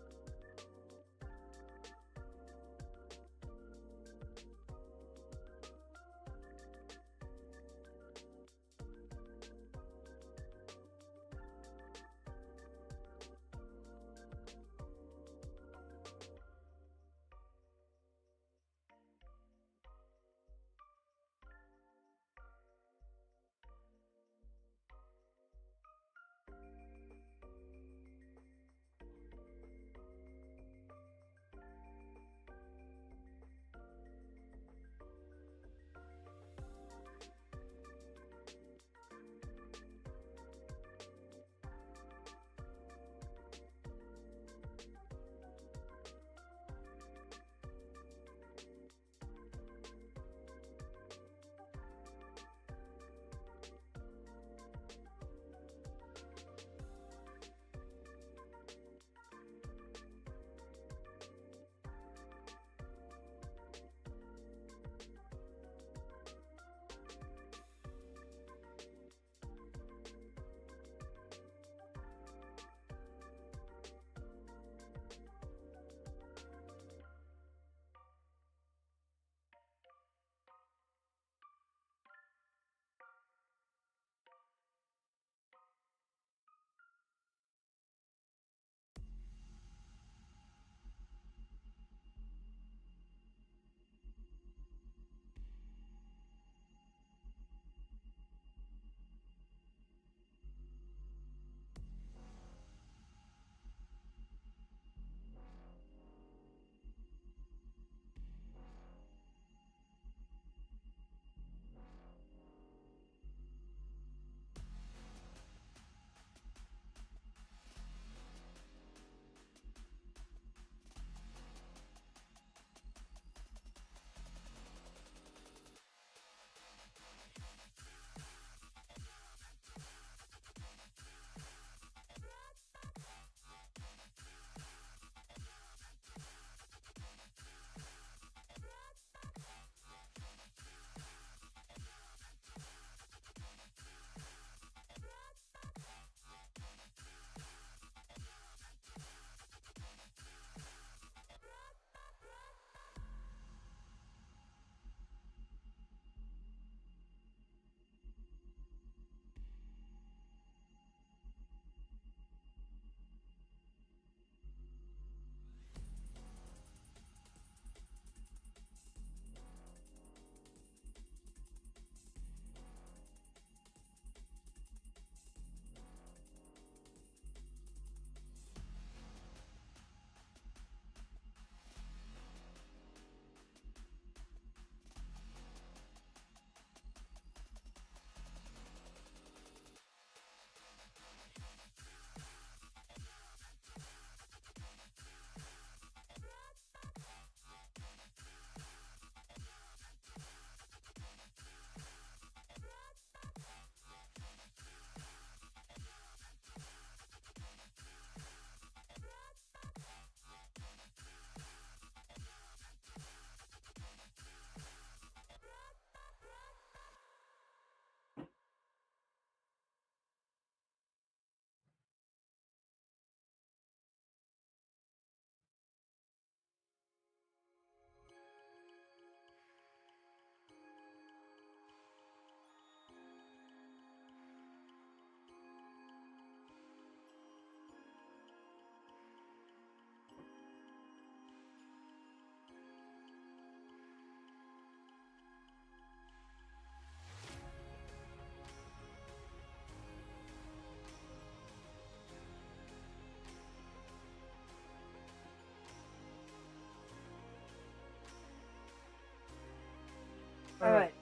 Alright.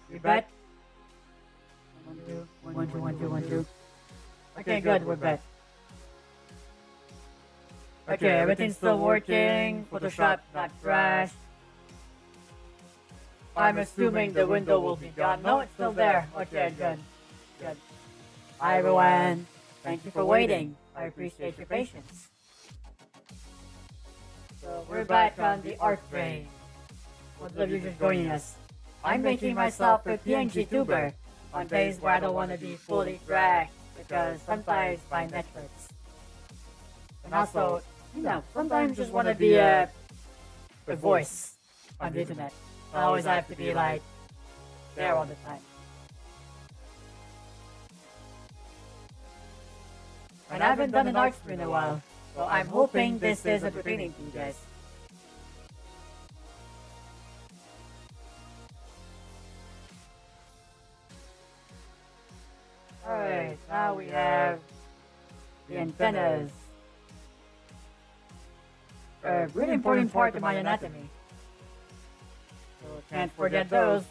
We bet? 1, 2, 1, 2, 1, 2. Okay, good, we're bet. Okay, everything's still working. Photoshop not crashed. I'm assuming the window will be gone. No, it's still there. Okay, good. Good. Hi everyone. Thank you for waiting. I appreciate your patience. So we're back on the art train. What's up, you just joining us? I'm making myself a PNGTuber on days where I don't want to be fully dragged because sometimes my neck hurts. And also, you know, sometimes just want to be a voice on the internet. I always have to be like there all the time. And I haven't done an art stream in a while, so I'm hoping this is entertaining to you guys. Alright, now we have the antennas. A really important part of my anatomy. So can't forget those.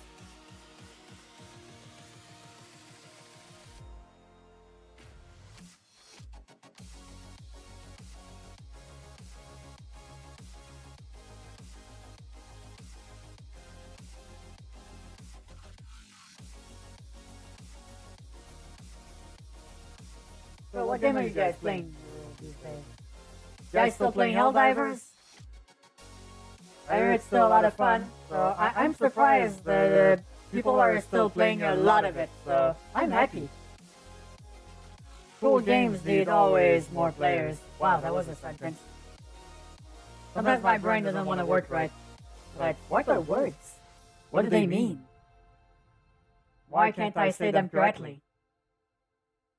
So what game are you guys playing these days? You guys still playing Helldivers? I hear it's still a lot of fun, so I'm surprised that people are still playing a lot of it, so I'm happy. Cool games need always more players. Wow, that was a sentence. Sometimes my brain doesn't want to work right. Like, what are words? What do they mean? Why can't I say them correctly?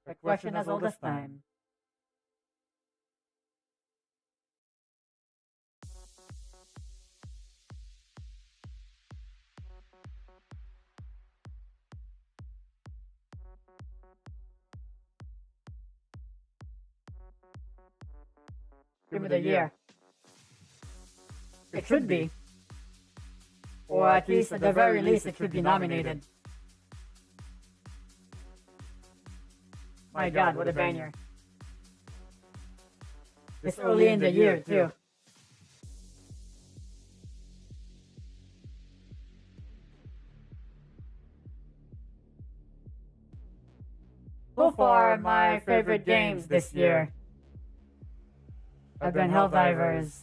The question as old as time. Game of the year. It should be. Or at least, at the very least, it should be nominated. My god, what a banger. It's early in the year, too. So far, my favorite games this year have been Helldivers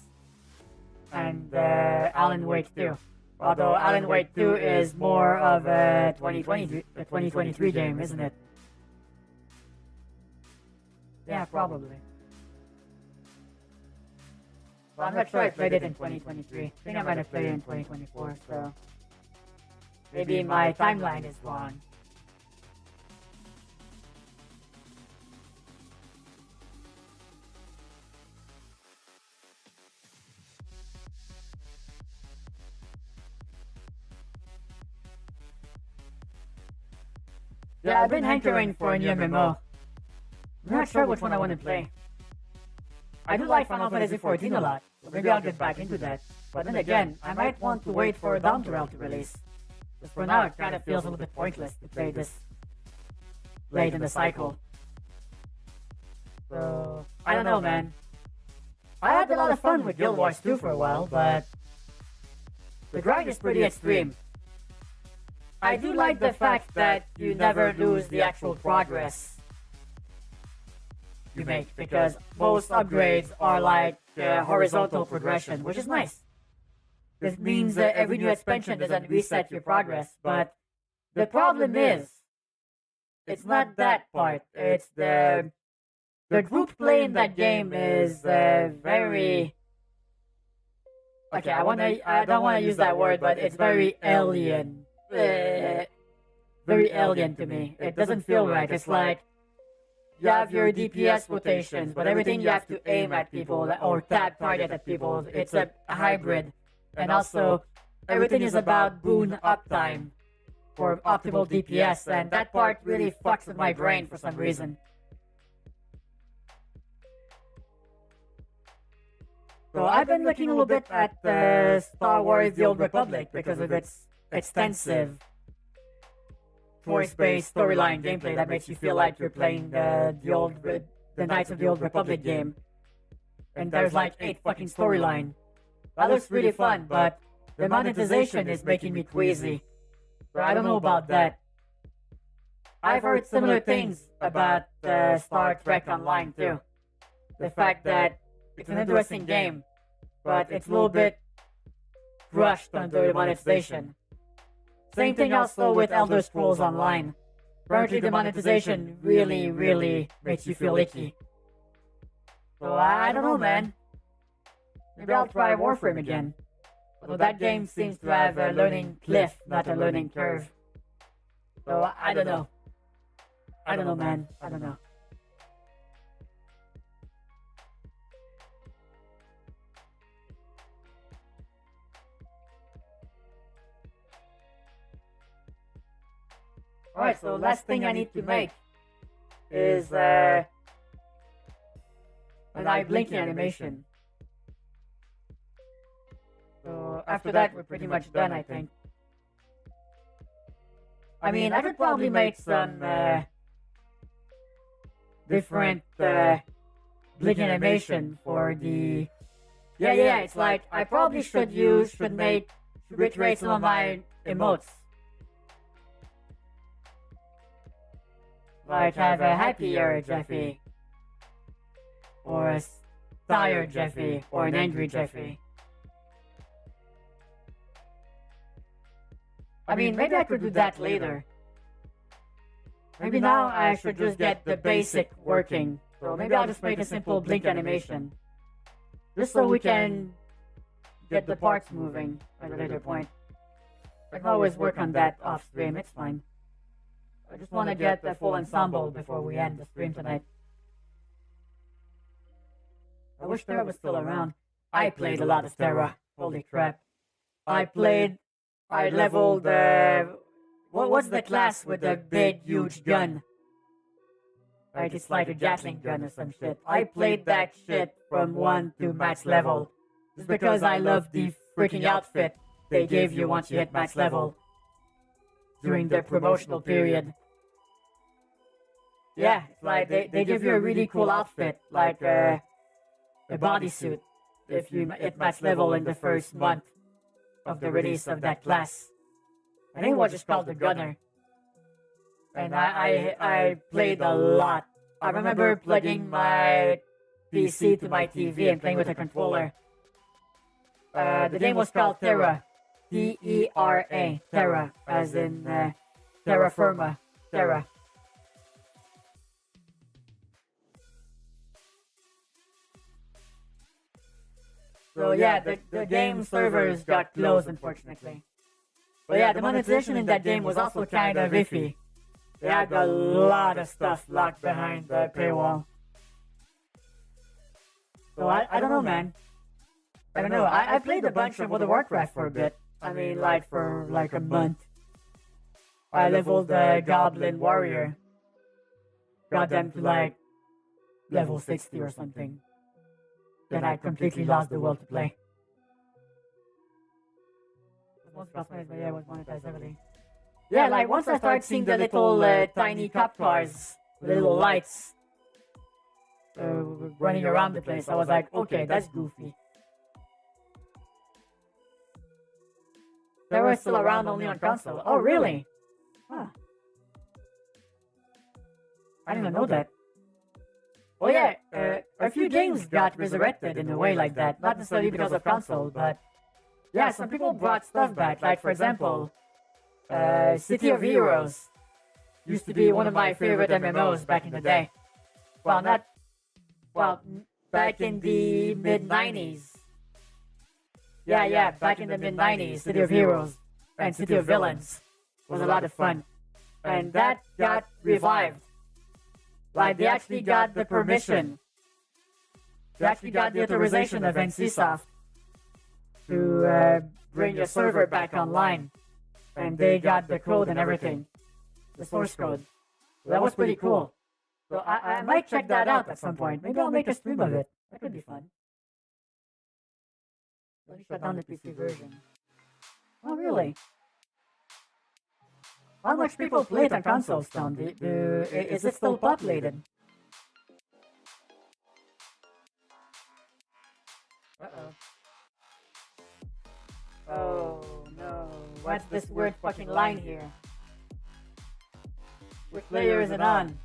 and Alan Wake 2. Although Alan Wake 2 is more of a 2023 game, isn't it? Yeah, probably. But I'm not sure I played it in 2023. I think I might have played it in 2024, so maybe my timeline is wrong. Yeah, I've been hankering for a new MMO. I'm not sure which one I want to play. I do like Final Fantasy XIV a lot, so maybe I'll get back into that. But then again, I might want to wait for Dawn to release. Because for now, it kind of feels a little bit pointless to play this late in the cycle. So, I don't know, man. I had a lot of fun with Guild Wars 2 for a while, but the grind is pretty extreme. I do like the fact that you never lose the actual progress you make, because most upgrades are like horizontal progression, which is nice. This means that every new expansion doesn't reset your progress, but the problem is, it's not that part. It's the group play in that game is very... Okay, I don't wanna use that word, but it's very alien. Very alien to me. It doesn't feel right. It's like you have your DPS rotations, but everything you have to aim at people or tap target at people. It's a hybrid. And also, everything is about boon uptime for optimal DPS, and that part really fucks with my brain for some reason. So I've been looking a little bit at Star Wars: The Old Republic because of its extensive choice-based storyline gameplay that makes you feel like you're playing the Knights of the Old Republic game. And there's like 8 fucking storyline. That looks really fun, but the monetization is making me queasy. So I don't know about that. I've heard similar things about Star Trek Online too. The fact that it's an interesting game, but it's a little bit crushed under the monetization. Same thing also with Elder Scrolls Online. Apparently the monetization really makes you feel icky. So I don't know, man. Maybe I'll try Warframe again. Although that game seems to have a learning cliff, not a learning curve. So I don't know. I don't know, man. I don't know. Alright, so last thing I need to make is an eye blinking animation. So after that, we're pretty much done, I think. I mean, I could probably make some different blinking animation for the... Yeah, it's like, I probably should recreate some of my emotes. Like have a happier Jeffy, or a tired Jeffy, or an angry Jeffy. I mean, maybe I could do that later. Maybe now I should just get the basic working. So maybe I'll just make a simple blink animation. Just so we can get the parts moving at a later point. I can always work on that off stream, it's fine. I just want to get the full ensemble before we end the stream tonight. I wish Terra was still around. I played a lot of Terra. Holy crap. I leveled what was the class with the big huge gun? Like it's like a Gatling gun or some shit. I played that shit from 1 to max level. Just because I love the freaking outfit they gave you once you hit max level. During the promotional period. Yeah, it's like they give you a really cool outfit, like a bodysuit, if you hit max level in the first month of the release of that class. I think it was just called the Gunner. And I played a lot. I remember plugging my PC to my TV and playing with a controller. The game was called Terra. T-E-R-A. Terra. As in terra firma. Terra. So yeah, the game servers got closed, unfortunately. But yeah, the monetization in that game was also kind of iffy. They had a lot of stuff locked behind the paywall. So I don't know, man. I don't know. I played a bunch of World of Warcraft for a bit. I mean, like for like a month. I leveled the Goblin Warrior. Got them to like level 60 or something. Then I completely lost the will to play. Most customized, but yeah, it was monetized heavily. Yeah, like once I started seeing the little tiny cop cars with little lights running around the place, I was like, okay, that's goofy. They were still around only on console. Oh, really? Huh. I didn't even know that. Oh yeah, a few games got resurrected in a way like that. Not necessarily because of console, but yeah, some people brought stuff back. Like, for example, City of Heroes used to be one of my favorite MMOs back in the day. Back in the mid-90s. Yeah, back in the mid-90s, City of Heroes and City of Villains was a lot of fun. And that got revived. Like, they actually got the permission. They actually got the authorization of NCSoft to bring the server back online. And they got the code and everything. The source code. So that was pretty cool. So I might check that out at some point. Maybe I'll make a stream of it. That could be fun. Let me shut down the PC version. Oh, really? How much people play it on consoles, Tom? Is it still populated? Uh-oh. Oh, no. What's this weird fucking line here? Which layer is it on?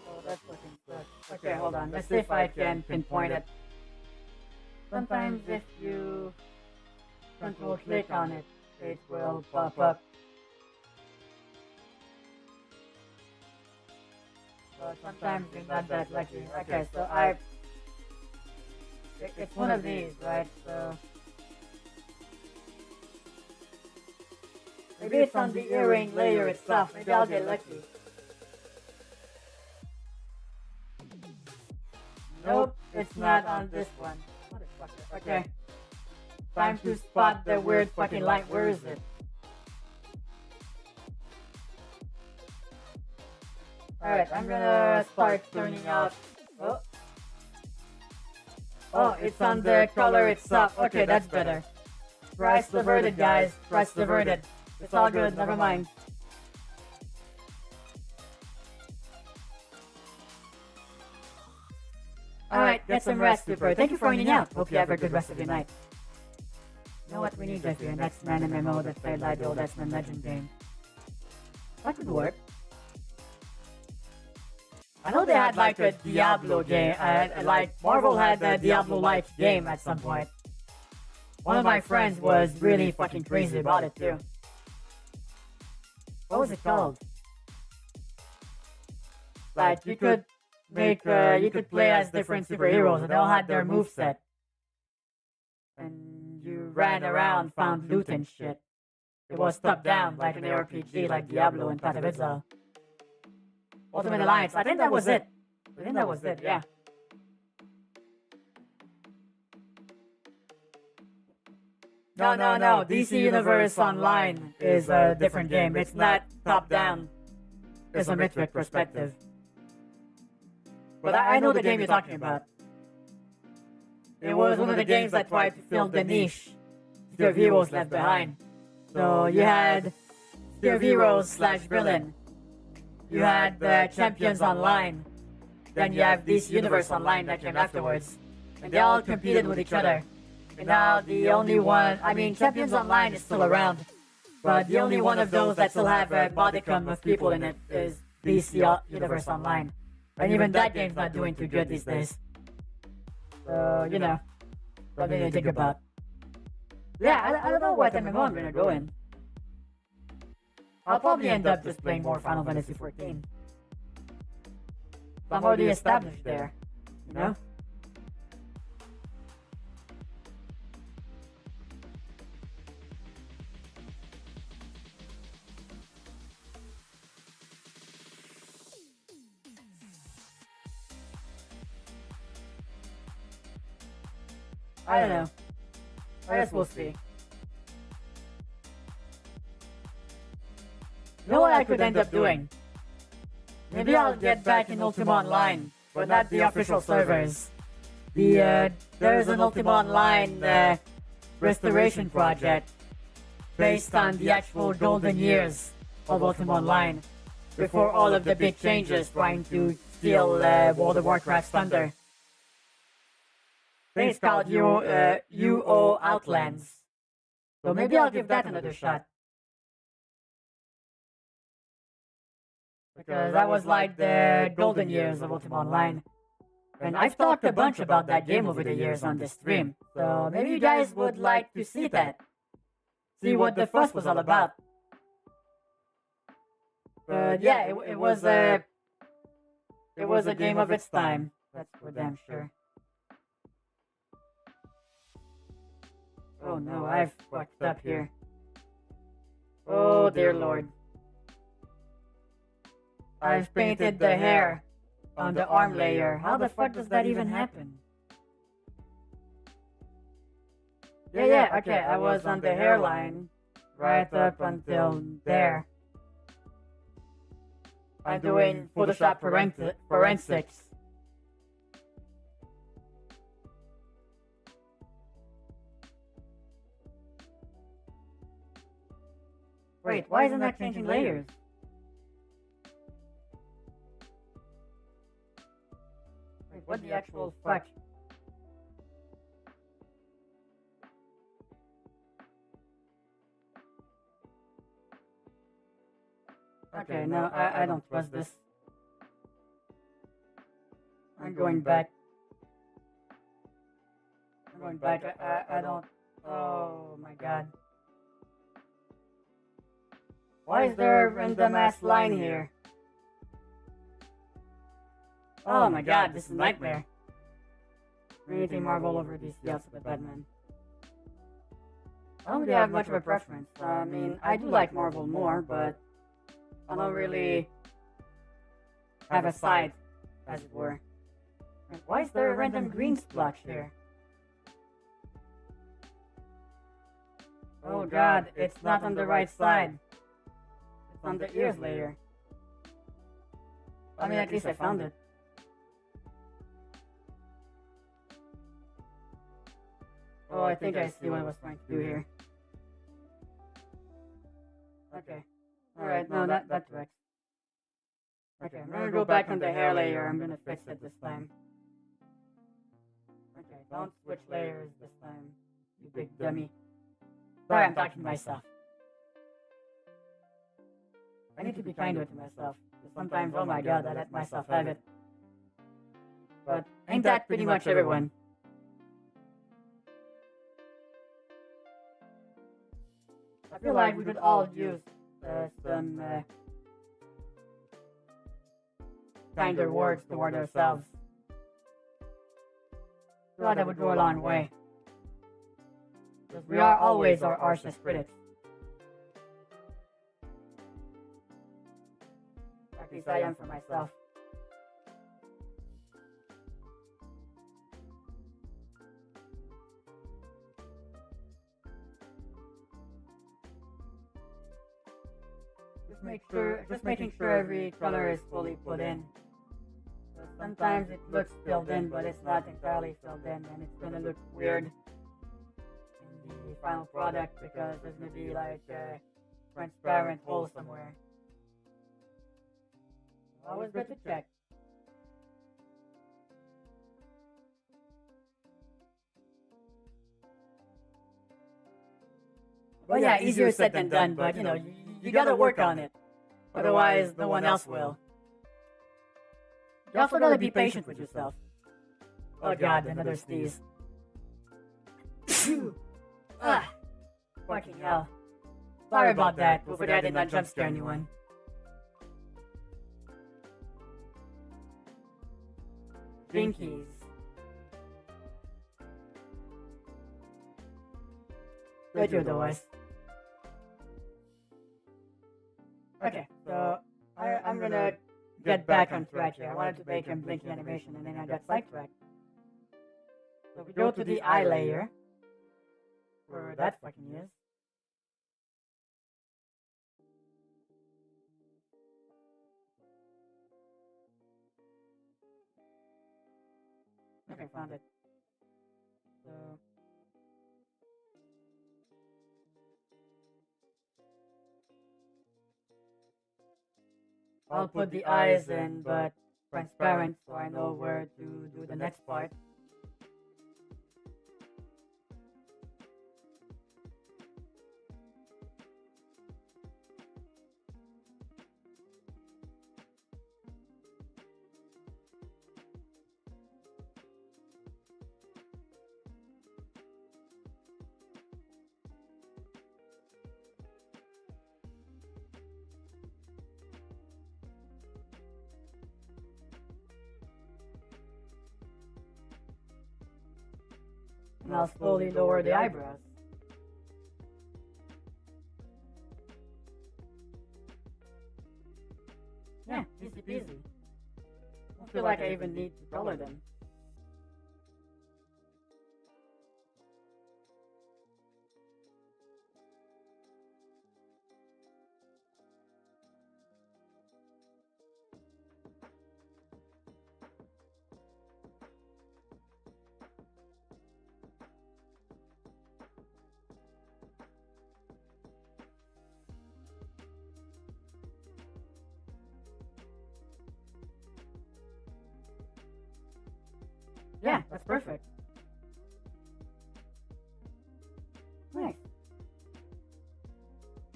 Oh, that's fucking sucks. Okay, hold on. Let's see if I can pinpoint it. Sometimes if you control click on it, it will pop up. But sometimes you're not that lucky. Okay, so it's one of these, right? So maybe it's on the earring layer itself. Maybe I'll get lucky. Nope, it's not on this one. Motherfucker. Okay. Time to spot the weird fucking light. Where is it? Alright, I'm gonna start turning out. Oh. Oh, it's on the color itself. Okay, that's better. Price diverted, guys. Price diverted. It's all good, never mind. Alright, get some rest, Super. Thank you for joining out. Hope you have a good rest of your night. You know what we need, Jeffy? An X-Men MMO that played like the old X-Men Legend game. That could work. I know they had like a Diablo game, like Marvel had a Diablo-like game at some point. One of my friends was really fucking crazy about it too. What was it called? Like you could you could play as different superheroes and they all had their moveset. And you ran around, found loot and shit. It was top down like an ARPG like Diablo and Patavidza. Ultimate Alliance. I think that was it. Yeah. No. DC Universe Online is a different game. It's not top-down. Isometric perspective. But I know the game you're talking about. It was one of the games that tried to fill the niche Fear of Heroes left behind. So you had Fear of Heroes / villain. You had the Champions Online. Then you have DC Universe Online that came afterwards. And they all competed with each other. And now the only one, Champions Online is still around. But the only one of those that still have a modicum of people in it is DC Universe Online. And even that game's not doing too good these days. So, something to think about. Yeah, I don't know what MMO I'm gonna go in. I'll probably end up just playing more Final Fantasy XIV. I'm already established there, you know? I don't know. I guess we'll see. You know what I could end up doing? Maybe I'll get back in Ultima Online, but not the official servers. There's an Ultima Online restoration project based on the actual golden years of Ultima Online, before all of the big changes trying to steal World of Warcraft's thunder. I think it's called UO Outlands. So maybe I'll give that another shot. Because that was like the golden years of Ultima Online. And I've talked a bunch about that game over the years on this stream. So maybe you guys would like to see that. See what the fuss was all about. But yeah, it was a game of its time. That's for damn sure. Oh no, I've fucked up here. Oh dear lord. I've painted the hair on the arm layer. How the fuck does that even happen? Yeah, okay, I was on the hairline right up until there. I'm doing Photoshop forensics Wait, why isn't that changing layers? Wait, what the actual fuck? Okay, no, I don't trust this. I'm going back. I'm going back. I don't. Oh my god. Why is there a random ass line here? Oh my god, this is a nightmare. Anything Marvel over these yells of the Batman. I don't really have much of a preference. I mean, I do like Marvel more, but I don't really have a side, as it were. Why is there a random green splotch here? Oh god, it's not on the right side. It's on the ears layer. I mean, at least I found it. Oh, I think I see what I was trying to do here. Okay. Alright, no, that tracks. Okay, I'm gonna go back on the hair layer. I'm gonna fix it this time. Okay, don't switch layers this time, you big dummy. Sorry, I'm talking to myself. I need to be kinder to myself. Sometimes, oh my god, I let myself have it. But ain't that pretty much everyone? I feel like we could all use some kinder words toward ourselves. I feel like that would go a long way. Because we are always our harshest critics. At least I am for myself. Just making sure every color is fully put in. Sometimes it looks filled in, but it's not entirely filled in, and it's gonna look weird in the final product because there's gonna be like a transparent hole somewhere. Always good to check. Well, yeah, easier said than done, but you know, you gotta work on it. Otherwise, no one else will. You also gotta be patient with yourself. Oh god, another sneeze. Ah, fucking hell. Sorry about that, hopefully I did not jump scare anyone. Jinkies. Let your device. Okay, so I'm gonna get back on track here. I wanted to make a blinking animation and then I got sidetracked. So we go to the eye layer. Where that fucking is. Okay, found it. So I'll put the eyes in, but transparent so I know where to do the next part. And I'll slowly lower the eyebrows. Yeah, easy peasy. I don't feel like I even need to color them. Yeah, that's perfect. Nice.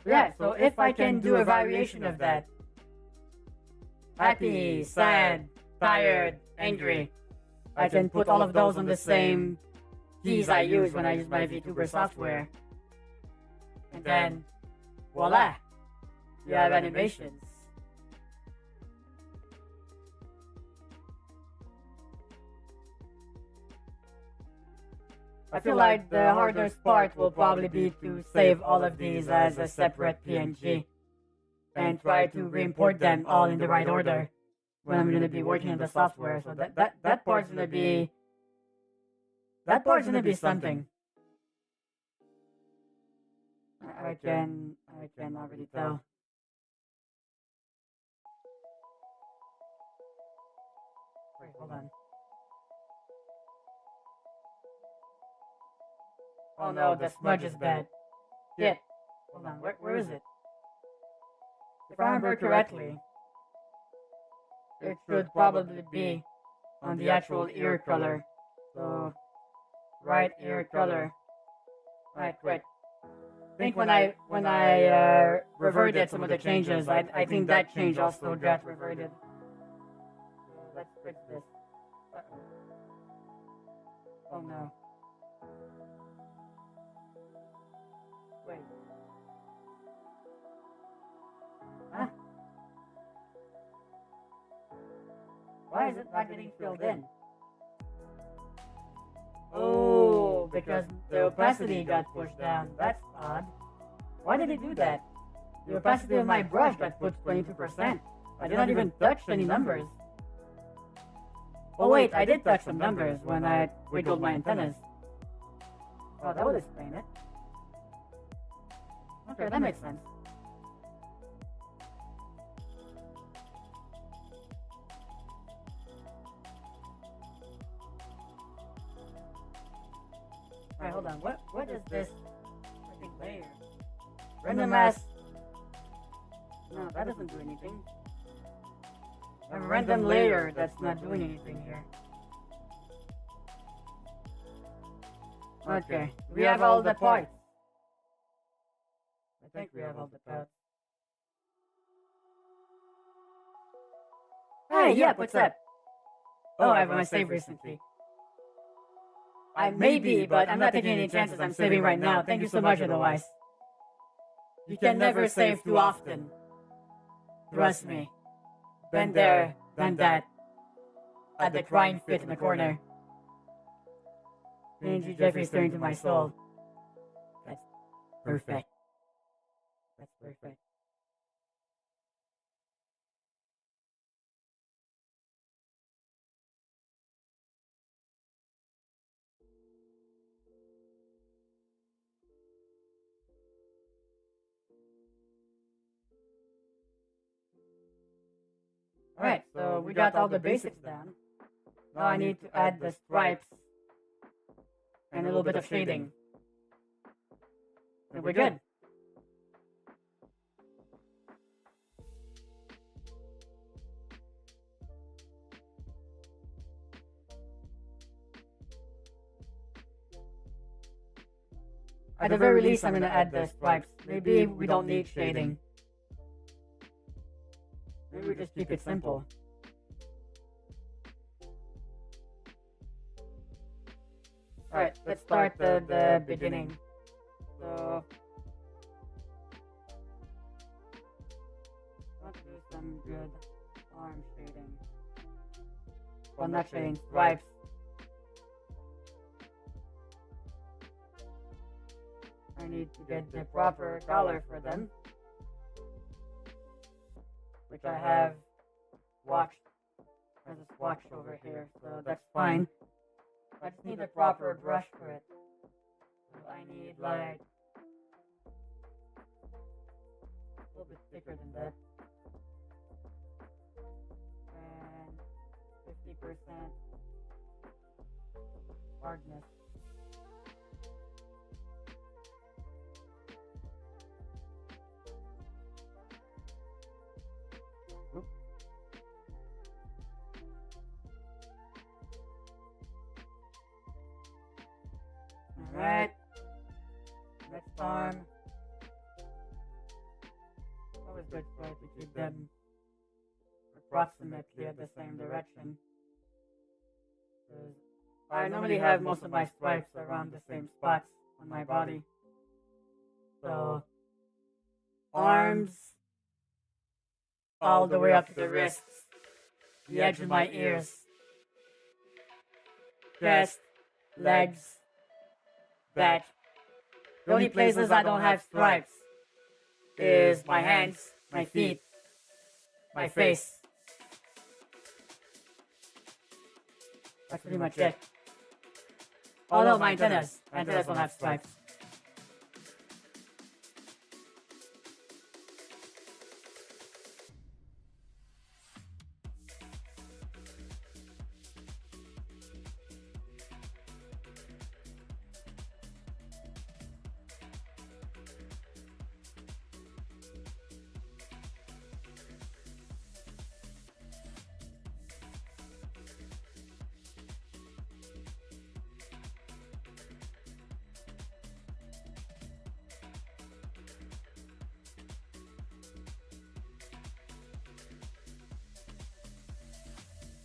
Yeah, so if I can do a variation of that, happy, sad, tired, angry, I can put all of those on the same keys I use when I use my VTuber software. And then, voila, you have animations. I feel like the hardest part will probably be to save all of these as a separate PNG and try to re-import them all in the right order when I'm going to be working on the software. So that part's going to be something. I can already tell. Wait, hold on. Oh no, the smudge is bad. Shit. Hold on, where is it? If I remember correctly, it should probably be on the actual ear color. So, right ear color. Right, wait. I think when I reverted some of the changes, I think that change also got reverted. So let's fix this. Oh no. Wait. Huh? Why is it not getting filled in? Oh, because the opacity got pushed down. That's odd. Why did it do that? The opacity of my brush got put 22%. I did not even touch any numbers. Oh wait, I did touch some numbers when I wiggled my antennas. Oh, that would explain it. Okay, that makes sense. Alright, hold on. What is this freaking layer? Random mass. No, that doesn't do anything. A random layer that's not doing anything here. Okay, we have all the parts. I think we have all the parts. Hey, yep, what's up? Oh, I have my save recently. I may be, but I'm not taking any chances. I'm saving right now. Thank you so much, otherwise. You can never save too often. Trust me. Been there, done that. At the crying fit in the corner. PNG Jeffrey's staring to my soul. That's perfect. That's perfect. Alright, so we got all the basics down. Now I need to add the stripes and a little bit of shading. And we're good. At the very least, I'm gonna add the stripes. Maybe we don't need shading. Maybe we just keep it simple. Alright, let's start the beginning. So, I want to do some good arm shading. Well, not shading, stripes. I need to get the proper color for them, which I have watched as a swatch over here, so that's fine. I just need a proper brush for it. So I need like a little bit thicker than that. And 50% hardness. Alright. Next arm. Always good try to keep them approximately at the same direction. 'Cause I normally have most of my stripes around the same spots on my body. So, arms all the way up to the wrists, the edge of my ears, chest, legs, back. The only places I don't have stripes is my hands, my feet, my face. That's pretty much it. Oh no, my antennas. My antennas don't have stripes.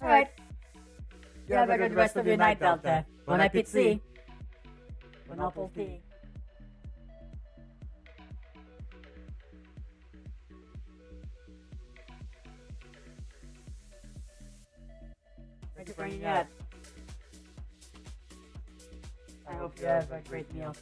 Alright. You have a good rest of your night, Delta. Bon appetit. Bon appetit. Thank you for hanging out. I hope you have a great meal.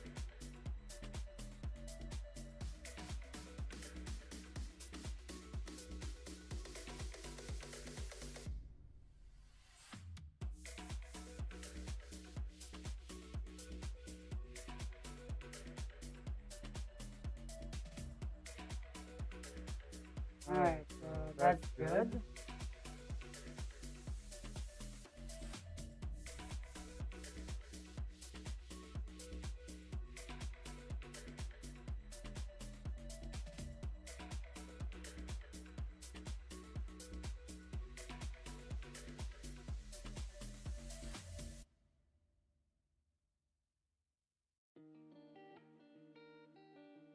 Alright, so that's good.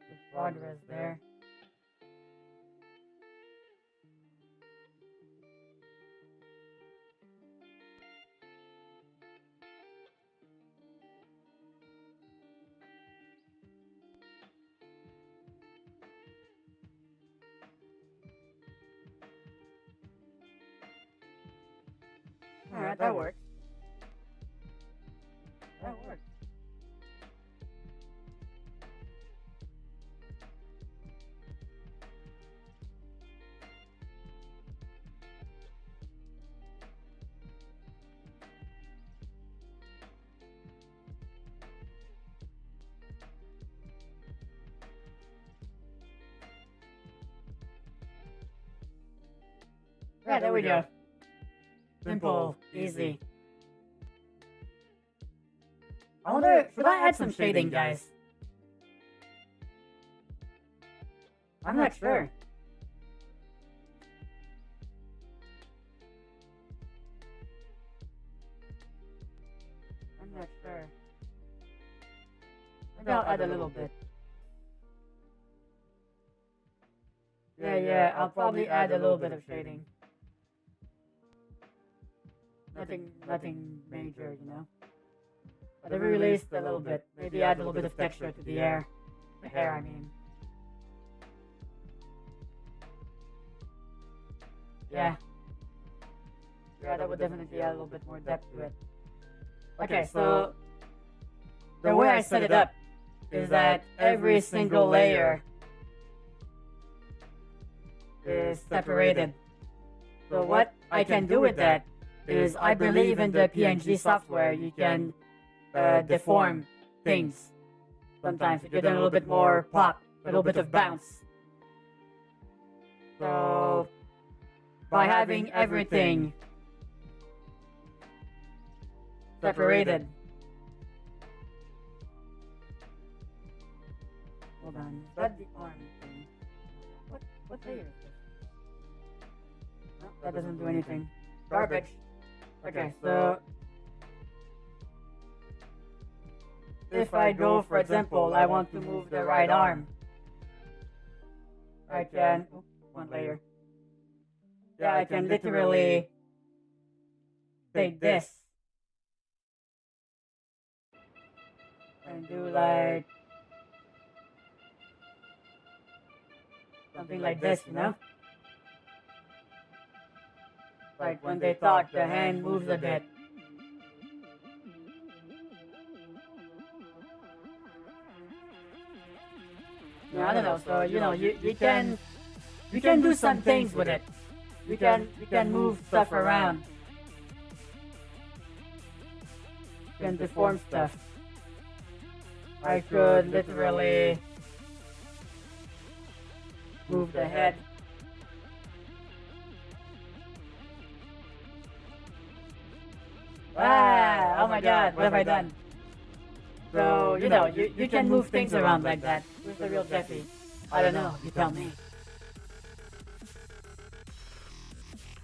Good progress there. Alright, that worked. That worked. Yeah, there we go. Simple, easy. I wonder, should I add some shading, guys? I'm not sure. I'm not sure. Maybe I'll add a little bit. Yeah, I'll probably add a little bit of shading. Nothing major, you know. But at the very least, a little bit. Maybe add a little bit of texture to the hair. The hair, I mean. Yeah, that would definitely add a little bit more depth to it. Okay, so the way I set it up is that every single layer is separated. So what I can do with that is I believe in the PNG software you can deform things. Sometimes you get a little bit more pop, a little bit of bounce. So by having everything separated. Hold on, is that the arm thing? What layer is this? No, that doesn't do anything. Garbage. Okay, so if I go, for example, I want to move the right arm, I can, one layer. Yeah, I can literally take this and do like something like this, you know? Like when they talk, the hand moves a bit. Yeah, I don't know. So you can do some things with it. You can move stuff around. You can deform stuff. I could literally move the head. Ah, oh my god, what have I done? So, you can move things around like that. Who's the real Jeffy? I don't know, you tell me.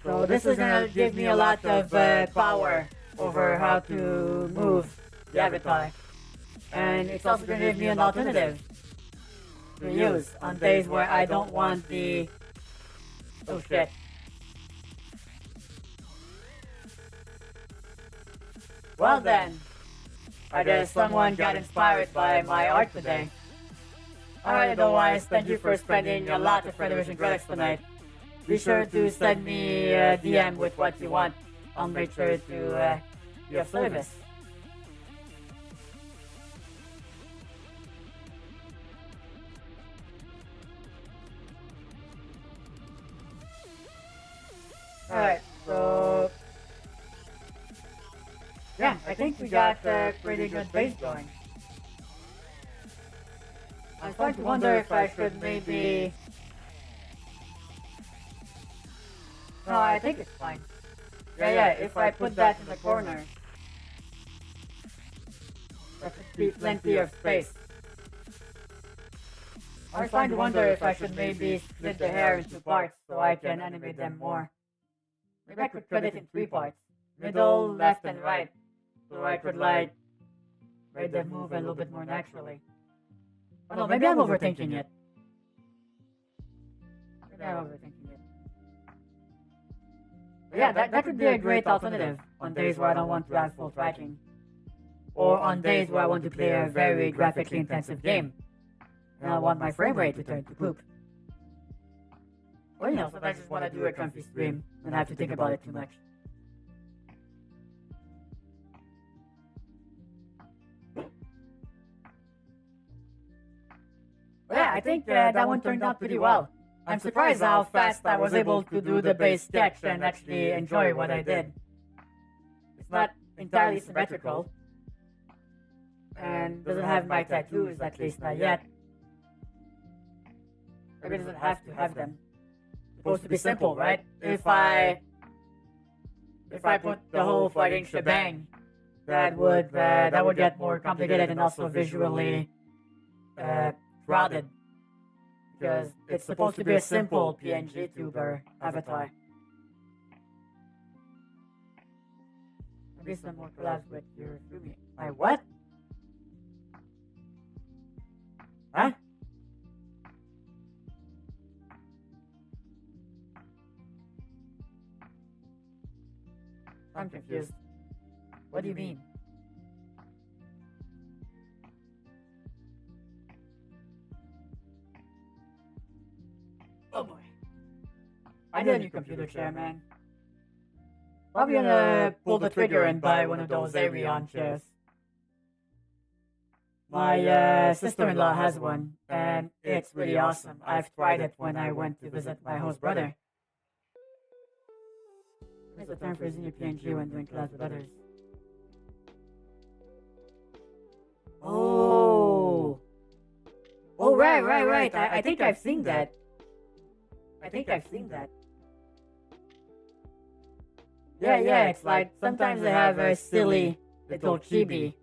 So this is gonna give me a lot of power over how to move the avatar. And it's also gonna give me an alternative to use on days where I don't want the... Oh shit. Well then, I guess someone got inspired by my art today. Alright, otherwise, thank you for spending a lot of Federation credits tonight. Be sure to send me a DM with what you want. I'll make sure to be of service. Alright, so... yeah, I think we got a pretty good base going. I'm starting to wonder if I should maybe... No, I think it's fine. Yeah, if I put that in the corner, that should be plenty of space. I'm starting to wonder if I should maybe split the hair into parts so I can animate them more. Maybe I could cut it in 3 parts. Middle, left, and right. So I could like make them move a little bit more naturally. Oh no, maybe I'm overthinking it. Maybe I'm overthinking it. But yeah, that could be a great alternative on days where I don't want to have full tracking. Or on days where I want to play a very graphically intensive game. And I want my frame rate to turn to poop. Or sometimes I just want to do a comfy stream and I have to think about it too much. But yeah, I think that one turned out pretty well. I'm surprised how fast I was able to do the base sketch and actually enjoy what I did. It's not entirely symmetrical. And doesn't have my tattoos, at least not yet. Maybe it doesn't have to have them. It's supposed to be simple, right? If I put the whole fucking shebang, that would get more complicated and also visually crowded. Because it's supposed to be a simple PNGTuber avatar. Maybe some more collabs with your Fumi. My what? Huh? I'm confused. What do you mean? Oh boy. I need a new computer chair, man. Probably gonna pull the trigger and buy one of those Arion chairs. My sister-in-law has one, and it's really awesome. I've tried it when I went to visit my host brother. It's the time for using your PNG when doing collabs with others. Oh! Oh, right. I think I've seen that. Yeah, it's like sometimes they have a silly little chibi.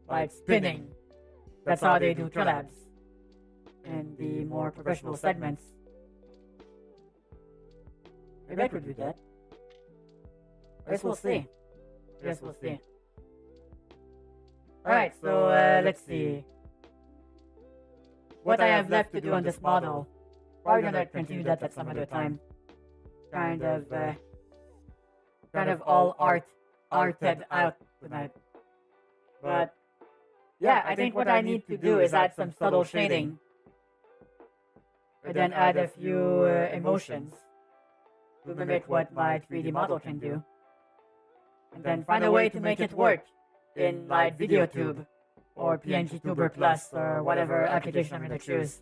Like spinning. That's how they do collabs. In the more professional segments. Maybe I could do that. I guess we'll see. Alright, so let's see. What I have left to do on this model. Probably gonna continue that at some other time. Kind of all arted out tonight. But yeah, I think what I need to do is add some subtle shading. And then add a few emotions to mimic what my 3D model can do. And then find a way to make it work in like VideoTube or PNGTuber Plus or whatever application I'm gonna choose.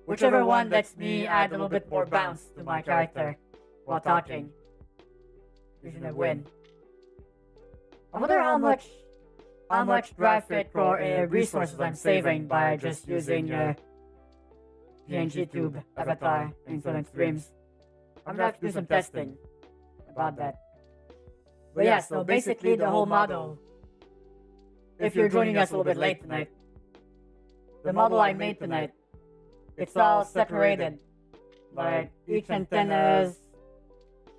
Whichever one lets me add a little bit more bounce to my character while talking. You're gonna win. I wonder how much graphic or resources I'm saving by just using PNGTube avatar in certain streams. I'm gonna have to do some testing about that. But yeah, so basically the whole model, if you're joining us a little bit late tonight, the model I made tonight, it's all separated. Like each antennas,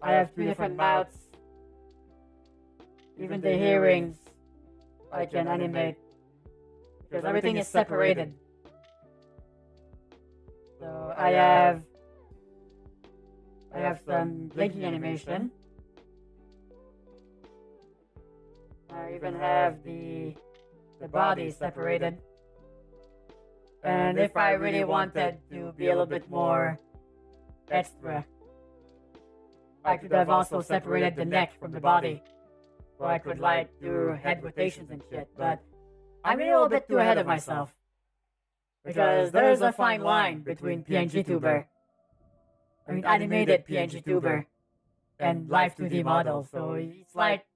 I have 3 different mouths, even the hearings I can animate, because everything is separated. So I have some blinking animation. I even have the body separated. And if I really wanted to be a little bit more extra, I could have also separated the neck from the body. So I could like do head rotations and shit. But I'm getting a little bit too ahead of myself. Because there's a fine line between PNGTuber, animated PNGTuber, and live 2D model. So it's like,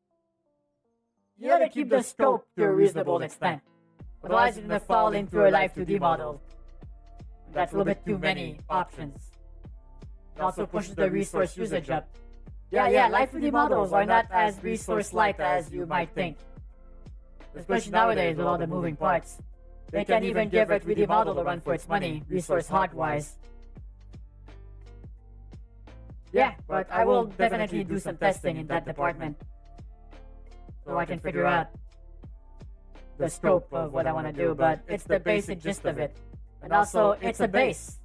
you gotta keep the scope to a reasonable extent. Otherwise, you're gonna fall into a live 2D model. That's a little bit too many options. It also pushes the resource usage up. Yeah, live 2D models are not as resource light as you might think. Especially nowadays with all the moving parts. They can even give a 3D model a run for its money, resource hog-wise. Yeah, but I will definitely do some testing in that department. So I can figure out the scope of what I want to do, but it's the basic gist of it. And also, it's a base,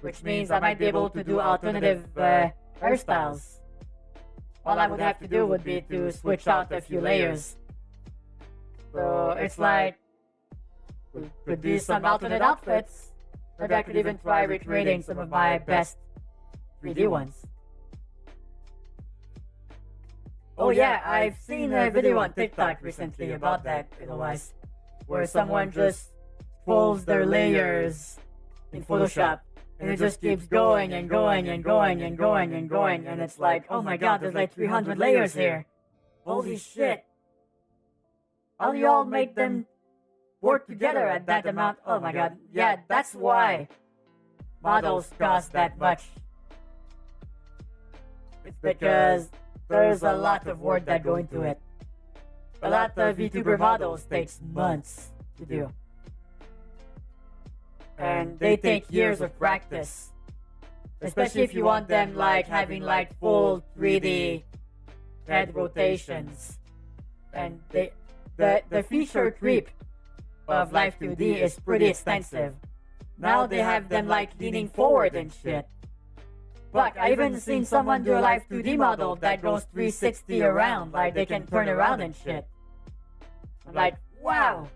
which means I might be able to do alternative hairstyles. All I would have to do would be to switch out a few layers. So it's like, could be some alternate outfits. Maybe I could even try recreating some of my best 3D ones. Oh yeah, I've seen a video on TikTok recently about that, otherwise, where someone just folds their layers in Photoshop, and it just keeps going and going and going and going and going, and it's like, oh my god, there's like 300 layers here. Holy shit. How do y'all make them work together at that amount? Oh my god, yeah, that's why models cost that much. It's because there's a lot of work that go into it. A lot of VTuber models takes months to do. And they take years of practice. Especially if you want them like having like full 3D head rotations. And the feature creep of Live 2D is pretty extensive. Now they have them like leaning forward and shit. Fuck, I even seen someone do a live 2D model that goes 360 around, like they can turn around and shit. I'm like, wow!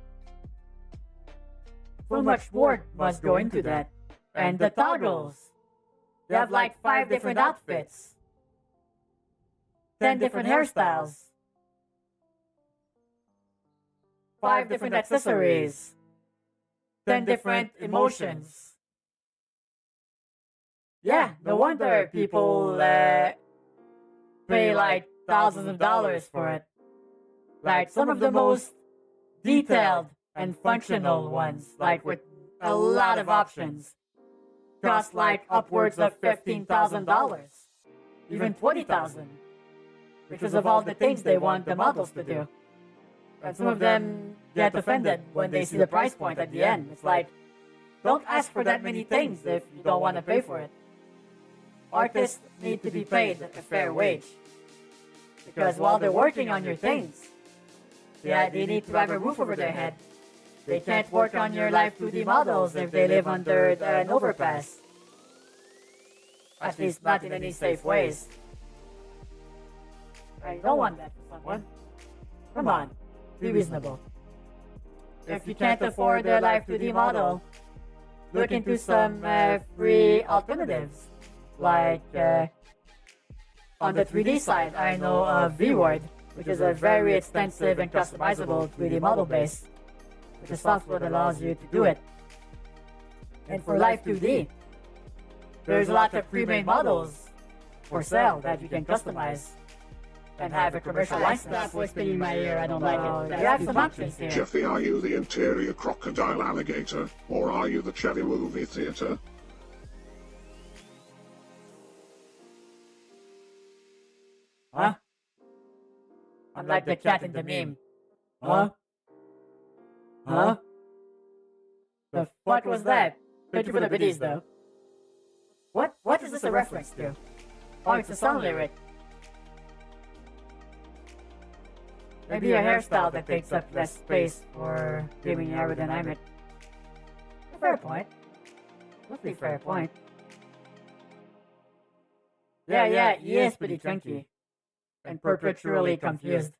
So much work must go into that. And the toggles, they have like 5 different outfits, 10 different hairstyles, 5 different accessories, 10 different emotions. Yeah, no wonder people pay like thousands of dollars for it. Like some of the most detailed and functional ones, like with a lot of options, cost like upwards of $15,000, even $20,000, because of all the things they want the models to do. And some of them get offended when they see the price point at the end. It's like, don't ask for that many things if you don't want to pay for it. Artists need to be paid a fair wage. Because while they're working on your things, Yeah, they need to have a roof over their head. They can't work on your live 2D models if they live under an overpass. At least not in any safe ways. I don't want that for someone. Come on, be reasonable. If you can't afford a live 2D model, look into some free alternatives. Like, on the 3D side, I know of VWord, which is a very extensive and customizable 3D model base, which is software that allows you to do it. And for Live 2D, there's a lot of pre-made models for sale that you can customize and have a commercial license. Stop whispering in my ear, I don't like it. You have some options here. Jeffy, are you the interior crocodile alligator, or are you the cherry movie theater? Huh? I'm like the cat in the meme. Huh? Huh? The fuck was that? Thank you for the biddies, though. What is this a reference to? Oh, it's a song lyric. Maybe a hairstyle that takes up less space for being aerodynamic. A fair point. Mostly fair point. Yeah, he is pretty chunky. And perpetually confused.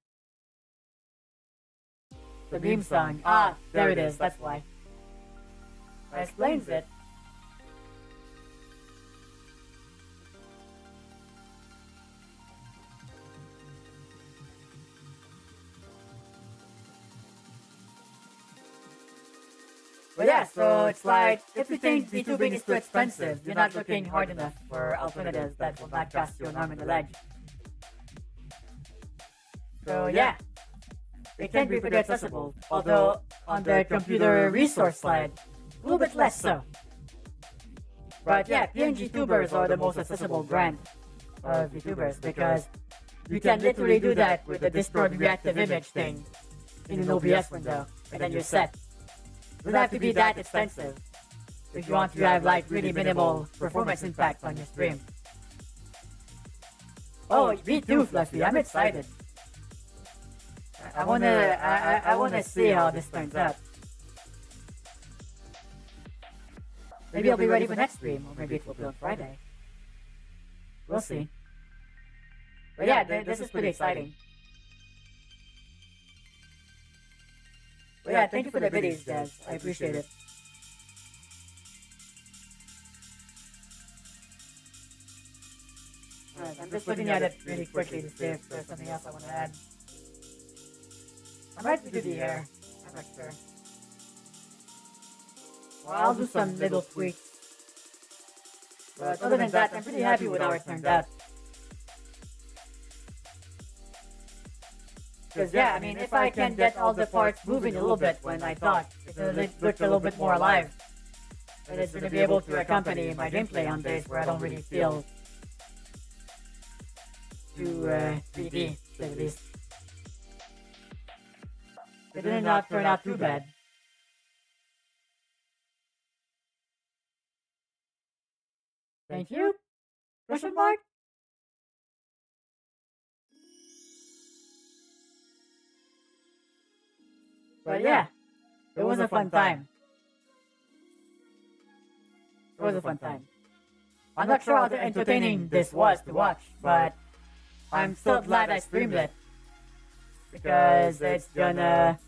The meme song. Ah, there it is, that's why. That explains it. But yeah, so it's like, if you think VTubing is too expensive, you're not looking hard enough for alternatives that will not cost you an arm and a leg. So yeah, it can be pretty accessible, although on the computer resource side, a little bit less so. But yeah, PNGTubers are the most accessible brand of VTubers because you can literally do that with the Discord reactive image thing in an OBS window, and then you're set. It doesn't have to be that expensive if you want to have like really minimal performance impact on your stream. Oh, me too, Fluffy. I'm excited. I wanna see how this turns out. Maybe I'll be ready for next stream, or maybe it will be on Friday. We'll see. But yeah, this is pretty exciting. But yeah, thank you for the videos, guys. I appreciate it. Alright, I'm just looking at it really quickly to see if there's something else I want to add. I might do the hair. I'm not sure. Well, I'll do some little tweaks. But other than that, I'm pretty happy with how it turned out. Because yeah, I mean, if I can get all the parts moving a little bit when I talk, it's gonna look a little bit more alive. And it's gonna be able to accompany my gameplay on days where I don't really feel too 3D, to say the least. It did not turn out too bad. Thank you? Question mark? But yeah, it was a fun time. It was a fun time. I'm not sure how entertaining this was to watch, but I'm still glad I streamed it. Because it's gonna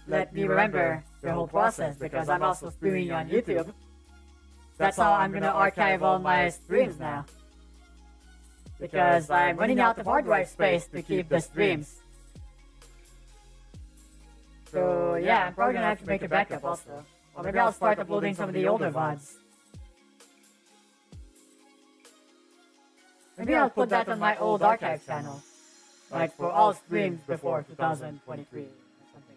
let me remember the whole process, because I'm also streaming on YouTube. That's how I'm gonna archive all my streams now. Because I'm running out of hard drive space to keep the streams. So yeah, I'm probably gonna have to make a backup also. Or maybe I'll start uploading some of the older VODs. Maybe I'll put that on my old archive channel. Like for all streams before 2023 or something.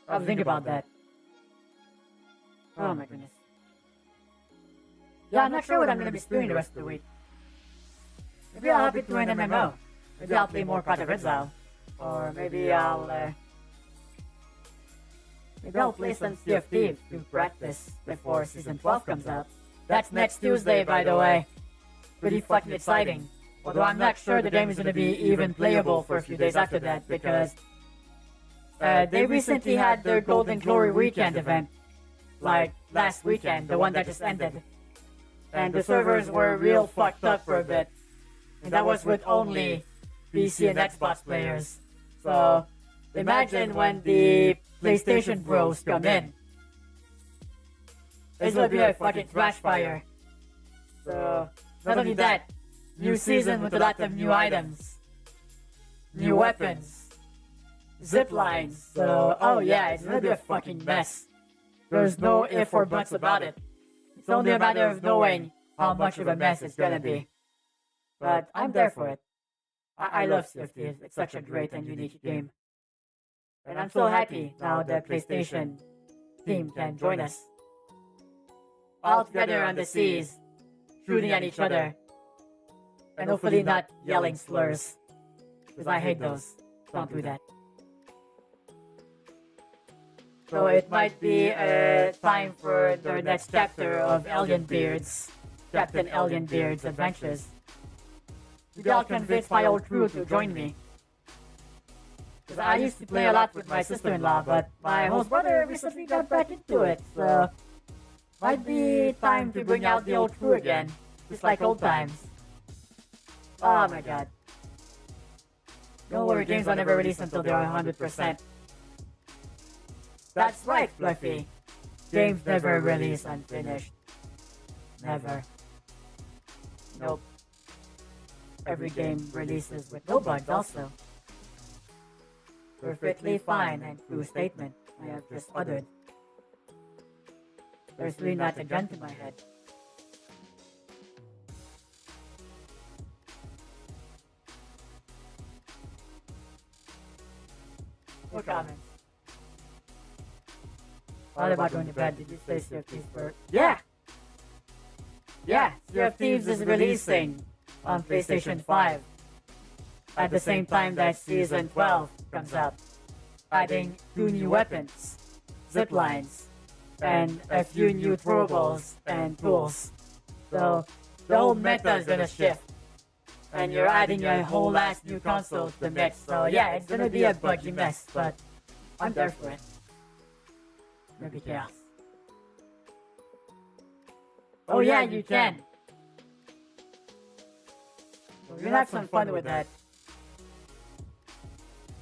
I'll think about that. Oh my goodness. Yeah, I'm not sure what I'm gonna be streaming the rest of the week. Maybe I'll hop into an MMO. Maybe I'll play more Path of Exile. Or maybe I'll play some Sea of Thieves to practice before Season 12 comes out. That's next Tuesday, by the way. Pretty fucking exciting. Although I'm not sure the game is going to be even playable for a few days after that because they recently had their Golden Glory weekend event, like last weekend, the one that just ended. And the servers were real fucked up for a bit. And that was with only PC and Xbox players. So imagine when the PlayStation bros come in. It's gonna be a fucking trash fire. So, not only that, new season with a lot of new items, new weapons, zip lines. So, oh yeah, it's gonna be a fucking mess. There's no if or buts about it. It's only a matter of knowing how much of a mess it's gonna be. But I'm there for it. I love Sea of Thieves. It's such a great and unique game. And I'm so happy now the PlayStation team can join us. All together on the seas, shooting at each other. And hopefully not yelling slurs. Because I hate those. Don't do that. So it might be time for the next chapter of Alien Beard's, Captain Alien Beard's adventures. Maybe I'll convince my old crew to join me. Because I used to play a lot with my sister-in-law, but my host brother recently got back into it, so might be time to bring out the old crew again, just like old times. Oh my god. Don't worry, games will never release until they're 100%. That's right, Fluffy. Games never release unfinished. Never. Nope. Every game releases with no bugs also. Perfectly fine and true statement I have just uttered. There's really not a gun to my head. No comments. What about going to bed? Did you say Sea of Thieves for... Yeah! Yeah! Sea of Thieves is releasing on PlayStation 5 at the same time that Season 12 comes out, adding 2 new weapons, zip lines, and a few new throwables and tools. So the whole meta is gonna shift, and you're adding a whole ass new console to the mix. So yeah, it's gonna be a buggy mess, but I'm there for it. Maybe chaos. Oh yeah, you can. We're gonna have some fun with that.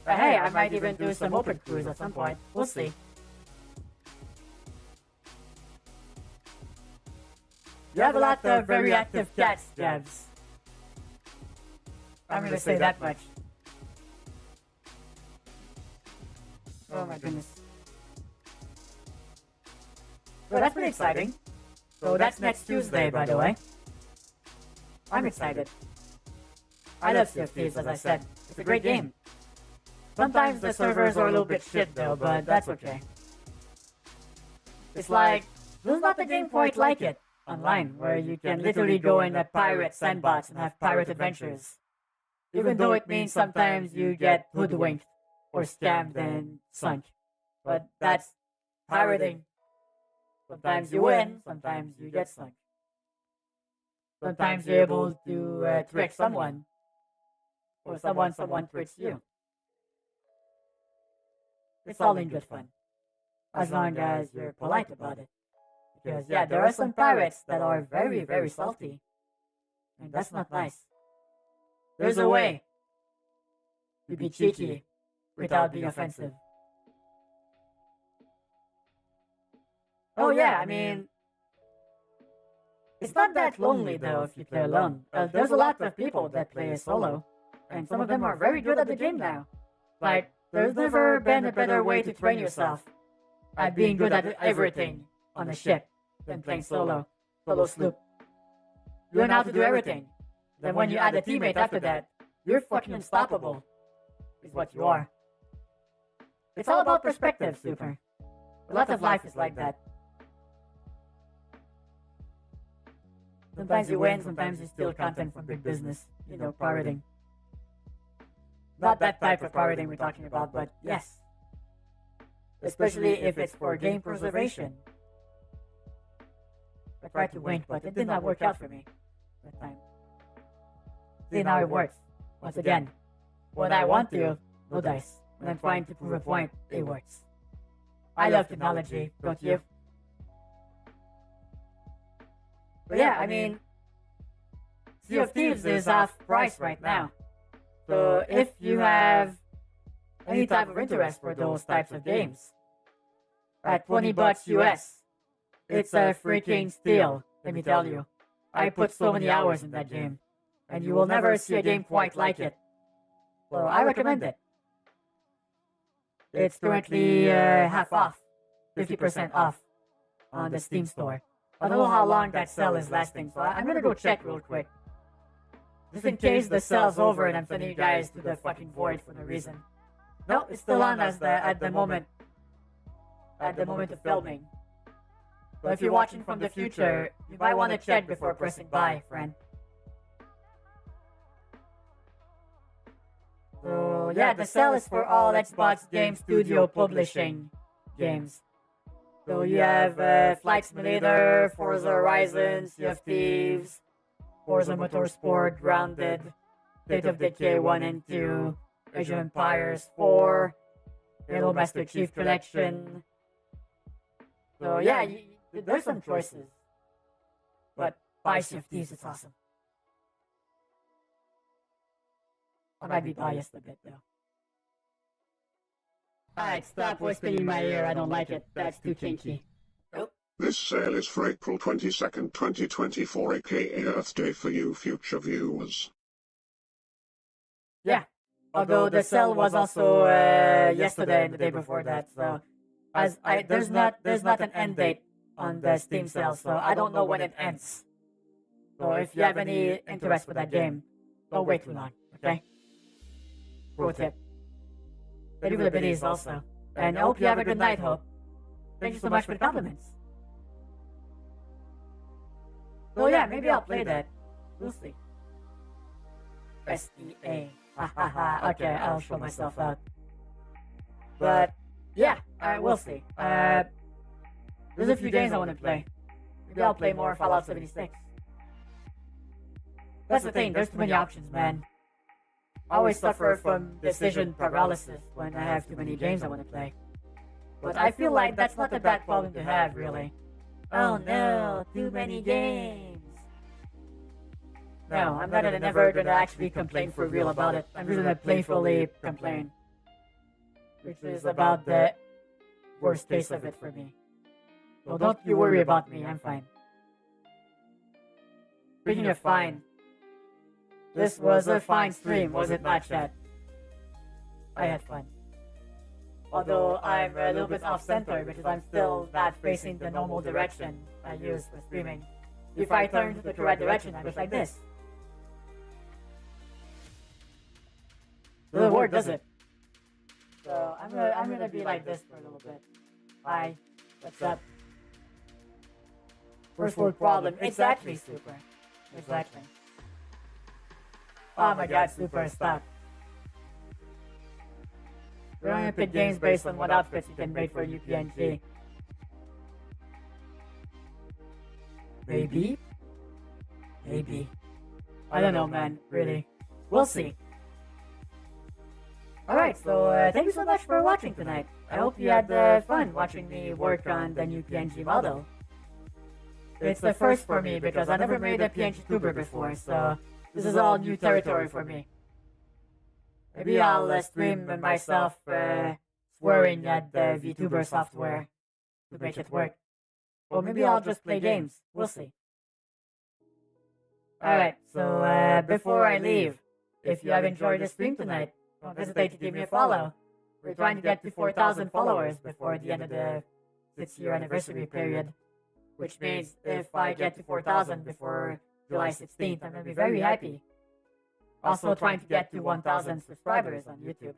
But hey, I might even do some open crews at some point. We'll see. You have a lot of very active cats, Jebs. I'm gonna say that much. Oh my goodness. So that's pretty exciting. So that's next Tuesday, by the way. I'm excited. I love Sea of Thieves, as I said. It's a great game. Sometimes the servers are a little bit shit though, but that's okay. It's like, there's not a game quite like it online, where you can literally go in a pirate sandbox and have pirate adventures. Even though it means sometimes you get hoodwinked or scammed and sunk. But that's pirating. Sometimes you win, sometimes you get sunk. Sometimes you're able to trick someone, or someone tricks you. It's all in good fun, as long as you're polite about it. Because yeah, there are some pirates that are very, very salty, and that's not nice. There's a way to be cheeky without being offensive. Oh yeah, I mean, it's not that lonely though if you play alone. There's a lot of people that play solo, and some of them are very good at the game now. Like, there's never been a better way to train yourself at being good at everything on a ship than playing solo sloop. Learn how to do everything. Then when you add a teammate after that, you're fucking unstoppable, is what you are. It's all about perspective, Super. A lot of life is like that. Sometimes you win, sometimes you steal content from big business. You know, pirating. Not that type of pirating we're talking about, but yes. Especially if it's for game preservation. I tried to win, but it did not work out for me that time. See, now it works. Once again, when I want to, no dice. When I'm trying to prove a point, it works. I love technology, don't you? But yeah, I mean, Sea of Thieves is half price right now. So if you have any type of interest for those types of games, at $20 US, it's a freaking steal, let me tell you. I put so many hours in that game, and you will never see a game quite like it. So I recommend it. It's currently half off, 50% off on the Steam store. I don't know how long that sale is lasting, so I'm gonna go check real quick. Just in case the sale's over and I'm sending you guys to the fucking void for no reason. No, it's still on as at the moment of filming. So if you're watching from the future, you might want to check before pressing buy, friend. So yeah, the sale is for all Xbox Game Studio publishing games. So you have Flight Simulator, Forza Horizon, Sea of Thieves, Forza Motorsport, Grounded, State of Decay 1 and 2, Age of Empires 4, Halo Master Chief Collection. So yeah, there's some choices. But buy Sea of Thieves, it's awesome. I might be biased a bit though. Alright, stop whispering in my ear, I don't like it. That's too kinky. Nope. This sale is for April 22nd, 2024, aka Earth Day for you future viewers. Yeah, although the sale was also yesterday and the day before that, so there's not an end date on the Steam sale, so I don't know when it ends. So if you have any interest with that game, don't wait too long, okay? Pro tip. Thank you for the biddies also. And I hope you have a good night, Hope. Thank you so much for the compliments. So yeah, maybe I'll play that. We'll see. SEA. Okay, I'll show myself out. But yeah, we'll see. There's a few games I want to play. Maybe I'll play more Fallout 76. That's the thing, there's too many options, man. I always suffer from decision paralysis when I have too many games I want to play. But I feel like that's not a bad problem to have, really. Oh no, too many games. No, I'm never gonna actually complain for real about it. I'm just gonna playfully complain. Which is about the worst case of it for me. So don't you worry about me, I'm fine. Speaking of fine, this was a fine stream, was it not, chat? I had fun. Although I'm a little bit off-center because I'm still not facing the normal direction I use for streaming. If I turn to the correct direction, I go like this. The word does it. So I'm gonna be like this for a little bit. Hi, what's up? First world problem. Exactly, Super. Exactly. Oh my god, Super, stop. We're only pick games based on what outfits you can make for a new PNG. Maybe? Maybe. I don't know, man. Really. We'll see. Alright, so thank you so much for watching tonight. I hope you had fun watching me work on the new PNG model. It's the first for me because I never made a PNGTuber before, so this is all new territory for me. Maybe I'll stream myself swearing at the vtuber software to make it work. Or maybe I'll just play games. We'll see. Alright, so before I leave, if you have enjoyed the stream tonight, don't hesitate to give me a follow. We're trying to get to 4,000 followers before the end of the 6-year anniversary period. Which means if I get to 4,000 before July 16th, I'm going to be very happy. Also trying to get to 1,000 subscribers on YouTube.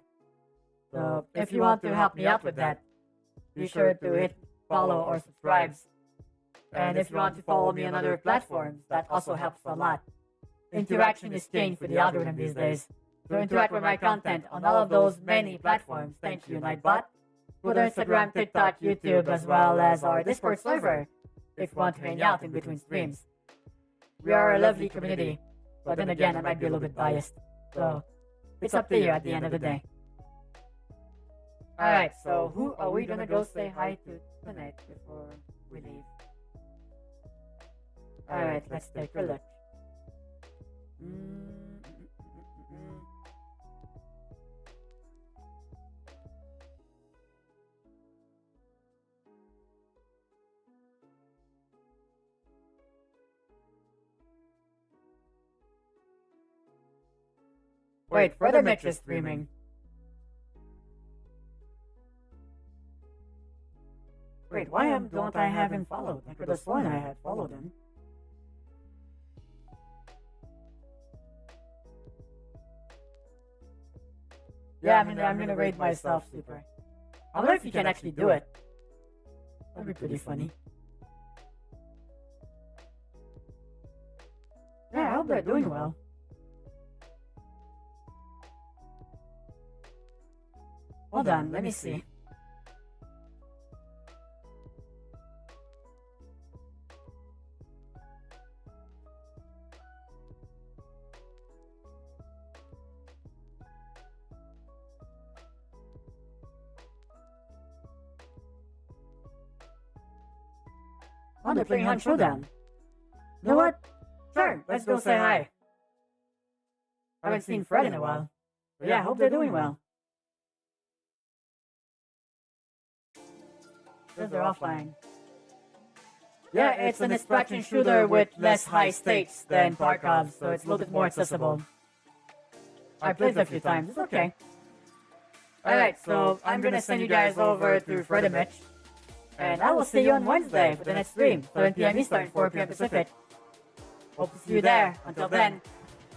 So if you want to help me out with that, be sure to hit follow or subscribes. And if you want to follow me on other platforms, that also helps a lot. Interaction is king for the algorithm these days. So interact with my content on all of those many platforms. Thank you, Nightbot. Twitter, Instagram, TikTok, YouTube, as well as our Discord server, if you want to hang out in between streams. We are a lovely community. But then again, I might be a little bit biased. So, it's up to you at the end of the day. Alright, so who are we gonna go say hi to tonight before we leave? Alright, let's take a look. Wait, Further Mitch is streaming. Wait, why don't I have him followed? I could have sworn I had followed him. Yeah, I'm gonna raid myself, Super. I wonder if you can actually do it. That'd be pretty funny. Yeah, I hope they're doing well. Hold on, let me see. Oh, they're playing Hunt Showdown. You know what? Sure, let's go say hi. I haven't seen Fred in a while. But yeah, I hope they're doing well. Because they're offline. Yeah, it's an extraction shooter with less high stakes than Tarkov, so it's a little bit more accessible. I played it a few times, it's okay. Alright, so I'm gonna send you guys over to Fred and Mitch. And I will see you on Wednesday for the next stream, 7 PM Eastern, 4 PM Pacific. Hope to see you there. Until then,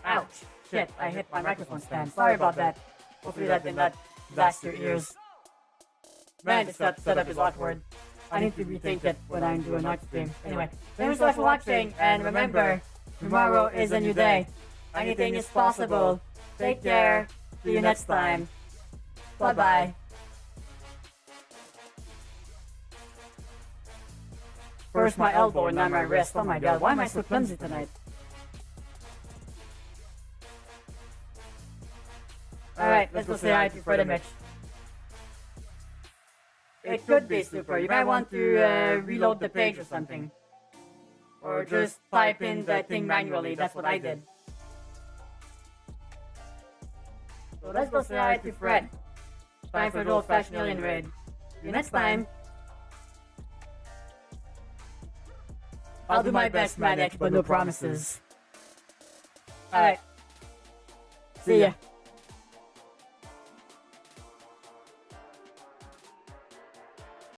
ouch, shit, I hit my microphone stand. Sorry about that. Hopefully that did not blast your ears. Man, this setup is awkward. I need to rethink it when I'm doing night stream. Anyway, thanks so much for watching, and remember, tomorrow is a new day. Anything is possible. Take care. See you next time. Bye-bye. First my elbow and now my wrist. Oh my god, why am I so clumsy tonight? Alright, let's go say hi to Fred and Mitch. It could be Super. You might want to reload the page or something. Or just type in the thing manually. That's what I did. So let's go say hi to Fred. Time for the old-fashioned alien raid. See you next time. I'll do my best, Maddox, but no promises. Alright. See ya.